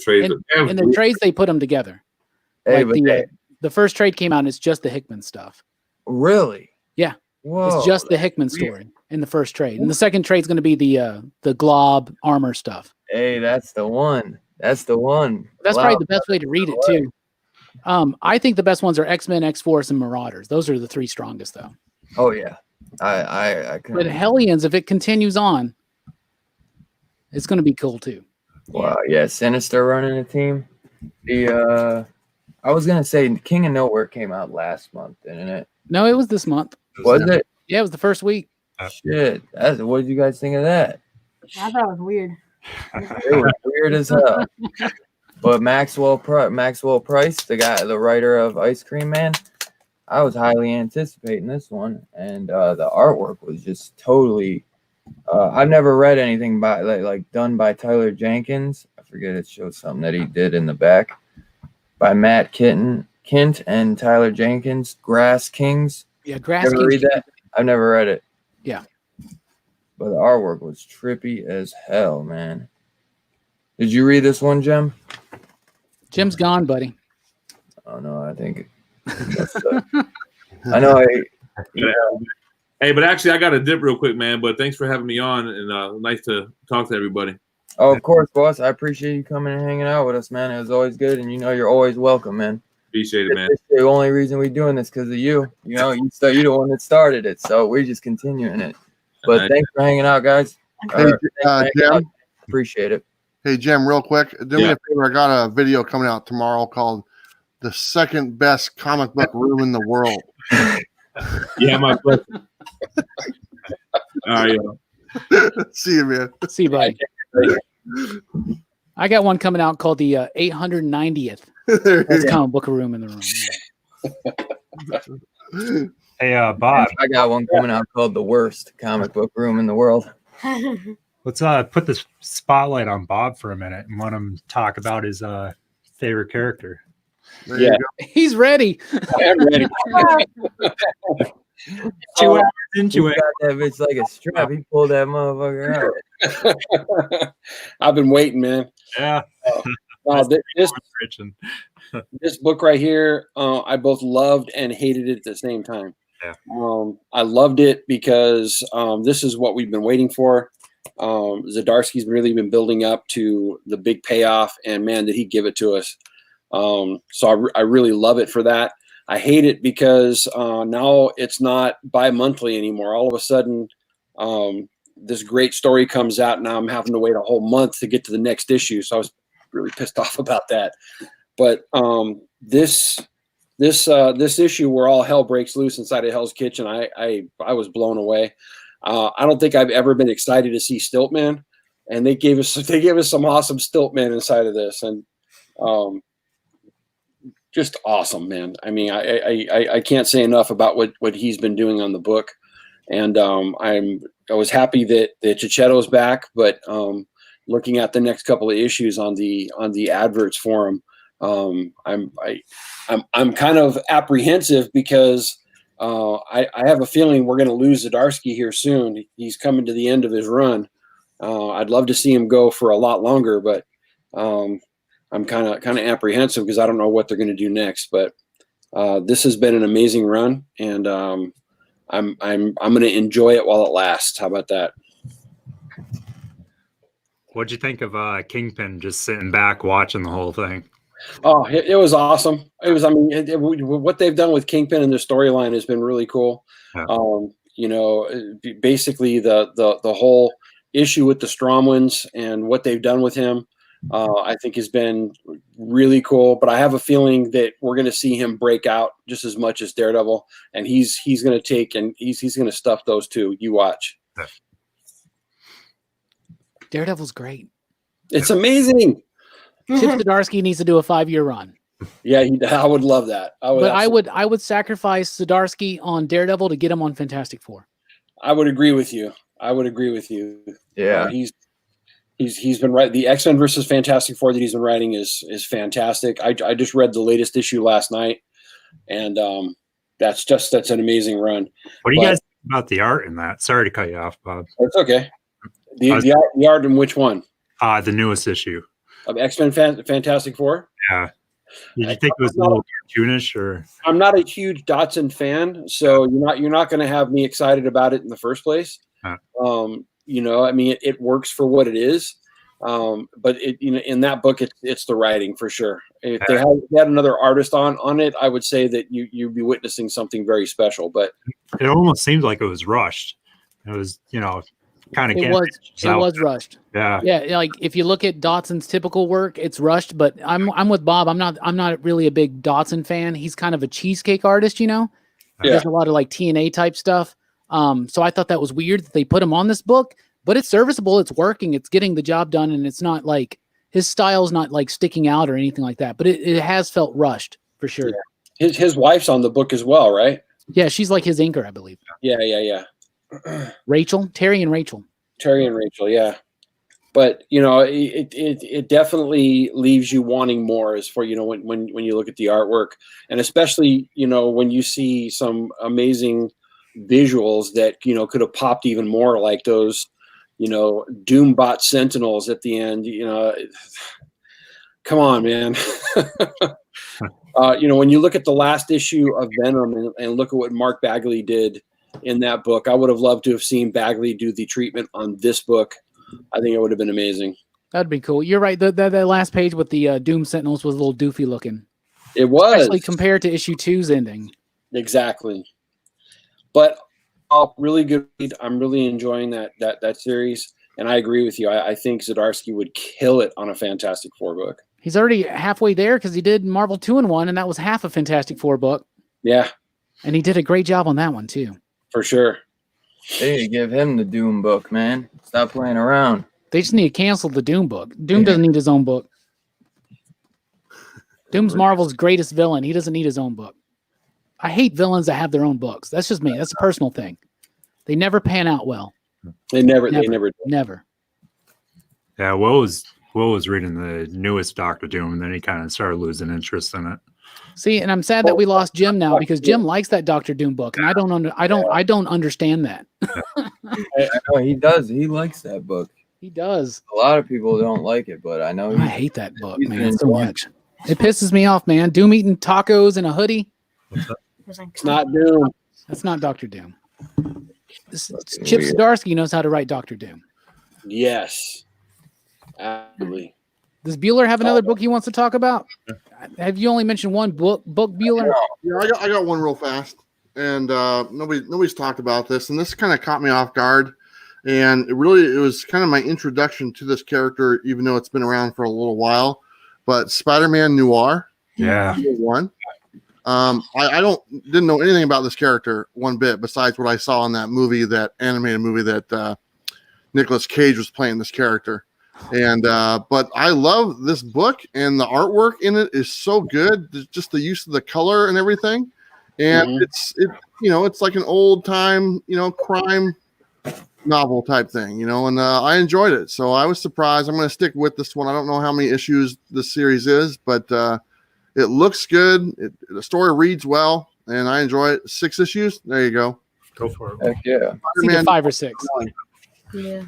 trades. In the trades, they put them together. Hey, like the first trade came out, and it's just the Hickman stuff. Really? Yeah. Whoa. It's just the Hickman story in the first trade, and the second trade is going to be the Glob armor stuff. Hey, that's the one. That's the one. That's probably the best way to read it too. I think the best ones are X-Men, X-Force, and Marauders. Those are the 3 strongest, though. Oh yeah, I But Hellions, if it continues on, it's going to be cool too. Wow, yeah, Sinister running a team. I was gonna say King of Nowhere came out last month, didn't it? No, it was this month. Was it? Yeah, it was the first week. Shit, what did you guys think of that? I thought it was weird. It was weird as hell. But Maxwell Price, the writer of Ice Cream Man, I was highly anticipating this one, and the artwork was just totally. I've never read anything by like done by Tyler Jenkins. I forget, it shows something that he did in the back by Matt Kint and Tyler Jenkins. Grass Kings. Yeah, Grass Kings. Read that? I've never read it. Yeah, but the artwork was trippy as hell, man. Did you read this one, Jim? Jim's gone, buddy. Oh no, I think. I know. Hey, but actually, I got to dip real quick, man. But thanks for having me on, and nice to talk to everybody. Oh, of course, boss. I appreciate you coming and hanging out with us, man. It was always good, and you're always welcome, man. Appreciate it, man. It's the only reason we're doing this because of you. You're the one that started it, so we're just continuing it. But thanks for hanging out, guys. Hey, Jim. Appreciate it. Hey, Jim, real quick. Do me a favor. I got a video coming out tomorrow called "The Second Best Comic Book Room in the World." Yeah, my pleasure. All right, See you, man. See you, buddy. I got one coming out called the 890th. That's comic book room in the room. Hey, Bob. I got one coming out called "The Worst Comic Book Room in the World." Let's put the spotlight on Bob for a minute and let him talk about his favorite character. Yeah, he's ready. I am ready. 2 hours into it. Got that bitch like a strap. He pulled that motherfucker out. I've been waiting, man. Yeah. This book right here, I both loved and hated it at the same time. Yeah. I loved it because this is what we've been waiting for. Zdarsky's really been building up to the big payoff, and man, did he give it to us. So I really love it for that. I hate it because now it's not bi-monthly anymore. All of a sudden, this great story comes out. Now I'm having to wait a whole month to get to the next issue. So I was really pissed off about that. But this issue where all hell breaks loose inside of Hell's Kitchen, I was blown away. I don't think I've ever been excited to see Stiltman, and they gave us some awesome Stiltman inside of this, and just awesome, man. I mean, I can't say enough about what he's been doing on the book, and I was happy that Chichetto's back, but looking at the next couple of issues on the adverts for him, I'm kind of apprehensive because I have a feeling we're going to lose Zdarsky here soon. He's coming to the end of his run. I'd love to see him go for a lot longer, but I'm kind of apprehensive because I don't know what they're going to do next. But this has been an amazing run, and I'm going to enjoy it while it lasts. How about that? What'd you think of Kingpin just sitting back watching the whole thing? Oh, it was awesome. It was, I mean, what they've done with Kingpin and the storyline has been really cool. Yeah. Basically the whole issue with the Stromwyns and what they've done with him, I think has been really cool. But I have a feeling that we're going to see him break out just as much as Daredevil, and he's going to take and he's going to stuff those two. You watch. Yeah. Daredevil's great. It's amazing. Chip Zdarsky needs to do a 5-year run. Yeah, I would love that. I would sacrifice Zdarsky on Daredevil to get him on Fantastic Four. I would agree with you. Yeah, he's been right. The X-Men versus Fantastic Four that he's been writing is fantastic. I just read the latest issue last night, and that's an amazing run. What do you guys think about the art in that? Sorry to cut you off, Bob. It's okay. The art in which one? The newest issue of X-Men Fantastic Four. Yeah. Did you think it was a little cartoonish, or? I'm not a huge Dotson fan, so you're not going to have me excited about it in the first place. Huh. I mean, it works for what it is, but in that book, it's the writing for sure. If they had another artist on it, I would say that you'd be witnessing something very special. But it almost seemed like it was rushed. It was, kind of. It was rushed. Yeah. Like if you look at Dotson's typical work, it's rushed. But I'm with Bob. I'm not really a big Dotson fan. He's kind of a cheesecake artist, Yeah. There's a lot of like TNA type stuff. So I thought that was weird that they put him on this book, but it's serviceable. It's working. It's getting the job done, and it's not like his style's not like sticking out or anything like that. But it has felt rushed for sure. Yeah. His wife's on the book as well, right? Yeah, she's like his inker, I believe. Yeah. Terry and Rachel, yeah. But it definitely leaves you wanting more as for when you look at the artwork, and especially when you see some amazing visuals that could have popped even more, like those Doombot Sentinels at the end. Come on, man. When you look at the last issue of Venom and look at what Mark Bagley did in that book, I would have loved to have seen Bagley do the treatment on this book. I think it would have been amazing. That'd be cool. You're right. The last page with the Doom Sentinels was a little doofy looking. It was. Especially compared to issue 2's ending. Exactly. But really good read. I'm really enjoying that series. And I agree with you. I think Zdarsky would kill it on a Fantastic Four book. He's already halfway there because he did Marvel 2-in-1, and that was half a Fantastic Four book. Yeah. And he did a great job on that one, too. For sure. They need to give him the Doom book, man. Stop playing around. They just need to cancel the Doom book. Doom doesn't need his own book. Doom's Marvel's greatest villain. He doesn't need his own book. I hate villains that have their own books. That's just me. That's a personal thing. They never pan out well. They never. Yeah, Will was reading the newest Doctor Doom, and then he kind of started losing interest in it. See, and I'm sad that we lost Jim now because Jim likes that Doctor Doom book, and I don't understand that. I know he does. He likes that book. He does. A lot of people don't like it, but I know I hate that book, man, so much. It pisses me off, man. Doom eating tacos in a hoodie. It's not Doom. That's not Doctor Doom. Chip Zdarsky knows how to write Doctor Doom. Yes. Absolutely. Does Bueller have another book he wants to talk about? Have you only mentioned one book, Bueller? Yeah, I got one real fast, and nobody's talked about this, and this kind of caught me off guard, and it was kind of my introduction to this character, even though it's been around for a little while. But Spider-Man Noir, Yeah. one. I didn't know anything about this character one bit besides what I saw in that movie, that animated movie that Nicolas Cage was playing this character. And but I love this book, and the artwork in it is so good. Just the use of the color and everything, and it's like an old time crime novel type thing, and I enjoyed it. So I was surprised. I'm going to stick with this one. I don't know how many issues this series is, but it looks good. The story reads well, and I enjoy it. 6 issues. There you go. Go for it. Heck yeah. It's either 5 or 6. Yeah.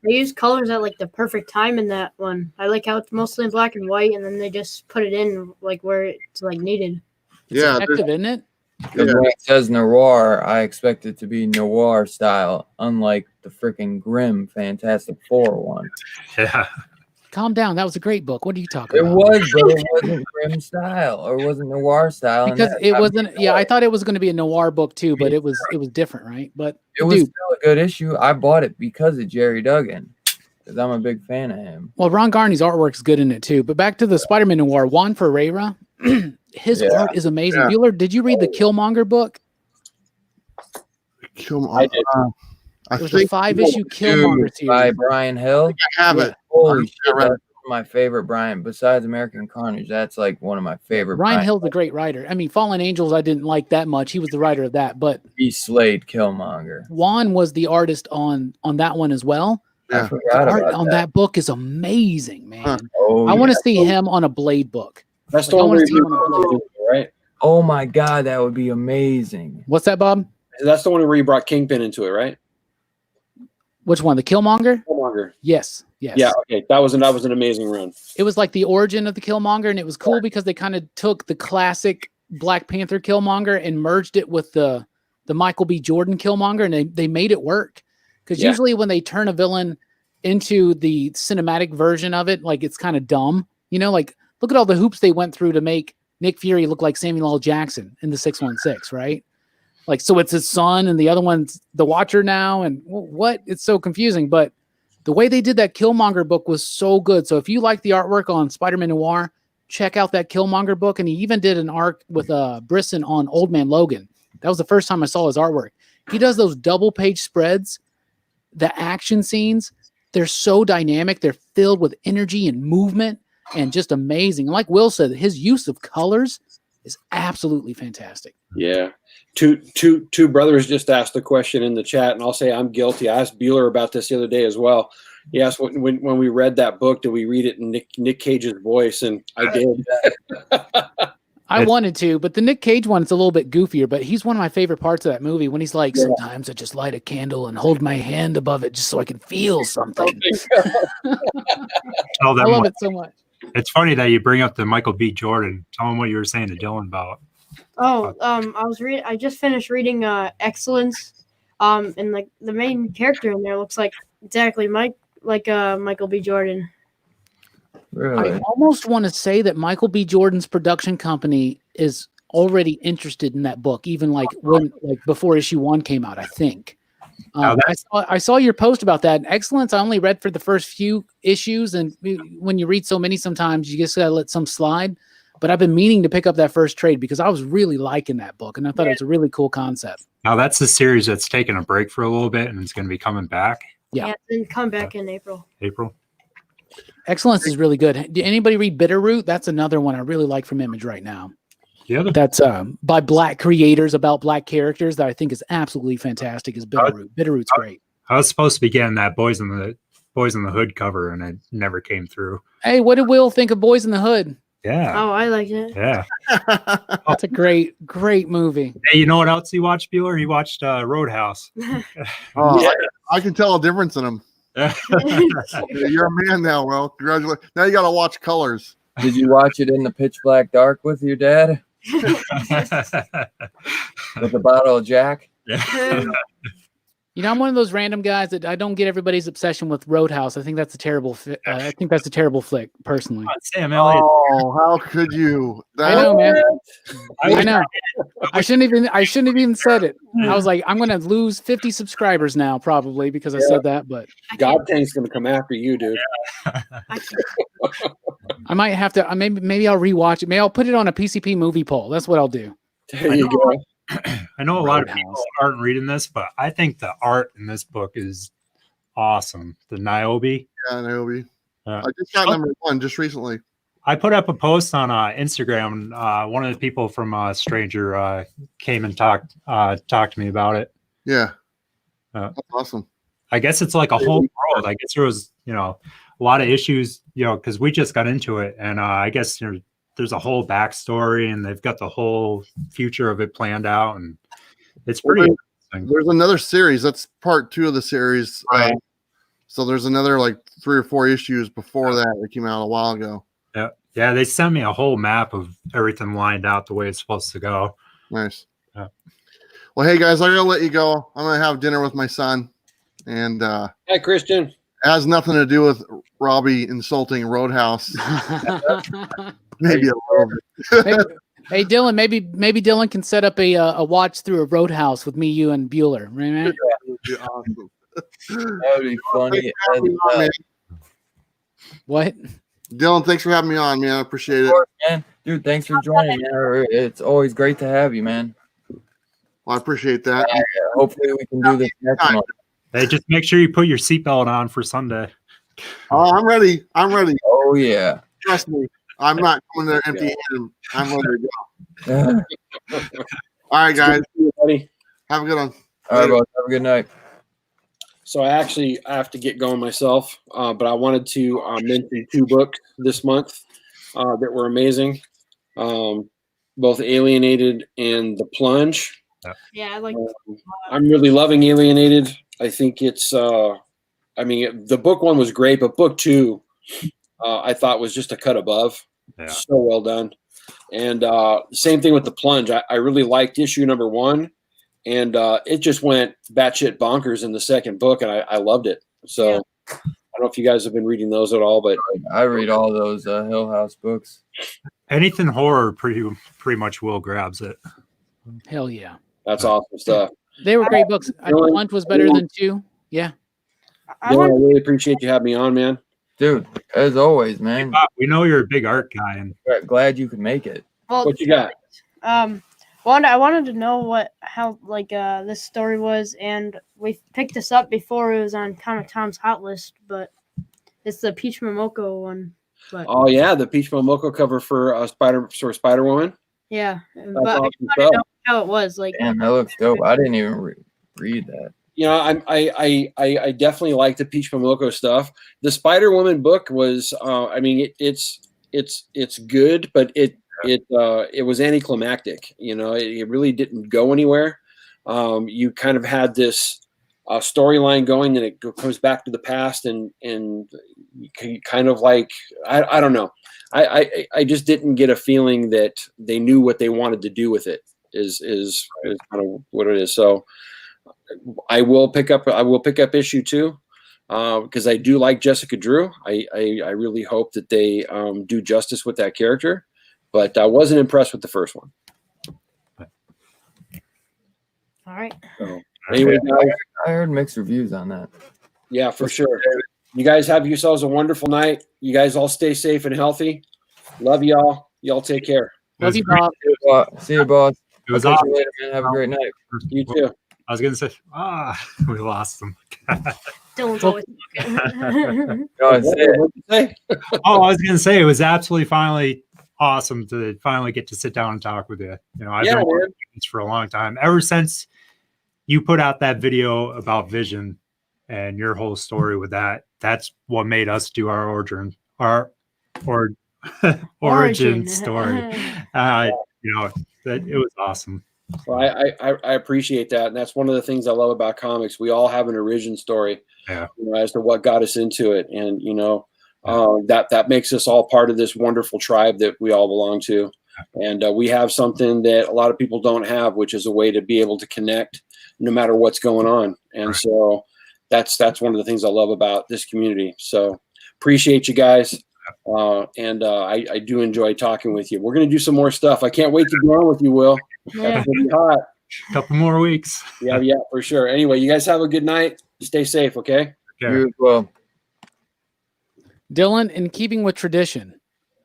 They use colors at like the perfect time in that one. I like how it's mostly in black and white, and then they just put it in like where it's like needed. It's effective, isn't it? Because when it says noir, I expect it to be noir style, unlike the freaking grim Fantastic Four one. Yeah. Calm down. That was a great book. What are you talking It about? was, but it wasn't grim style, or it wasn't noir style. Because it wasn't. Yeah, I thought it was going to be a noir book too, but it was different, right? But it was still a good issue. I bought it because of Jerry Duggan, because I'm a big fan of him. Well, Ron Garney's artwork is good in it too. But back to the Spider-Man Noir, Juan Ferreira, his art is amazing. Yeah. Bueller, did you read the Killmonger book? Killmonger. I It was think a 5-issue Killmonger series. By Brian Hill. I have it. Holy shit, read that's my favorite Brian. Besides American Carnage, that's like one of my favorite. Brian Hill's a great writer. I mean, Fallen Angels, I didn't like that much. He was the writer of that, but He slayed Killmonger. Juan was the artist on that one as well. Yeah. I forgot The art about on that book is amazing, man. Huh. Oh, I want to yeah. see him on a Blade book. That's Like, the I one wanna where see him on a Blade. right? Oh my god, that would be amazing. What's that, Bob? That's the one where you brought Kingpin into it, right? Which one? The Killmonger? Killmonger. Yes. Yes. Yeah. Okay. That was an amazing run. It was like the origin of the Killmonger, and it was cool because they kind of took the classic Black Panther Killmonger and merged it with the Michael B. Jordan Killmonger, and they made it work. Because usually when they turn a villain into the cinematic version of it, like it's kind of dumb. Like look at all the hoops they went through to make Nick Fury look like Samuel L. Jackson in the 616, right? Like, so it's his son and the other one's the Watcher now. And what? It's so confusing. But the way they did that Killmonger book was so good. So if you like the artwork on Spider-Man Noir, check out that Killmonger book. And he even did an arc with Brisson on Old Man Logan. That was the first time I saw his artwork. He does those double page spreads, the action scenes. They're so dynamic. They're filled with energy and movement and just amazing. And like Will said, his use of colors is absolutely fantastic. Yeah. Two brothers just asked a question in the chat, and I'll say I'm guilty. I asked Bueller about this the other day as well. He asked when we read that book, did we read it in Nick Cage's voice? And I did. I wanted to, but the Nick Cage one is a little bit goofier, but he's one of my favorite parts of that movie when he's like, sometimes I just light a candle and hold my hand above it just so I can feel something. I love it so much. It's funny that you bring up the Michael B. Jordan. Tell him what you were saying to Dylan about. I just finished reading Excellence. And like the main character in there looks like exactly like Michael B. Jordan. Really? I almost want to say that Michael B. Jordan's production company is already interested in that book, even like before issue 1 came out, I think. I saw your post about that. Excellence. I only read for the first few issues, and when you read so many, sometimes you just gotta let some slide. But I've been meaning to pick up that first trade because I was really liking that book, and I thought it was a really cool concept. Now that's the series that's taken a break for a little bit, and it's going to be coming back. Yeah, and come back in April. Excellence is really good. Did anybody read Bitterroot? That's another one I really like from Image right now. Yeah, that's by Black creators about Black characters that I think is absolutely fantastic. Is Bitterroot? Bitterroot's great. I was supposed to be getting that Boys in the Hood cover, and it never came through. Hey, what did Will think of Boys in the Hood? Yeah. Oh, I liked it. Yeah. That's a great movie. Hey, you know what else he watched, Bueller? He watched Roadhouse. I can tell a difference in them. You're a man now, Will. Congratulations. Now you got to watch Colors. Did you watch it in the pitch black dark with your dad? With a bottle of Jack? You know, I'm one of those random guys that I don't get everybody's obsession with Roadhouse. I think that's a terrible flick, personally. Sam Elliott. Oh, how could you? I know, man. I know. I shouldn't have even said it. I was like, I'm gonna lose 50 subscribers now, probably, because I said that. But God Tank's gonna come after you, dude. I might have to. Maybe I'll rewatch it. Maybe I'll put it on a PCP movie poll. That's what I'll do. There you go. I know a lot of people aren't reading this, but I think the art in this book is awesome. The Niobe. Yeah, Niobe. I just got number 1 just recently. I put up a post on Instagram. One of the people from Stranger came and talked to me about it. Yeah, that's awesome. I guess it's like a whole world. I guess there was, a lot of issues, because we just got into it, and I guess there's a whole backstory, and they've got the whole future of it planned out, and it's pretty interesting. There's another series. That's part 2 of the series. So there's another like 3 or 4 issues before that came out a while ago. Yeah. They sent me a whole map of everything lined out the way it's supposed to go. Nice. Yeah. Well, hey guys, I'm gonna let you go. I'm gonna have dinner with my son, and hi, Christian. It has nothing to do with Robbie insulting Roadhouse. Maybe a little bit. Hey Dylan, maybe Dylan can set up a watch through a Roadhouse with me, you, and Bueller. Right? That would be awesome. That would be funny. What? Dylan, thanks for having me on, man. I appreciate it. Course, man. Dude, thanks for joining, man. It's always great to have you, man. Well, I appreciate that. Hopefully we can do this next month. Hey, just make sure you put your seatbelt on for Sunday. Oh, I'm ready. Oh, yeah. Trust me. I'm not going there empty-handed. I'm ready to go. All right, guys. Have a good one. All right, boys. Have a good night. So I have to get going myself, but I wanted to mention 2 books this month that were amazing, both Alienated and The Plunge. Yeah, I like. I'm really loving Alienated. I think it's. The book 1 was great, but book 2, I thought was just a cut above. Yeah. So well done. And same thing with The Plunge. I really liked issue number 1. And it just went batshit bonkers in the second book, and I loved it. So I don't know if you guys have been reading those at all, but I read all those Hill House books. Anything horror, pretty much Will grabs it. Hell yeah. That's awesome stuff. They were great books. One was better than 2. Yeah. Dylan, I really appreciate you having me on, man. Dude, as always, man. We know you're a big art guy, and glad you could make it. Well, what you got? I wanted to know how this story was, and we picked this up before it was on Comic Tom's hot list, but it's the Peach Momoko one. But oh yeah, the Peach Momoko cover for Spider Woman. Yeah, that's but awesome I wanted to know how it was like. Damn, that looks dope. I didn't even read that. I definitely like the Peach Momoko stuff. The Spider Woman book was, it's good, but it was anticlimactic. It really didn't go anywhere. You kind of had this storyline going, and it goes back to the past, and kind of like I don't know. I just didn't get a feeling that they knew what they wanted to do with it. Is kind of what it is. So I will pick up issue 2. because I do like Jessica Drew. I really hope that they do justice with that character, but I wasn't impressed with the first one. All right. So, anyway, guys, I heard mixed reviews on that. yeah, for sure. You guys have yourselves a wonderful night. You guys all stay safe and healthy. Love y'all. Y'all take care. Love you, Bob. See you, boss. It was I'll catch awesome. you later, man. Have a great night. You too. I was gonna say, we lost them. Dylan's always talking. Go ahead, say it. What'd you say? Oh, I was gonna say it was absolutely finally awesome to finally get to sit down and talk with you. You know, I've Yeah, been man. working this for a long time. Ever since you put out that video about Vision and your whole story with that, that's what made us do our origin story. You know, that it was awesome. Well, I appreciate that, and that's one of the things I love about comics. We all have an origin story, Yeah. you know, as to what got us into it, and you know, that makes us all part of this wonderful tribe that we all belong to. And we have something that a lot of people don't have, which is a way to be able to connect no matter what's going on. And Right. so that's one of the things I love about this community. So appreciate you guys. I do enjoy talking with you. We're going to do some more stuff. I can't wait to go on with you, Will. Yeah. That's gonna be hot. A couple more weeks. Yeah, for sure. Anyway, you guys have a good night. Stay safe, okay? Okay. You as well. Dylan, in keeping with tradition,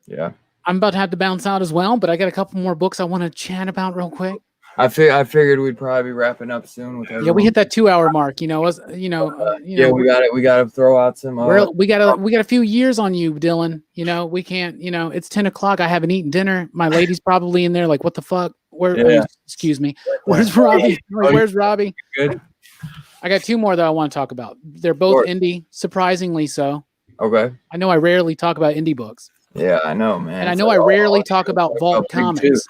Yeah. I'm about to have to bounce out as well, but I got a couple more books I want to chat about real quick. I figured we'd probably be wrapping up soon with everyone. Yeah, we hit that 2-hour mark. You know, Yeah, we got it. We got to throw out some. we got a few years on you, Dylan. You know, we can't. You know, it's 10 o'clock. I haven't eaten dinner. My lady's probably in there. Like, what the fuck? Excuse me. Where's Robbie? Where's Robbie? Good. I got two more that I want to talk about. They're both indie, surprisingly so. Okay. I know I rarely talk about indie books, Yeah, I know, man. and I It's know like, I rarely talk about Vault big too. Comics.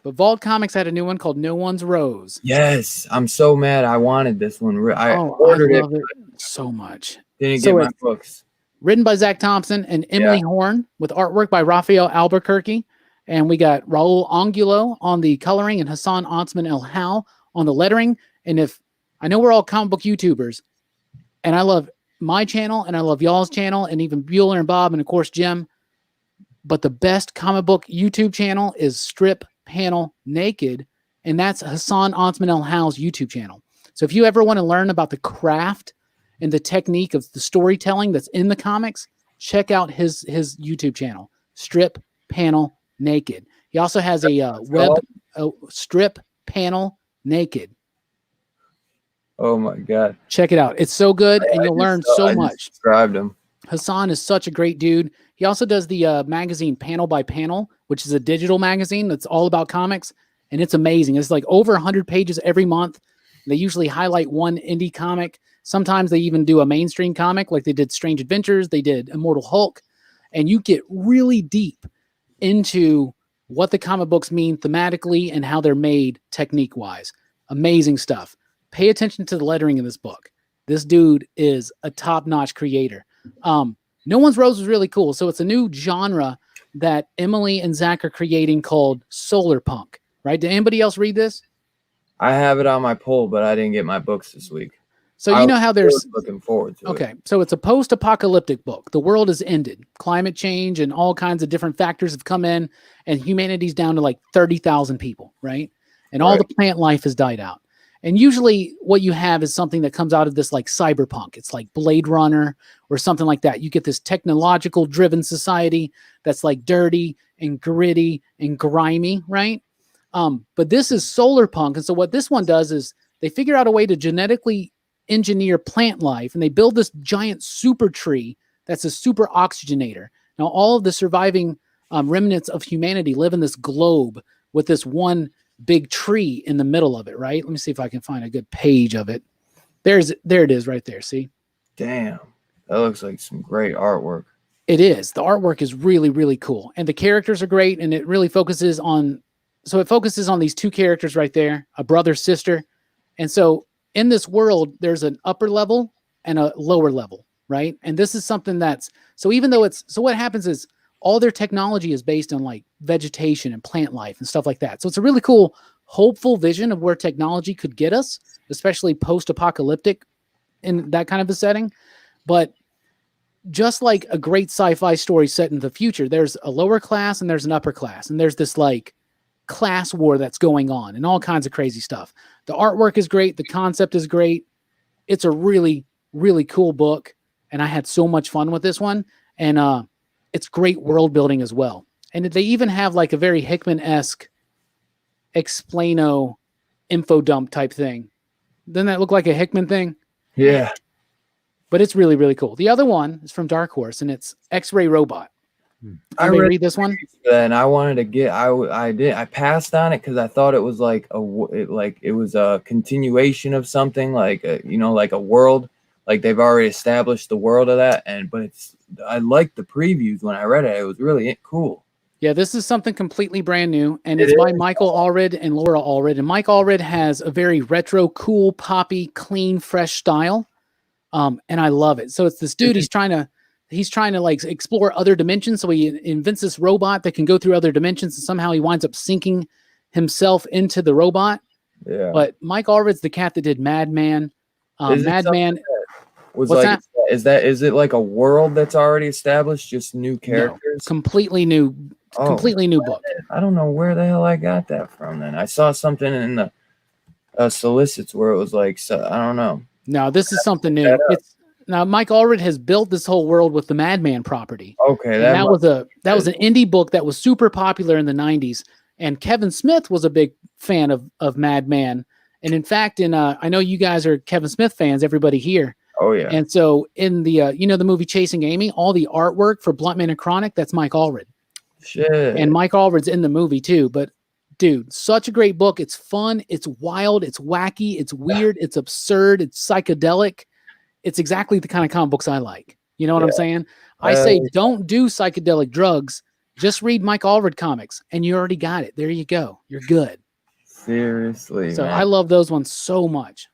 But Vault Comics had a new one called No One's Rose. Yes, I'm so mad. I wanted this one. I I ordered love it. it so much. Didn't So get my it's- books. Written by Zach Thompson and Emily Horn, with artwork by Raphael Albuquerque. And we got Raul Angulo on the coloring and Hassan Ansman El Hal on the lettering. And if I know we're all comic book YouTubers, and I love my channel and I love y'all's channel and even Bueller and Bob and of course Jim, but the best comic book YouTube channel is Strip Panel Naked, and that's Hassan Ansman El Hal's YouTube channel. So if you ever want to learn about the craft and the technique of the storytelling that's in the comics, check out his YouTube channel, Strip Panel Naked. He also has a Strip Panel Naked. Oh my god. Check it out. It's so good, and you'll learn so I just much. subscribed him. Hassan is such a great dude. He also does the magazine Panel by Panel, which is a digital magazine that's all about comics, and it's amazing. It's like over 100 pages every month. They usually highlight one indie comic. Sometimes they even do a mainstream comic, like they did Strange Adventures, they did Immortal Hulk, and you get really deep into what the comic books mean thematically and how they're made technique-wise. Amazing stuff. Pay attention to the lettering in this book. This dude is a top-notch creator. No One's Rose was really cool. So it's a new genre that Emily and Zach are creating called solar punk, right? Did anybody else read this? I have it on my poll, but I didn't get my books this week. So you know how there's looking forward to it. okay. So it's a post-apocalyptic book. The world has ended. Climate change and all kinds of different factors have come in, and humanity's down to like 30,000 people, right? And all the plant life has died out. And usually what you have is something that comes out of this like cyberpunk. It's like Blade Runner or something like that. You get this technological driven society that's like dirty and gritty and grimy, right? But this is solar punk. And so what this one does is they figure out a way to genetically engineer plant life, and they build this giant super tree that's a super oxygenator. Now, all of the surviving remnants of humanity live in this globe with this one big tree in the middle of it, right? Let me see if I can find a good page of it. There it is right there. See? Damn. That looks like some great artwork. It is. The artwork is really, really cool. And the characters are great. And it really focuses on these two characters right there, a brother, sister. And so in this world, there's an upper level and a lower level, right? And this is something so what happens is all their technology is based on like vegetation and plant life and stuff like that. So it's a really cool, hopeful vision of where technology could get us, especially post-apocalyptic in that kind of a setting. But just like a great sci-fi story set in the future, there's a lower class and there's an upper class, and there's this like class war that's going on and all kinds of crazy stuff. The artwork is great. The concept is great. It's a really, really cool book. And I had so much fun with this one. And it's great world building as well. And they even have like a very Hickman-esque explaino info dump type thing. Doesn't that look like a Hickman thing? Yeah. But it's really, really cool. The other one is from Dark Horse, and it's X-Ray Robot. I read this one, and I wanted to get. I passed on it because I thought it was like it was a continuation of something like like a world, like they've already established the world of that. But I liked the previews when I read it. It was really cool. Yeah, this is something completely brand new, and it's by Michael Allred and Laura Allred. And Mike Allred has a very retro, cool, poppy, clean, fresh style, and I love it. So it's this dude. He's trying to like explore other dimensions. So he invents this robot that can go through other dimensions, and somehow he winds up sinking himself into the robot. Yeah. But Mike Allred's the cat that did Madman. Madman was what's like that? is it like a world that's already established, just new characters? No, completely new book. I don't know where the hell I got that from. Then I saw something in the solicits where it was like, so I don't know. No, this is something new. Now Mike Allred has built this whole world with the Madman property. Okay, that was an indie book that was super popular in the 90s, and Kevin Smith was a big fan of Madman. And in fact, I know you guys are Kevin Smith fans, everybody here. Oh yeah. And so in the the movie Chasing Amy, all the artwork for Bluntman and Chronic, that's Mike Allred. Shit. And Mike Allred's in the movie too. But dude, such a great book. It's fun, it's wild, it's wacky, it's weird, it's absurd, it's psychedelic. It's exactly the kind of comic books I like. You know what I'm saying? I say don't do psychedelic drugs. Just read Mike Allred comics, and you already got it. There you go. You're good. Seriously. So man. I love those ones so much.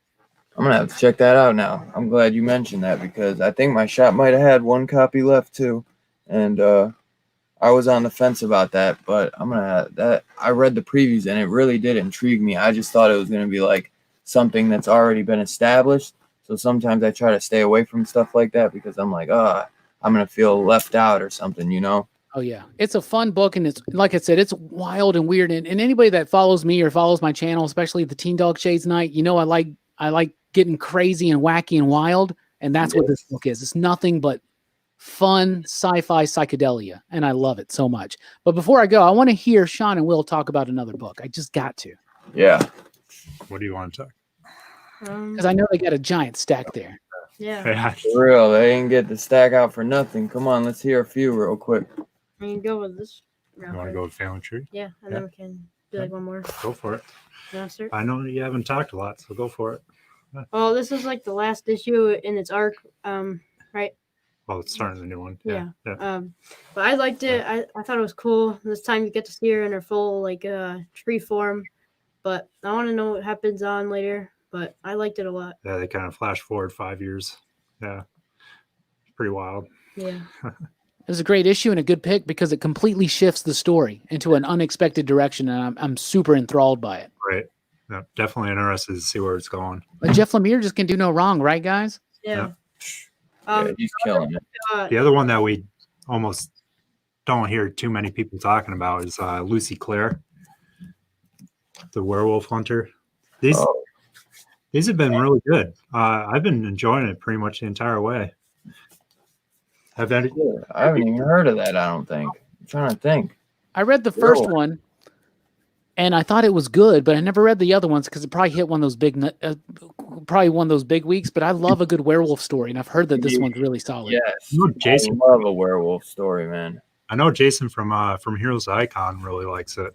I'm gonna have to check that out now. I'm glad you mentioned that because I think my shop might have had one copy left too, and I was on the fence about that. But I'm gonna that. I read the previews and it really did intrigue me. I just thought it was gonna be like something that's already been established. So sometimes I try to stay away from stuff like that because I'm like, I'm gonna feel left out or something, you know. Oh yeah, it's a fun book, and it's like I said, it's wild and weird. And anybody that follows me or follows my channel, especially the Teen Dog Shades Night, I like getting crazy and wacky and wild, and that's what this book is. It's nothing but fun sci-fi psychedelia, and I love it so much. But before I go, I want to hear Sean and Will talk about another book. I just got to. Yeah. What do you want to talk? Because I know they got a giant stack there. Yeah. For real, they didn't get the stack out for nothing. Come on, let's hear a few real quick. I can go with this. You want to go with Family Tree? Yeah, and then we can do like one more. Go for it. Yeah, sir. I know you haven't talked a lot, so go for it. Well, this is like the last issue in its arc, right? Well, it's starting the new one. Yeah. But I liked it. I thought it was cool. This time you get to see her in her full like tree form. But I want to know what happens on later. But I liked it a lot. Yeah, they kind of flash forward 5 years. Yeah. Pretty wild. Yeah. It was a great issue and a good pick because it completely shifts the story into an unexpected direction, and I'm super enthralled by it. Right. Yeah, definitely interested to see where it's going. But Jeff Lemire just can do no wrong, right, guys? Yeah. He's killing it. The other one that we almost don't hear too many people talking about is Lucy Claire, the Werewolf Hunter. These have been really good. I've been enjoying it pretty much the entire way. I haven't even heard of that, I don't think. I'm trying to think. I read the first one, and I thought it was good, but I never read the other ones because it probably hit one of those big weeks. But I love a good werewolf story, and I've heard that this one's really solid. Yes, Jason, I love a werewolf story, man. I know Jason from Heroes Icon really likes it.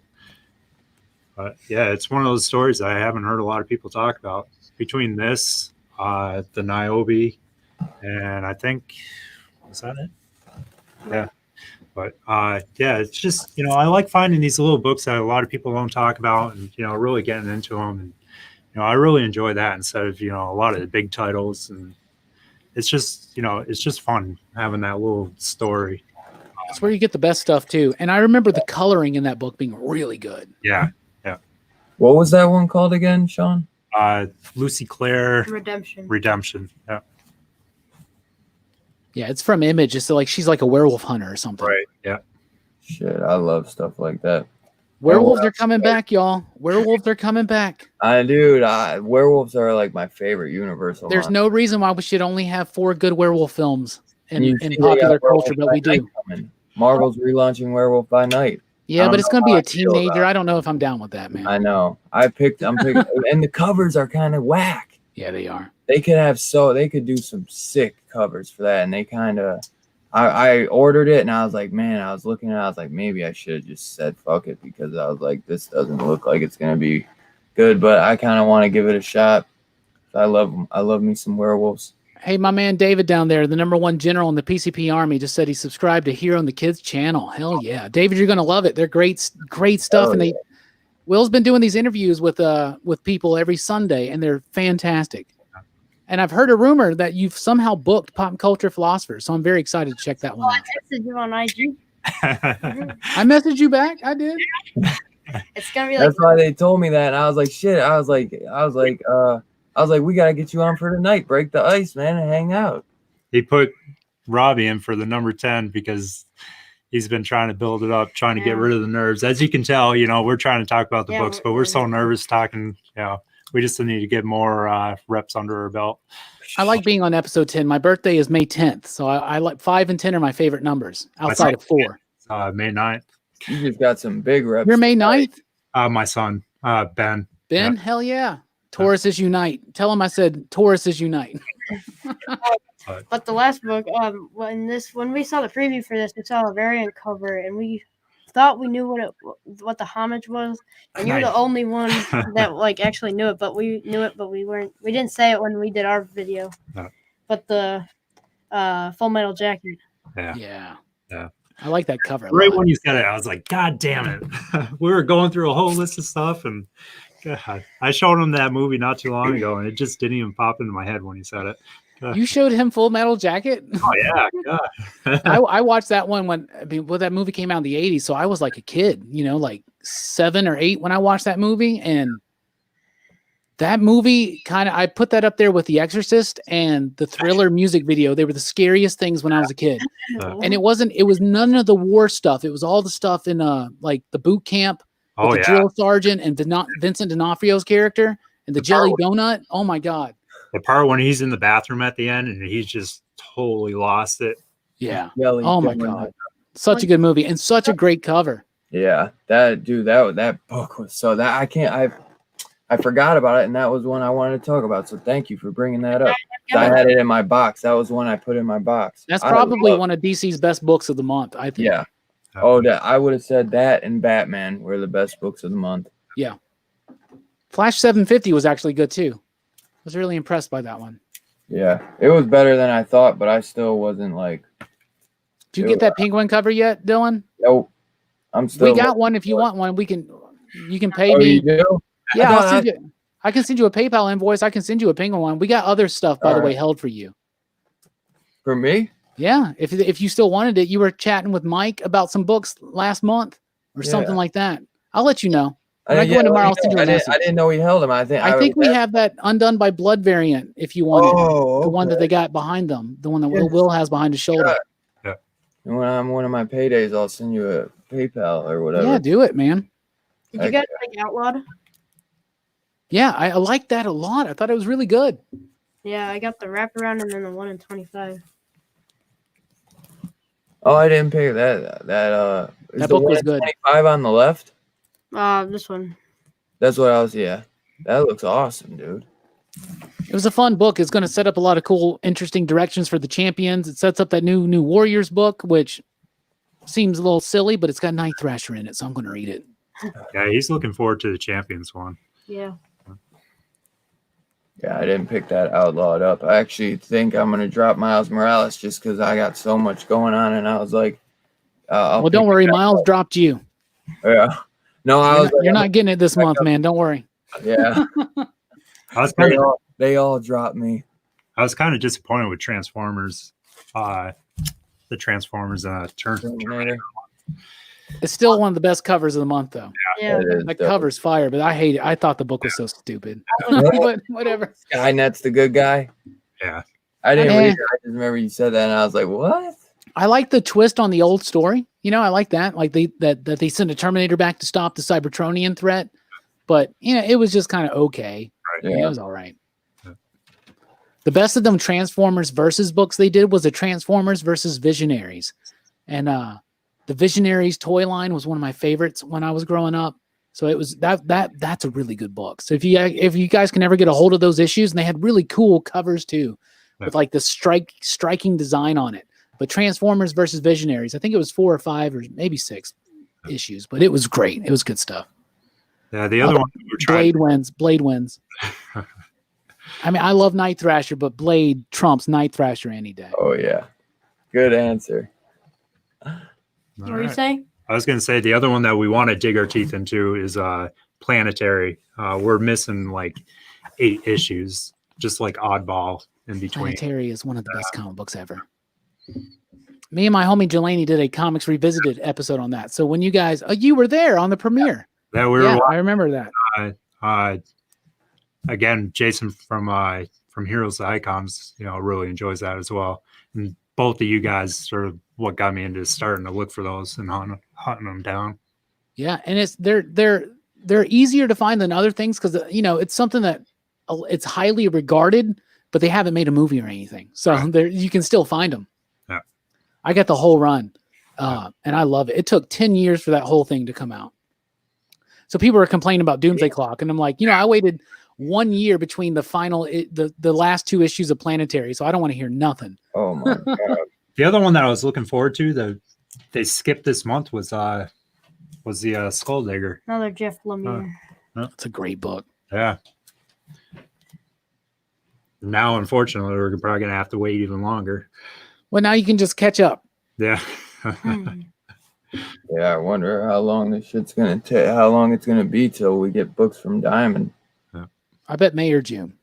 But yeah, it's one of those stories that I haven't heard a lot of people talk about. Between this, the Niobe, and I think, was that it? Yeah. But yeah, it's just, I like finding these little books that a lot of people don't talk about and, really getting into them. And, I really enjoy that instead of, a lot of the big titles. And it's just, it's just fun having that little story. That's where you get the best stuff too. And I remember the coloring in that book being really good. Yeah. What was that one called again, Sean? Lucy Claire Redemption. Redemption. Yeah. Yeah, it's from Image. It's like she's like a werewolf hunter or something. Right. Yeah. Shit, I love stuff like that. Werewolves are coming back, y'all. Werewolves are coming back. Werewolves are like my favorite universal. There's no reason why we should only have 4 good werewolf films in they popular got culture, but we Werewolf by do. Night coming. Marvel's relaunching Werewolf by Night. Yeah, but it's going to be a feel about teenager. it. I don't know if I'm down with that, man. I know. I'm picking, and the covers are kind of whack. Yeah, they are. They could do some sick covers for that, and they kind of. I ordered it, and I was like, man, I was looking at it, I was like, maybe I should have just said fuck it, because I was like, this doesn't look like it's gonna be good, but I kind of want to give it a shot. I love me some werewolves. Hey, my man David down there, the #1 general in the PCP Army, just said he subscribed to Hero and the Kids channel. Hell yeah, David, you're gonna love it. They're great stuff, and Will's been doing these interviews with people every Sunday, and they're fantastic. And I've heard a rumor that you've somehow booked Pop Culture Philosophers, so I'm very excited to check that one out. I texted you on IG. I messaged you back. I did. It's gonna be like. That's why they told me that, and I was like, shit. I was like, we gotta get you on for tonight. Break the ice, man, and hang out. He put Robbie in for the number 10 because he's been trying to build it up, trying to get rid of the nerves. As you can tell, we're trying to talk about the books, but we're so nervous talking. We just need to get more reps under our belt. I like being on episode 10. My birthday is May 10th, so I like 5 and 10 are my favorite numbers outside of 4. May 9th. You just got some big reps. You're May 9th? My son, Ben. Ben, Yeah. hell yeah. Tauruses unite. Tell him I said Tauruses unite. But the last book, when we saw the preview for this, we saw a variant cover, and we thought we knew what the homage was, and you're the only one that actually knew it. But we knew it, but we didn't say it when we did our video. No. But the Full Metal Jacket. Yeah. I like that cover. Right when you said it, I was like, God damn it. We were going through a whole list of stuff, and God, I showed him that movie not too long ago, and it just didn't even pop into my head when he said it. You showed him Full Metal Jacket? Oh, yeah. God. I watched that one when that movie came out in the 80s, so I was like a kid, like 7 or 8 when I watched that movie, and that movie I put that up there with The Exorcist and the Thriller music video. They were the scariest things when I was a kid. And it was none of the war stuff. It was all the stuff in like the boot camp with the drill sergeant and Vincent D'Onofrio's character and the jelly donut. Oh my God. The part when he's in the bathroom at the end and he's just totally lost it. Yeah. Jelly oh my God. Such a good movie and such a great cover. Yeah. That book was so that I forgot about it, and that was one I wanted to talk about. So thank you for bringing that up. I had it in my box. That was one I put in my box. That's probably one of DC's best books of the month, I think. Yeah. Oh, I would have said that and Batman were the best books of the month. Yeah. Flash 750 was actually good too. I was really impressed by that one. Yeah, it was better than I thought, but I still wasn't like. Did you get that penguin cover yet, Dylan? Nope. We got one. If you want one, you can pay me. You do? Yeah, I can send you a PayPal invoice. I can send you a penguin one. We got other stuff, by the way, held for you. For me? Yeah. If you still wanted it, you were chatting with Mike about some books last month or something like that. I'll let you know. When I go in tomorrow, I'll send you a message. I didn't know he held them. I think we have that Undone by Blood variant if you want it. The one that they got behind them. The one that Will has behind his shoulder. Yeah. And when I'm one of my paydays, I'll send you a PayPal or whatever. Yeah, do it, man. Did you guys like Outlawed? Yeah, I like that a lot. I thought it was really good. Yeah, I got the wraparound and then the 1 in 25. Oh, I didn't pick that. That book was good. 25 on the left. This one. That's what I was. Yeah, that looks awesome, dude. It was a fun book. It's going to set up a lot of cool, interesting directions for the champions. It sets up that new Warriors book, which seems a little silly, but it's got Night Thrasher in it, so I'm going to read it. Yeah, he's looking forward to the champions one. Yeah. Yeah, I didn't pick that Outlawed up. I actually think I'm going to drop Miles Morales just because I got so much going on, and I was like, well, don't worry. Miles dropped you. Yeah. No, you're not getting it this month, man. Don't worry. Yeah. They all dropped me. I was kind of disappointed with Transformers. The Transformers Terminator. It's still one of the best covers of the month, though. Yeah. That cover's fire, but I hate it. I thought the book was so stupid. But whatever. Skynet's the good guy. Yeah. I didn't read it. I just remember you said that, and I was like, "What?" I like the twist on the old story. You know, I like that. Like that they sent a Terminator back to stop the Cybertronian threat, but you know, it was just kind of okay. Yeah. It was all right. The best of them Transformers versus books they did was the Transformers versus Visionaries, and the Visionaries toy line was one of my favorites when I was growing up. So it was that's a really good book. So if you guys can ever get a hold of those issues, and they had really cool covers too, with like the striking design on it. But Transformers versus Visionaries, I think it was 4 or 5 or maybe 6 issues, but it was great. It was good stuff. Yeah, the other one Blade wins. Blade wins. I mean, I love Night Thrasher, but Blade trumps Night Thrasher any day. Oh yeah, good answer. What were you saying? I was going to say the other one that we want to dig our teeth into is Planetary. We're missing like 8 issues, just like oddball in between. Planetary is one of the best comic books ever. Me and my homie Jelani did a Comics Revisited episode on that. So when you guys, you were there on the premiere. I remember that. Again, Jason from Heroes to Icons, really enjoys that as well. And both of you guys sort of what got me into starting to look for those and hunting them down. Yeah, and they're easier to find than other things because it's something that it's highly regarded, but they haven't made a movie or anything, so you can still find them. Yeah, I got the whole run, and I love it. It took 10 years for that whole thing to come out. So people were complaining about Doomsday Clock, and I'm like, I waited 1 year between the final, the last 2 issues of Planetary, so I don't want to hear nothing. Oh my god. The other one that I was looking forward to that they skipped this month was the Skull Digger. Another Jeff Lemire. It's a great book. Yeah. Now, unfortunately, we're probably gonna have to wait even longer. Well, now you can just catch up. Yeah. Yeah, I wonder how long this shit's gonna take. How long it's gonna be till we get books from Diamond. I bet May or June.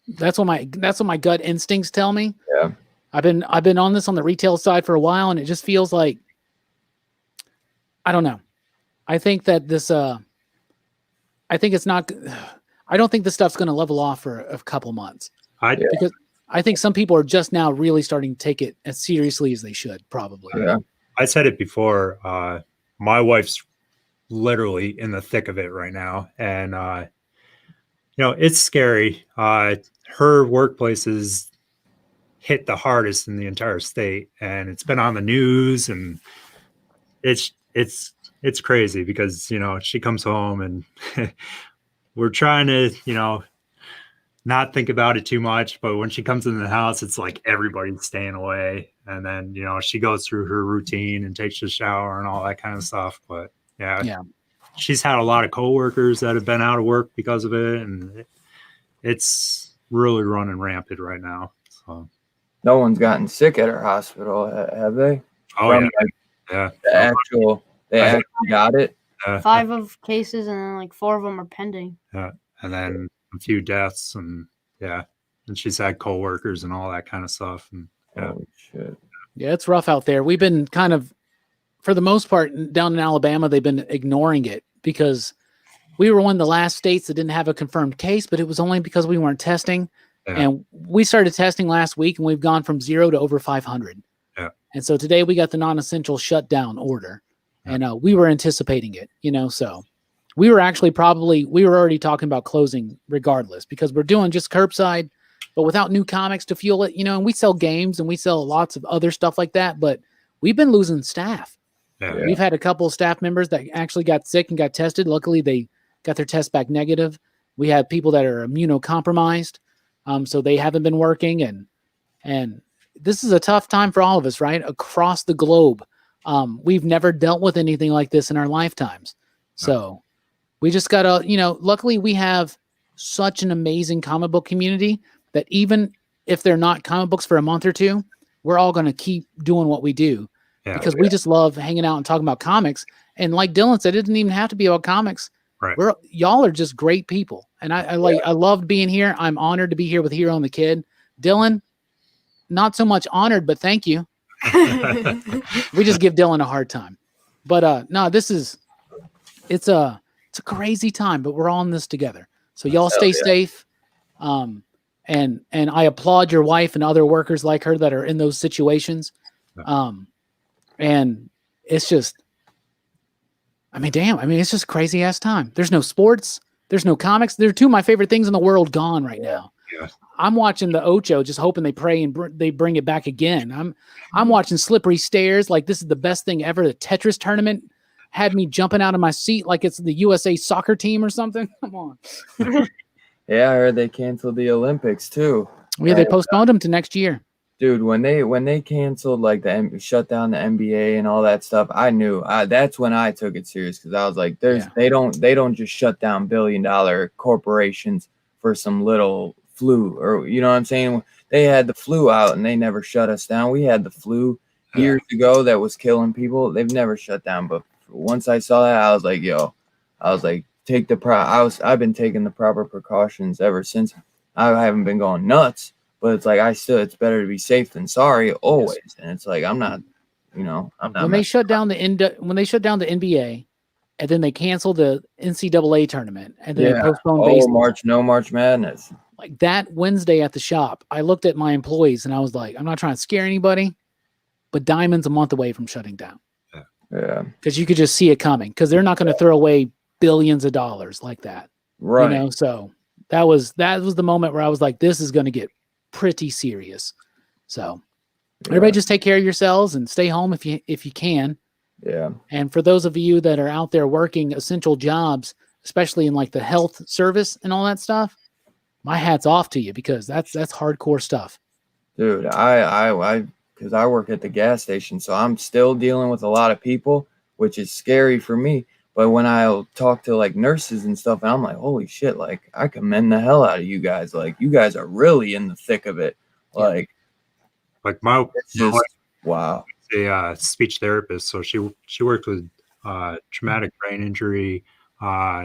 That's what my gut instincts tell me. Yeah. I've been on this on the retail side for a while, and it just feels like I don't know. I think that this I think it's not. I don't think this stuff's going to level off for a couple months. Because I think some people are just now really starting to take it as seriously as they should. Probably. Yeah. I said it before. My wife's literally in the thick of it right now, and it's scary. Her workplace is hit the hardest in the entire state, and it's been on the news, and it's crazy because she comes home and we're trying to not think about it too much, but when she comes in the house, it's like everybody's staying away, and then she goes through her routine and takes a shower and all that kind of stuff. But she's had a lot of coworkers that have been out of work because of it, and it's really running rampant right now. So no one's gotten sick at her hospital, have they? Oh, yeah. They actually got it. 5 of cases, and then like 4 of them are pending. Yeah, and then a few deaths, and and she's had coworkers and all that kind of stuff. And holy shit. Yeah, it's rough out there. We've been kind of, for the most part, down in Alabama, they've been ignoring it because we were one of the last states that didn't have a confirmed case, but it was only because we weren't testing. Yeah. And we started testing last week, and we've gone from 0 to over 500. Yeah. And so today we got the non-essential shutdown order, and we were anticipating it, so we were already talking about closing regardless because we're doing just curbside, but without new comics to fuel it, and we sell games and we sell lots of other stuff like that, but we've been losing staff. Yeah. We've had a couple of staff members that actually got sick and got tested. Luckily, they got their test back negative. We have people that are immunocompromised, so they haven't been working. And this is a tough time for all of us, right? Across the globe. We've never dealt with anything like this in our lifetimes. So we just got to, luckily we have such an amazing comic book community that even if they're not comic books for a month or 2, we're all going to keep doing what we do. Because we just love hanging out and talking about comics. And like Dylan said, it didn't even have to be about comics. Right. Y'all are just great people. And I loved being here. I'm honored to be here with Hero and the Kid. Dylan, not so much honored, but thank you. We just give Dylan a hard time. But no, it's a crazy time, but we're all in this together. So y'all stay safe. and I applaud your wife and other workers like her that are in those situations. And it's just, I mean, damn, I mean, it's just crazy ass time. There's no sports, there's no comics. They're two of my favorite things in the world gone right now. Yeah. I'm watching the Ocho, just hoping they pray and they bring it back again. I'm watching Slippery Stairs like this is the best thing ever. The Tetris tournament had me jumping out of my seat like it's the USA soccer team or something. Come on. Yeah, I heard they canceled the Olympics too. Yeah, they postponed them to next year. Dude, when they canceled like shut down the NBA and all that stuff, I knew that's when I took it serious, because I was like, they don't just shut down billion-dollar corporations for some little flu, or you know what I'm saying? They had the flu out and they never shut us down. We had the flu years ago that was killing people. They've never shut down. But once I saw that, I was like, I've been taking the proper precautions ever since. I haven't been going nuts, but it's like it's better to be safe than sorry always. Yes. And it's like I'm not. When they shut down the NBA, and then they canceled the NCAA tournament, and then they postponed baseball. No March Madness. Like that Wednesday at the shop, I looked at my employees and I was like, I'm not trying to scare anybody, but Diamond's a month away from shutting down. Yeah. Because you could just see it coming, because they're not going to throw away billions of dollars like that. Right. You know, so that was the moment where I was like, this is going to get pretty serious. So everybody just take care of yourselves and stay home if you can. Yeah. And for those of you that are out there working essential jobs, especially in like the health service and all that stuff, my hat's off to you, because that's hardcore stuff. Dude, because I work at the gas station, so I'm still dealing with a lot of people, which is scary for me. But when I talk to like nurses and stuff, and I'm like, holy shit, like I commend the hell out of you guys. Like you guys are really in the thick of it. Like my wife, wow. A speech therapist, so she worked with traumatic brain injury,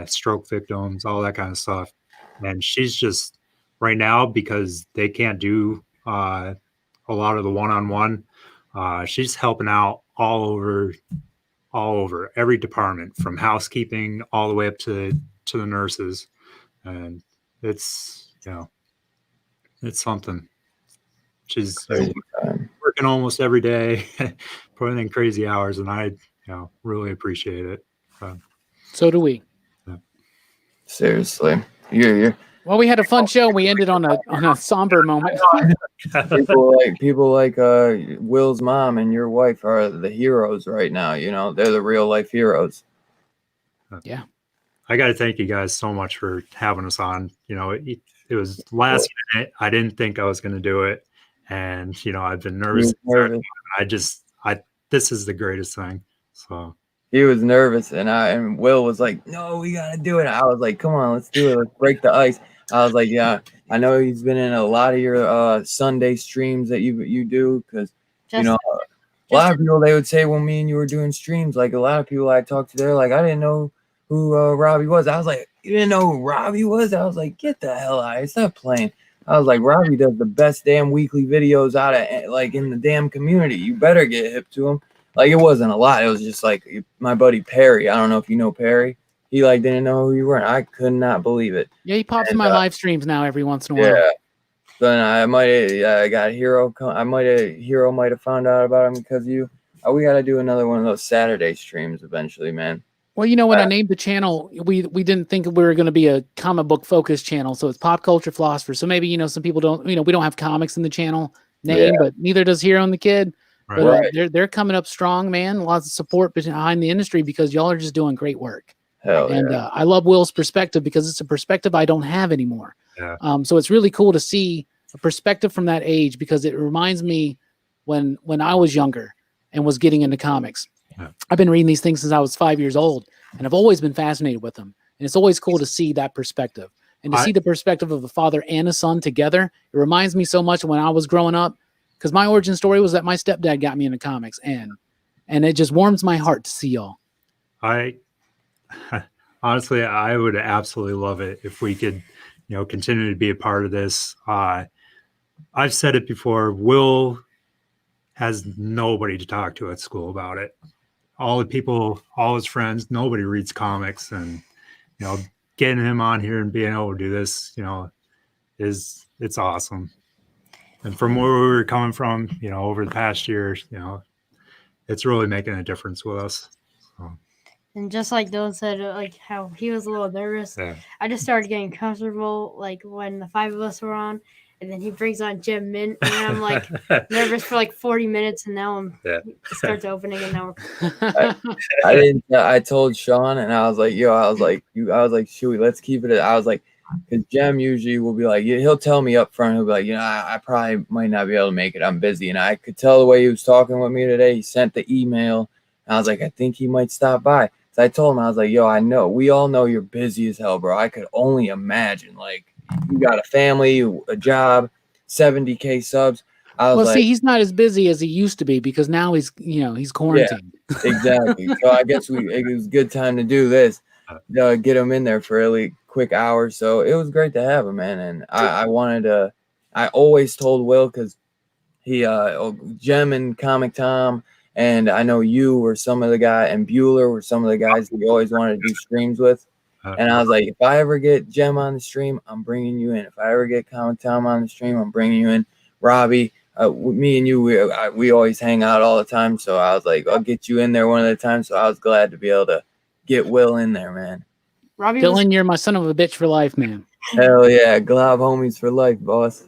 stroke victims, all that kind of stuff. And she's just right now, because they can't do a lot of the one-on-one, she's helping out all over every department, from housekeeping all the way up to the nurses. And it's it's something. She's working almost every day, putting in crazy hours, and I really appreciate it. So do we. Yeah. Seriously. You're Well, we had a fun show. We ended on a somber moment. people like Will's mom and your wife are the heroes right now. You know, they're the real life heroes. Yeah. I got to thank you guys so much for having us on. You know, it was last minute. I didn't think I was going to do it. And, I've been nervous. This is the greatest thing. So he was nervous, and Will was like, no, we got to do it. I was like, come on, let's do it. Let's break the ice. I was like, yeah, I know he's been in a lot of your Sunday streams that you do, because, a lot of people, they would say when me and you were doing streams, like a lot of people I talked to, they're like, I didn't know who Robbie was. I was like, you didn't know who Robbie was? I was like, get the hell out of here. Stop playing. I was like, Robbie does the best damn weekly videos out of like in the damn community. You better get hip to him. Like, it wasn't a lot. It was just like my buddy Perry. I don't know if you know Perry. He like didn't know who you were. And I could not believe it. Yeah, he pops in my live streams now every once in a while. Yeah. Then I might have got Hero. Hero might have found out about him because of you. We got to do another one of those Saturday streams eventually, man. Well, when I named the channel, we didn't think we were going to be a comic book focused channel. So it's Pop Culture Philosophers. So maybe, some people don't, we don't have comics in the channel name, but neither does Hero and the Kid. Right. But they're coming up strong, man. Lots of support behind the industry, because y'all are just doing great work. Hell and yeah. I love Will's perspective, because it's a perspective I don't have anymore. Yeah. So it's really cool to see a perspective from that age, because it reminds me when I was younger and was getting into comics. Yeah. I've been reading these things since I was 5 years old, and I've always been fascinated with them. And it's always cool to see that perspective, and to see the perspective of a father and a son together. It reminds me so much of when I was growing up, because my origin story was that my stepdad got me into comics, and it just warms my heart to see y'all. Honestly, I would absolutely love it if we could, continue to be a part of this. I've said it before. Will has nobody to talk to at school about it. All the people, all his friends, nobody reads comics, and getting him on here and being able to do this, it's awesome. And from where we were coming from, over the past years, it's really making a difference with us. So. And just like Dylan said, like how he was a little nervous, I just started getting comfortable, like when the 5 of us were on, and then he brings on Jim Mint, and I'm like nervous for like 40 minutes, and now it starts opening, and now I told Sean, and I was like, Shuey, let's keep it. I was like, because Jem usually will be like, he'll tell me up front, he'll be like, I probably might not be able to make it. I'm busy. And I could tell the way he was talking with me today. He sent the email. And I was like, I think he might stop by. So I told him, I was like, I know. We all know you're busy as hell, bro. I could only imagine. Like, you got a family, a job, 70K subs. See, he's not as busy as he used to be because now he's quarantined. Yeah, exactly. So I guess it was a good time to do this. Get him in there for a really quick hour. So it was great to have him, man. And I always told Will, because he Jem and Comic Tom, and I know you were some of the guys, and Bueller were some of the guys we always wanted to do streams with. And I was like, if I ever get Jem on the stream, I'm bringing you in. If I ever get Comic Tom on the stream, I'm bringing you in. Robbie, me and you, we always hang out all the time. So I was like, I'll get you in there one at a time. So I was glad to be able to get Will in there, man. Robbie Dylan, you're my son of a bitch for life, man. Hell yeah, Glob homies for life, boss.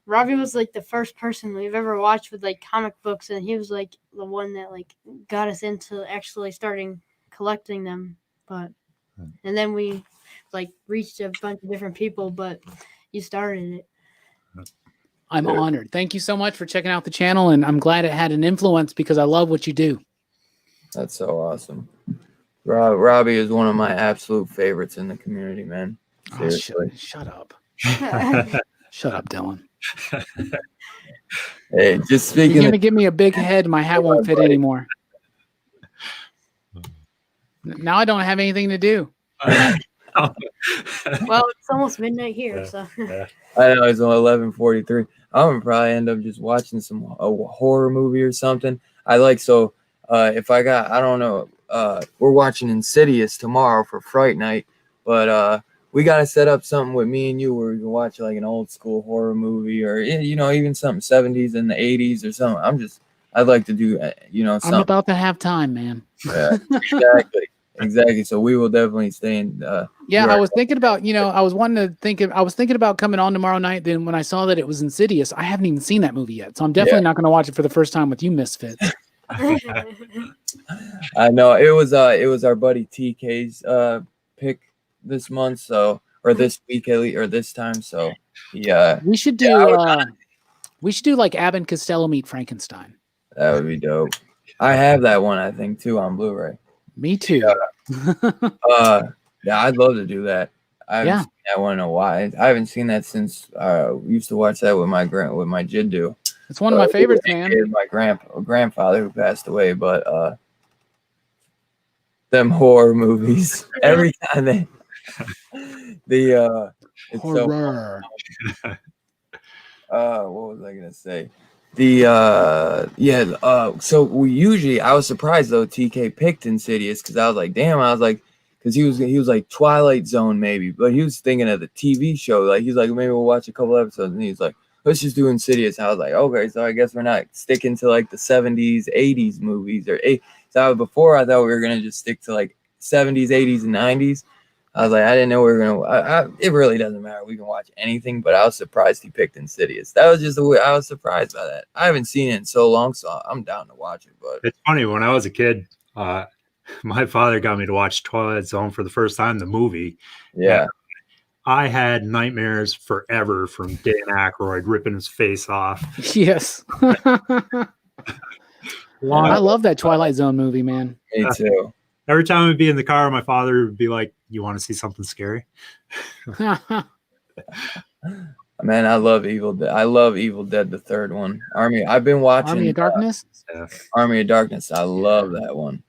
Robbie was like the first person we've ever watched with like comic books, and he was like the one that like got us into actually starting collecting them. And then we like reached a bunch of different people, but you started it. I'm honored. Thank you so much for checking out the channel, and I'm glad it had an influence because I love what you do. That's so awesome. Robbie is one of my absolute favorites in the community, man. Seriously. Shut up. Shut up, Dylan. Hey, just speaking. You're going to give me a big head. My hat won't fit anymore. Now I don't have anything to do. Well, it's almost midnight here, so. I know it's 11:43. I'm gonna probably end up just watching a horror movie or something. If I got, I don't know. We're watching Insidious tomorrow for Fright Night, but we gotta set up something with me and you where we can watch like an old school horror movie, or even something 70s and the 80s or something. I'd like to do something. I'm about to have time, man. Yeah, exactly. So we will definitely stay in. I was thinking about, I was thinking about coming on tomorrow night. Then when I saw that it was Insidious, I haven't even seen that movie yet, so I'm definitely not going to watch it for the first time with you misfits. I know it was our buddy TK's pick this month, or this week at least, or this time. So we should do like Abbott and Costello meet Frankenstein. That would be dope. I have that one, I think, too, on Blu-ray. Me too. I'd love to do that. I haven't seen that one in a while. I haven't seen that since we used to watch that with my Jiddu. It's one of my favorites, man. My grandfather who passed away, but them horror movies every time it's horror. What was I gonna say? So I was surprised though TK picked Insidious, because I was like, damn, because he was like Twilight Zone maybe, but he was thinking of the TV show. Like he's like, maybe we'll watch a couple episodes, and he's like, let's just do Insidious. I was like, okay, so I guess we're not sticking to like the 70s, 80s movies So before I thought we were gonna just stick to like 70s, 80s, and 90s. I was like, I didn't know we were gonna. It really doesn't matter. We can watch anything, but I was surprised he picked Insidious. That was just the way I was surprised by that. I haven't seen it in so long, so I'm down to watch it. But it's funny, when I was a kid, my father got me to watch Twilight Zone for the first time, the movie. Yeah. And I had nightmares forever from Dan Aykroyd ripping his face off. Yes. I love that Twilight Zone movie, man. Me too. Every time I'd be in the car, my father would be like, you want to see something scary? Man, I love Evil Dead. I love Evil Dead, the third one. I've been watching Army of Darkness. Army of Darkness. I love that one.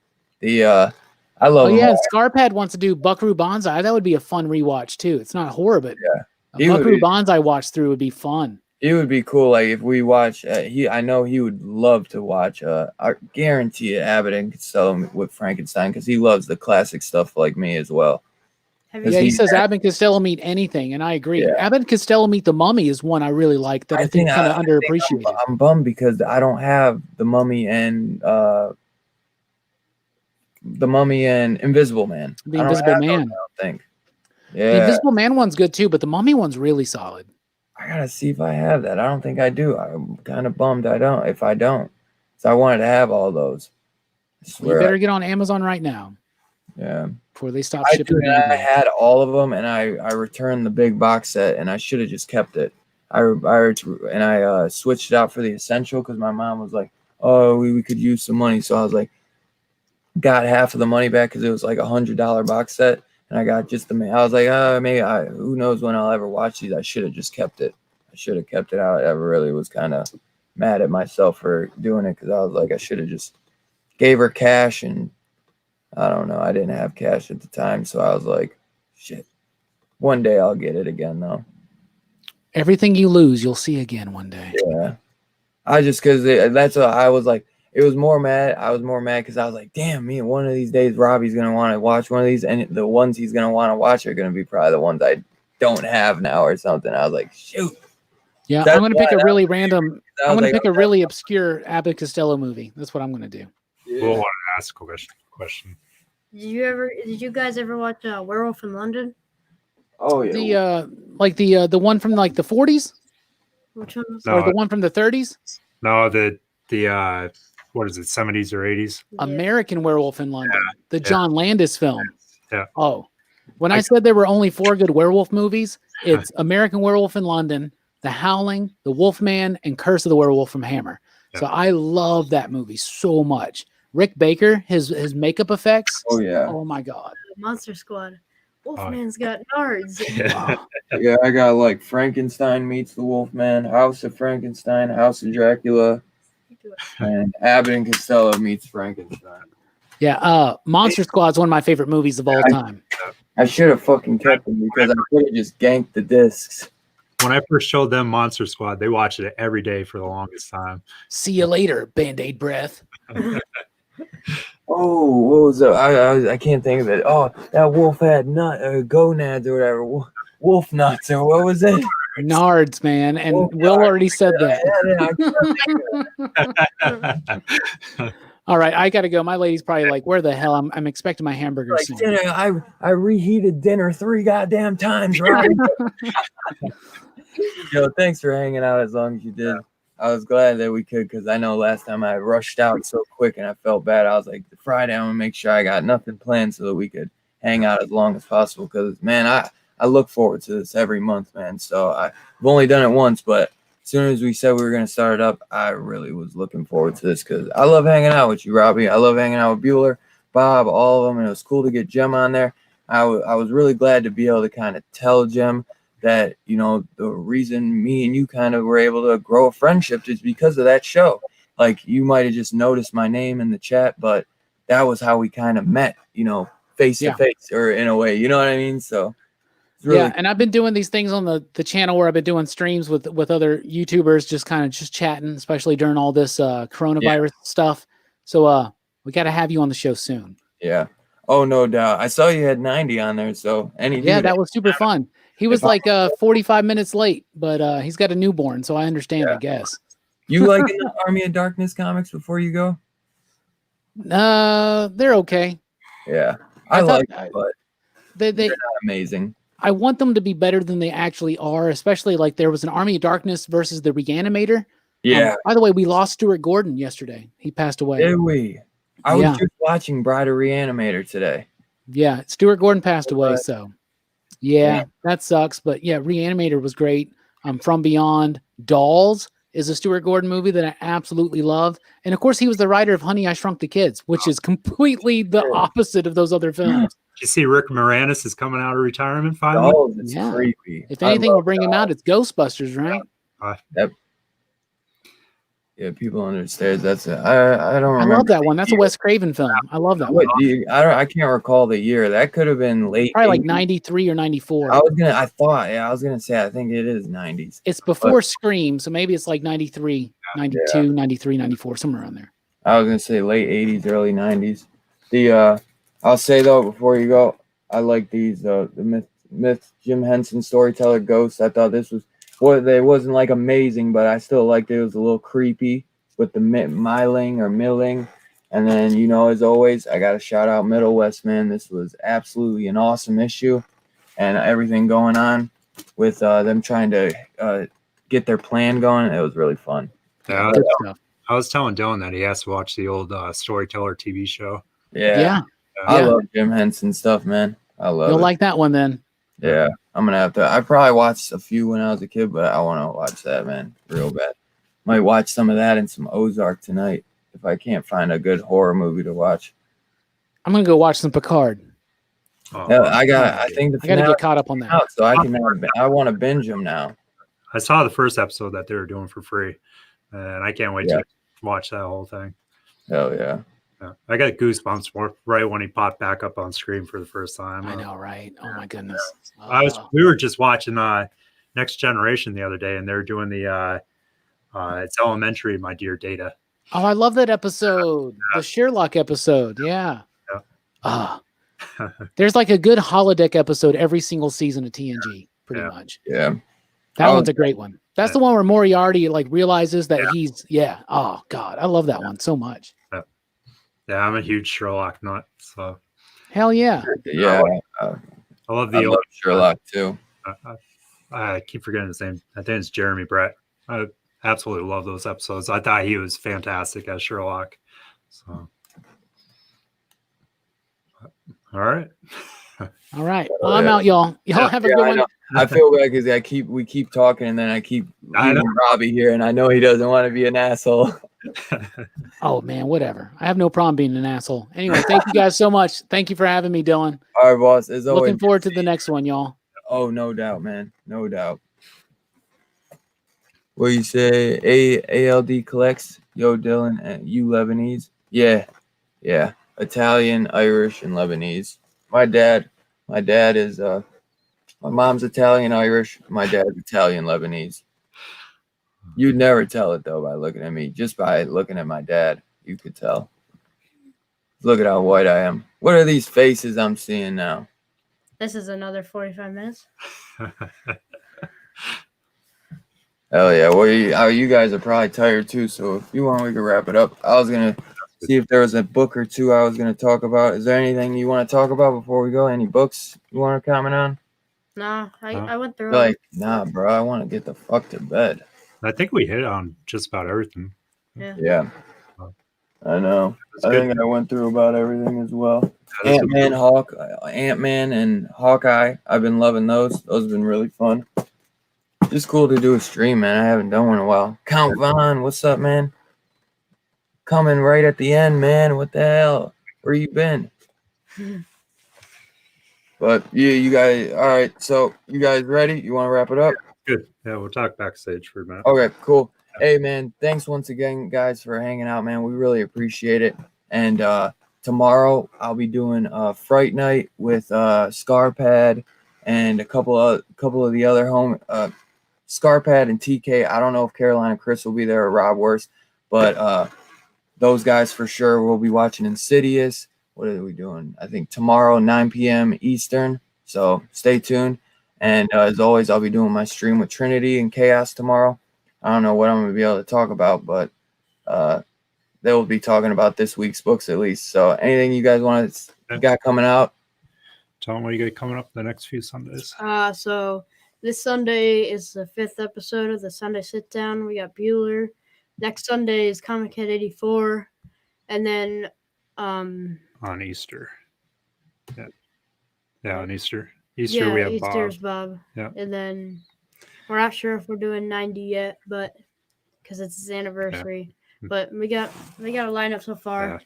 I love. Oh yeah, Scarpad wants to do Buckaroo Banzai. That would be a fun rewatch too. It's not horror, but Buckaroo Banzai watch through would be fun. It would be cool. Like if we watch, I know he would love to watch. I guarantee it, Abbott and Costello with Frankenstein, because he loves the classic stuff like me as well. Have he says Abbott and Costello meet anything, and I agree. Yeah. Abbott and Costello meet the Mummy is one I really like that I think kind of underappreciated. I'm bummed because I don't have the Mummy and Invisible Man. The Invisible Man. Those, I don't think. Yeah. The Invisible Man one's good too, but the Mummy one's really solid. I gotta see if I have that. I don't think I do. I'm kind of bummed I don't. If I don't, so I wanted to have all those. You better get on Amazon right now. Yeah. Before they stop shipping. I had all of them, and I returned the big box set, and I should have just kept it. I switched it out for the essential because my mom was like, "Oh, we could use some money," so I was like, got half of the money back because it was like $100 box set, and I got just the. I was like, who knows when I'll ever watch these? I should have just kept it. I should have kept it out. I really was kind of mad at myself for doing it because I was like, I should have just gave her cash, and I don't know. I didn't have cash at the time, so I was like, shit. One day I'll get it again, though. Everything you lose, you'll see again one day. Yeah. I just, because that's what I was like, it was more mad. I was more mad because I was like, damn, me, one of these days, Robbie's going to want to watch one of these, and the ones he's going to want to watch are going to be probably the ones I don't have now or something. I was like, shoot. Yeah, I'm going to pick a really random, I'm going to pick a really obscure Abbott Costello movie. That's what I'm going to do. Yeah. We'll want to ask a question. Did you guys ever watch Werewolf in London? Oh yeah. The one from like the 40s? Which one? Or the one from the 30s? No, the what is it, 70s or 80s? Yeah. American Werewolf in London, the Yeah. John Landis film. Yeah. Oh, when I said there were only 4 good werewolf movies, it's American Werewolf in London, The Howling, The Wolfman, and Curse of the Werewolf from Hammer. Yeah. So I love that movie so much. Rick Baker, his makeup effects. Oh yeah. Oh my God. Monster Squad. Wolfman's got nards. Yeah. Yeah, I got like Frankenstein meets the Wolfman, House of Frankenstein, House of Dracula, and Abbott and Costello meets Frankenstein. Yeah, Monster Squad's one of my favorite movies of all time. I should have fucking kept them because I could have just ganked the discs. When I first showed them Monster Squad, they watched it every day for the longest time. See you later, Band-Aid breath. Oh, what was that? I can't think of it. Oh, that wolf had gonads or whatever. Wolf nuts or what was it? Nards, man. And Will already said that. All right, I got to go. My lady's probably like, where the hell? I'm expecting my hamburger Like, soon. dinner, I reheated dinner 3 goddamn times, right? Yo, thanks for hanging out as long as you did. I was glad that we could because I know last time I rushed out so quick and I felt bad. I was like, Friday, I'm going to make sure I got nothing planned so that we could hang out as long as possible because, man, I look forward to this every month, man. So I've only done it once, but as soon as we said we were going to start it up, I really was looking forward to this because I love hanging out with you, Robbie. I love hanging out with Bueller, Bob, all of them, and it was cool to get Jem on there. I was really glad to be able to kind of tell Jem that, you know, the reason me and you kind of were able to grow a friendship is because of that show. Like, you might have just noticed my name in the chat, but that was how we kind of met, you know, face to face or in a way, you know what I mean? So it's really and I've been doing these things on the channel where I've been doing streams with other YouTubers, just kind of just chatting, especially during all this coronavirus stuff. So we got to have you on the show soon. Yeah. Oh, no doubt. I saw you had 90 on there. So that was super fun. He was like 45 minutes late, but he's got a newborn, so I understand, I guess. You like the Army of Darkness comics before you go? They're okay. Yeah. I like them, but they're not amazing. I want them to be better than they actually are, especially like there was an Army of Darkness versus the Reanimator. Yeah. By the way, we lost Stuart Gordon yesterday. He passed away. Did we? I was just watching Bride of Reanimator today. Yeah, Stuart Gordon passed away, so yeah, that sucks. But yeah, Reanimator was great. From Beyond, Dolls is a Stuart Gordon movie that I absolutely love. And of course, he was the writer of Honey, I Shrunk the Kids, which is completely the opposite of those other films. Did you see Rick Moranis is coming out of retirement finally? Oh, it's creepy. If anything will bring him out, it's Ghostbusters, right? Yeah, people understand. That's it. I don't remember. I love that one. That's a Wes Craven film. I love that one. I can't recall the year. That could have been late. Probably like 93 or 94. I was gonna say I think it is 90s. It's before Scream, so maybe it's like 93, 92, 93, 94, somewhere around there. I was gonna say late 80s, early 90s. I'll say though before you go, I like these the myth Jim Henson Storyteller Ghosts. I thought this was it wasn't like amazing, but I still liked it. It was a little creepy with the milling. And then, you know, as always, I got to shout out Middle West, man. This was absolutely an awesome issue, and everything going on with them trying to get their plan going. It was really fun. Yeah, I was telling Dylan that he has to watch the old Storyteller TV show. Yeah. I love Jim Henson stuff, man. I love it. You'll like that one then. Yeah, I'm gonna have to. I probably watched a few when I was a kid, but I want to watch that, man, real bad. Might watch some of that and some Ozark tonight if I can't find a good horror movie to watch. I'm gonna go watch some Picard. I think I gotta get caught up on that. Out, so I want to binge them now. I saw the first episode that they were doing for free, and I can't wait to watch that whole thing. Hell yeah. I got goosebumps right when he popped back up on screen for the first time. I know, right? Oh my goodness. We were just watching Next Generation the other day, and they're doing the It's Elementary, My Dear Data. Oh, I love that episode. The Sherlock episode. Yeah. There's like a good holodeck episode every single season of TNG, pretty much. Yeah. That one's a great one. That's the one where Moriarty like realizes that he's oh God. I love that one so much. Yeah, I'm a huge Sherlock nut. So hell yeah. Yeah. I love the old Sherlock too. I keep forgetting his name. I think it's Jeremy Brett. I absolutely love those episodes. I thought he was fantastic as Sherlock. So all right. All right. Well, I'm out, y'all. Y'all have a good one. I feel bad because we keep talking and then I keep leaving Robbie here, and I know he doesn't want to be an asshole. Oh man, whatever. I have no problem being an asshole. Anyway, thank you guys so much. Thank you for having me, Dylan. All right, boss. As always, looking forward to the next one, y'all. Oh, no doubt, man. No doubt. What you say? ALD collects. Yo, Dylan, and you Lebanese? Yeah. Italian, Irish, and Lebanese. My dad is my mom's Italian, Irish. My dad's Italian, Lebanese. You'd never tell it though by looking at me. Just by looking at my dad, you could tell. Look at how white I am. What are these faces I'm seeing now? This is another 45 minutes. Hell yeah. Well, you guys are probably tired too, so if you want, we can wrap it up. I was going to see if there was a book or two I was going to talk about. Is there anything you want to talk about before we go? Any books you want to comment on? Nah, I went through it. Nah, bro, I want to get the fuck to bed. I think we hit on just about everything. Yeah. I know. I think I went through about everything as well. Ant-Man and Hawkeye. I've been loving those. Those have been really fun. Just cool to do a stream, man. I haven't done one in a while. Count Vaughn, what's up, man? Coming right at the end, man. What the hell? Where you been? But yeah, you guys. All right. So you guys ready? You want to wrap it up? Good. Yeah, we'll talk backstage for a minute. Okay, cool. Hey, man, thanks once again, guys, for hanging out, man. We really appreciate it. And tomorrow I'll be doing Fright Night with Scarpad and a couple of the other Scarpad and TK. I don't know if Caroline and Chris will be there or Rob Worst, but those guys for sure will be watching Insidious. What are we doing? I think tomorrow, 9 p.m. Eastern. So stay tuned. And as always, I'll be doing my stream with Trinity and Chaos tomorrow. I don't know what I'm going to be able to talk about, but they will be talking about this week's books at least. So anything you guys got coming out? Tell them what you got coming up the next few Sundays. So this Sunday is the 5th episode of the Sunday Sit Down. We got Bueller. Next Sunday is Comic Head 84. And then on Easter. Yeah, on Easter. We have Easter's Bob. Yeah. And then we're not sure if we're doing 90 yet, but because it's his anniversary. Yeah. But we got a lineup so far. Yeah.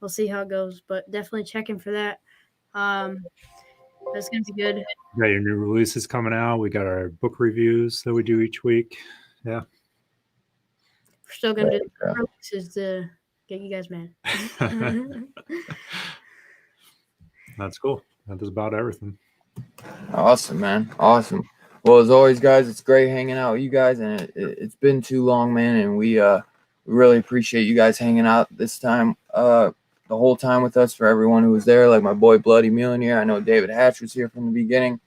We'll see how it goes, but definitely checking for that. That's gonna be good. We got your new releases coming out. We got our book reviews that we do each week. Yeah. We're still gonna do releases to get you guys mad. That's cool. That is about everything. Awesome, man. Awesome. Well, as always, guys, it's great hanging out with you guys, and it's been too long, man, and we really appreciate you guys hanging out this time. the whole time with us, for everyone who was there, like my boy Bloody Millionaire. I know David Hatch was here from the beginning,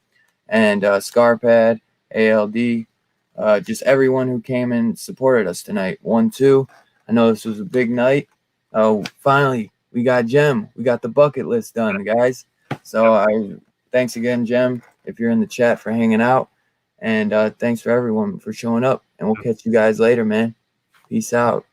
and Scarpad, ALD, just everyone who came and supported us tonight. 1-2. I know this was a big night. Finally, we got Jem. We got the bucket list done, guys. So thanks again, Jem, if you're in the chat, for hanging out. And thanks for everyone for showing up. And we'll catch you guys later, man. Peace out.